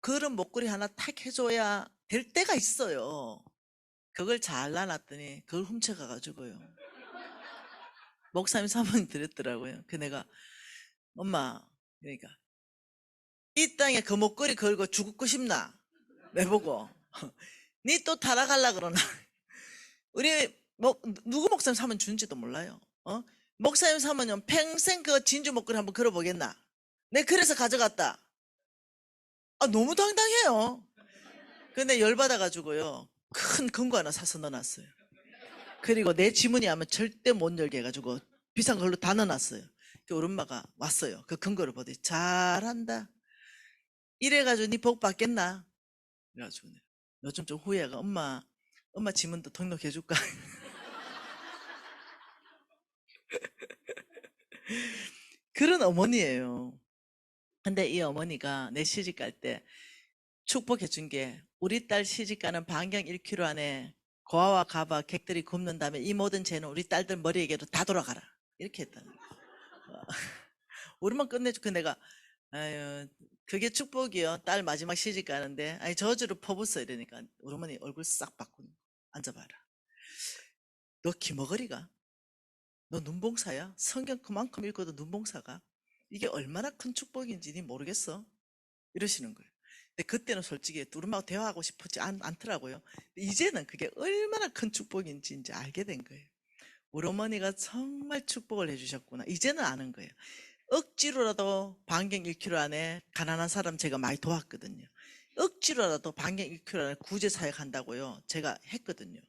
그런 목걸이 하나 탁 해줘야 될 때가 있어요. 그걸 잘 놔놨더니 그걸 훔쳐가가지고요. 목사님 사모님 드렸더라고요. 그 내가 엄마 그러니까 이 땅에 그 목걸이 걸고 죽고 싶나? 내보고 니 또 타락할라 그러나? 우리 누구 목사님 사모님 준지도 몰라요. 목사님 사모님 평생 그 진주 목걸이 한번 걸어보겠나? 내 그래서 가져갔다. 너무 당당해요. 근데 열받아가지고요. 큰 금고 하나 사서 넣어놨어요. 그리고 내 지문이 하면 절대 못 열게 해가지고 비싼 걸로 다 넣어놨어요. 우리 엄마가 왔어요. 그 근거를 보더니 잘한다. 이래가지고 니 복 받겠나? 그래가지고 요즘 좀 후회가 엄마 지문도 등록해줄까? 그런 어머니예요. 근데 이 어머니가 내 시집 갈 때 축복해 준 게 우리 딸 시집 가는 반경 1km 안에 고아와 가봐 객들이 굶는 다음에 이 모든 죄는 우리 딸들 머리에게도 다 돌아가라. 이렇게 했다는 거예요. 우리만 끝내주고 내가 아유 그게 축복이요. 딸 마지막 시집 가는데 아니 저주를 퍼붓어 이러니까 우리 어머니 얼굴 싹 바꾸고 앉아봐라. 너 기머거리가? 너 눈봉사야? 성경 그만큼 읽어도 눈봉사가? 이게 얼마나 큰 축복인지 니 모르겠어? 이러시는 거예요. 근데 그때는 솔직히 우리하고 대화하고 싶지 않더라고요. 이제는 그게 얼마나 큰 축복인지 이제 알게 된 거예요. 우리 어머니가 정말 축복을 해주셨구나. 이제는 아는 거예요. 억지로라도 반경 1km 안에 가난한 사람 제가 많이 도왔거든요. 억지로라도 반경 1km 안에 구제 사역한다고요. 제가 했거든요.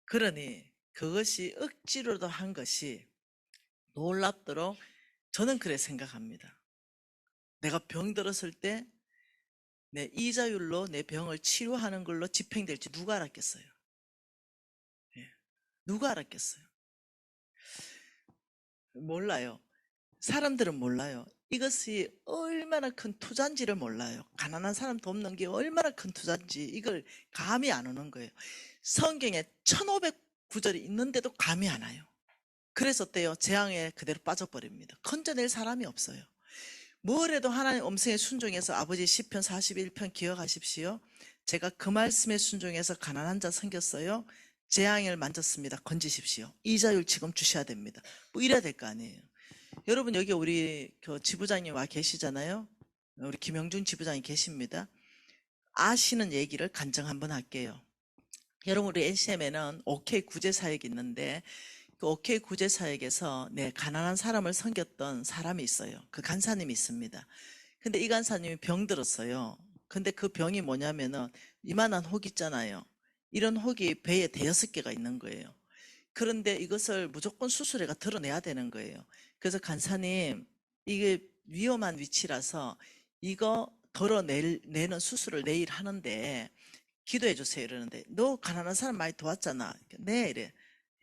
그러니 그것이 억지로도 한 것이 놀랍도록 저는 그래 생각합니다. 내가 병 들었을 때 내 이자율로 내 병을 치료하는 걸로 집행될지 누가 알았겠어요? 예. 누가 알았겠어요? 몰라요. 사람들은 몰라요. 이것이 얼마나 큰 투자인지를 몰라요. 가난한 사람 돕는 게 얼마나 큰 투자인지 이걸 감이 안 오는 거예요. 성경에 1500구절이 있는데도 감이 안 와요. 그래서 어때요? 재앙에 그대로 빠져버립니다. 건져낼 사람이 없어요. 뭘 해도 하나님 음성에 순종해서 아버지 시편 41편 기억하십시오. 제가 그 말씀에 순종해서 가난한 자 섬겼어요. 재앙을 만졌습니다. 건지십시오. 이자율 지금 주셔야 됩니다. 뭐 이래야 될 거 아니에요. 여러분 여기 우리 그 지부장님 와 계시잖아요. 우리 김영준 지부장이 계십니다. 아시는 얘기를 간증 한번 할게요. 여러분 우리 NCM에는 OK 구제 사역이 있는데 그 OK 구제 사역에서 가난한 사람을 섬겼던 사람이 있어요. 그 간사님이 있습니다. 근데 이 간사님이 병 들었어요. 근데 그 병이 뭐냐면은 이만한 혹 있잖아요. 이런 혹이 배에 5개가 있는 거예요. 그런데 이것을 무조건 수술해가 드러내야 되는 거예요. 그래서 간사님 이게 위험한 위치라서 이거 덜어내는 수술을 내일 하는데 기도해 주세요 이러는데 너 가난한 사람 많이 도왔잖아. 네 이래.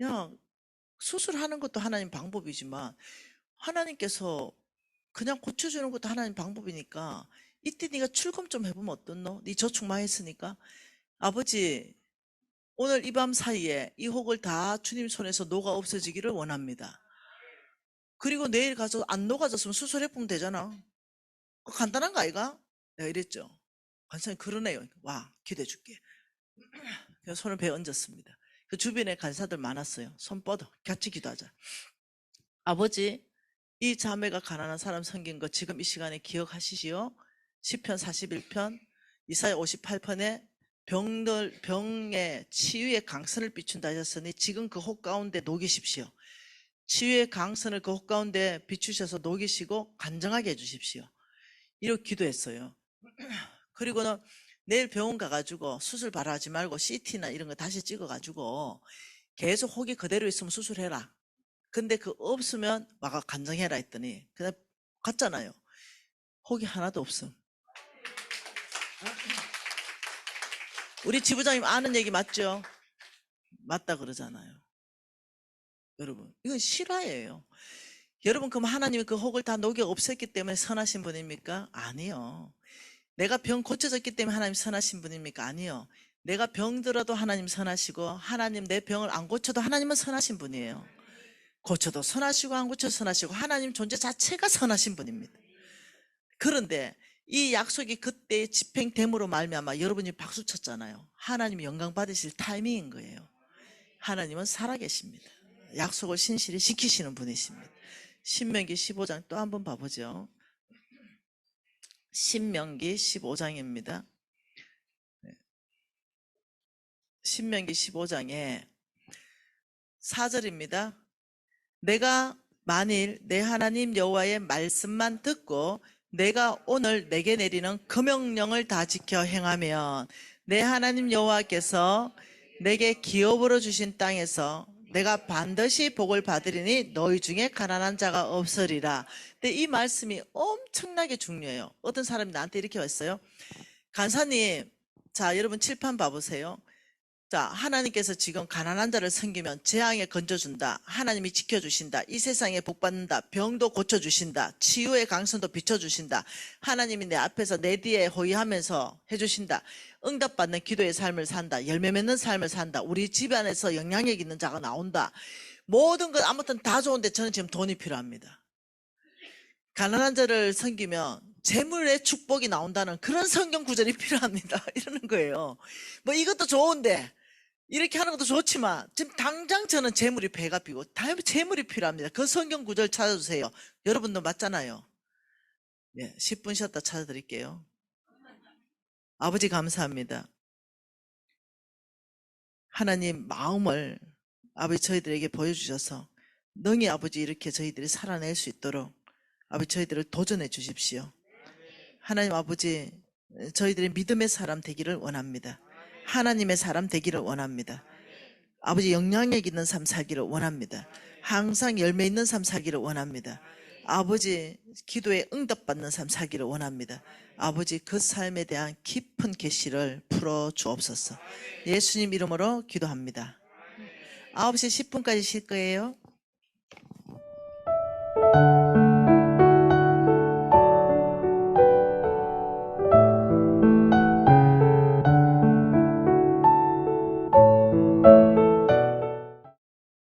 야 수술하는 것도 하나님 방법이지만 하나님께서 그냥 고쳐주는 것도 하나님 방법이니까 이때 네가 출금 좀 해보면 어떻노? 네 저축 많이 했으니까 아버지 오늘 이 밤 사이에 이 혹을 다 주님 손에서 녹아 없어지기를 원합니다. 그리고 내일 가서 안 녹아졌으면 수술해보면 되잖아. 간단한 거 아이가? 내가 이랬죠. 간사님 그러네요. 와 기도해줄게. 그래서 손을 배에 얹었습니다. 그 주변에 간사들 많았어요. 손 뻗어 같이 기도하자. 아버지 이 자매가 가난한 사람 섬긴 거 지금 이 시간에 기억하시지요? 시편 41편 이사야 58편에 병의 치유의 강선을 비춘다 하셨으니 지금 그 혹 가운데 녹이십시오. 치유의 강선을 그 혹 가운데 비추셔서 녹이시고 간정하게 해주십시오. 이렇게 기도했어요. 그리고는 내일 병원 가가지고 수술 바로 하지 말고 CT나 이런 거 다시 찍어가지고 계속 혹이 그대로 있으면 수술해라. 근데 그 없으면 와가 간정해라 했더니 그냥 갔잖아요. 혹이 하나도 없음. 우리 지부장님 아는 얘기 맞죠? 맞다 그러잖아요. 여러분, 이건 실화예요. 여러분, 그럼 하나님이 그 혹을 다 녹여 없앴기 때문에 선하신 분입니까? 아니요. 내가 병 고쳐졌기 때문에 하나님 선하신 분입니까? 아니요. 내가 병들어도 하나님 선하시고, 하나님 내 병을 안 고쳐도 하나님은 선하신 분이에요. 고쳐도 선하시고 안 고쳐도 선하시고, 하나님 존재 자체가 선하신 분입니다. 그런데 이 약속이 그때 집행됨으로 말미암아 여러분이 박수 쳤잖아요. 하나님이 영광 받으실 타이밍인 거예요. 하나님은 살아계십니다. 약속을 신실히 지키시는 분이십니다. 신명기 15장 또 한번 봐보죠. 신명기 15장입니다. 신명기 15장에 4절입니다. 내가 만일 내 하나님 여호와의 말씀만 듣고 내가 오늘 내게 내리는 그 명령을 다 지켜 행하면 내 하나님 여호와께서 내게 기업으로 주신 땅에서 내가 반드시 복을 받으리니 너희 중에 가난한 자가 없으리라. 근데 이 말씀이 엄청나게 중요해요. 어떤 사람이 나한테 이렇게 왔어요. 간사님, 자, 여러분 칠판 봐보세요. 자, 하나님께서 지금 가난한 자를 섬기면 재앙에 건져준다. 하나님이 지켜주신다. 이 세상에 복받는다. 병도 고쳐주신다. 치유의 강선도 비춰주신다. 하나님이 내 앞에서 내 뒤에 호위하면서 해주신다. 응답받는 기도의 삶을 산다. 열매 맺는 삶을 산다. 우리 집안에서 영향력 있는 자가 나온다. 모든 것 아무튼 다 좋은데 저는 지금 돈이 필요합니다. 가난한 자를 섬기면 재물의 축복이 나온다는 그런 성경 구절이 필요합니다. 이러는 거예요. 뭐 이것도 좋은데 이렇게 하는 것도 좋지만 지금 당장 저는 재물이 배가 비고 재물이 필요합니다. 그 성경 구절 찾아주세요. 여러분도 맞잖아요. 네, 10분 쉬었다 찾아드릴게요. 아버지 감사합니다. 하나님 마음을 아버지 저희들에게 보여주셔서 능히 아버지 이렇게 저희들이 살아낼 수 있도록 아버지 저희들을 도전해 주십시오. 하나님 아버지 저희들의 믿음의 사람 되기를 원합니다. 하나님의 사람 되기를 원합니다. 아버지 영향력 있는 삶 살기를 원합니다. 항상 열매 있는 삶 살기를 원합니다. 아버지 기도에 응답받는 삶 살기를 원합니다. 아버지 그 삶에 대한 깊은 계시를 풀어 주옵소서. 예수님 이름으로 기도합니다. 9시 10분까지 쉴 거예요.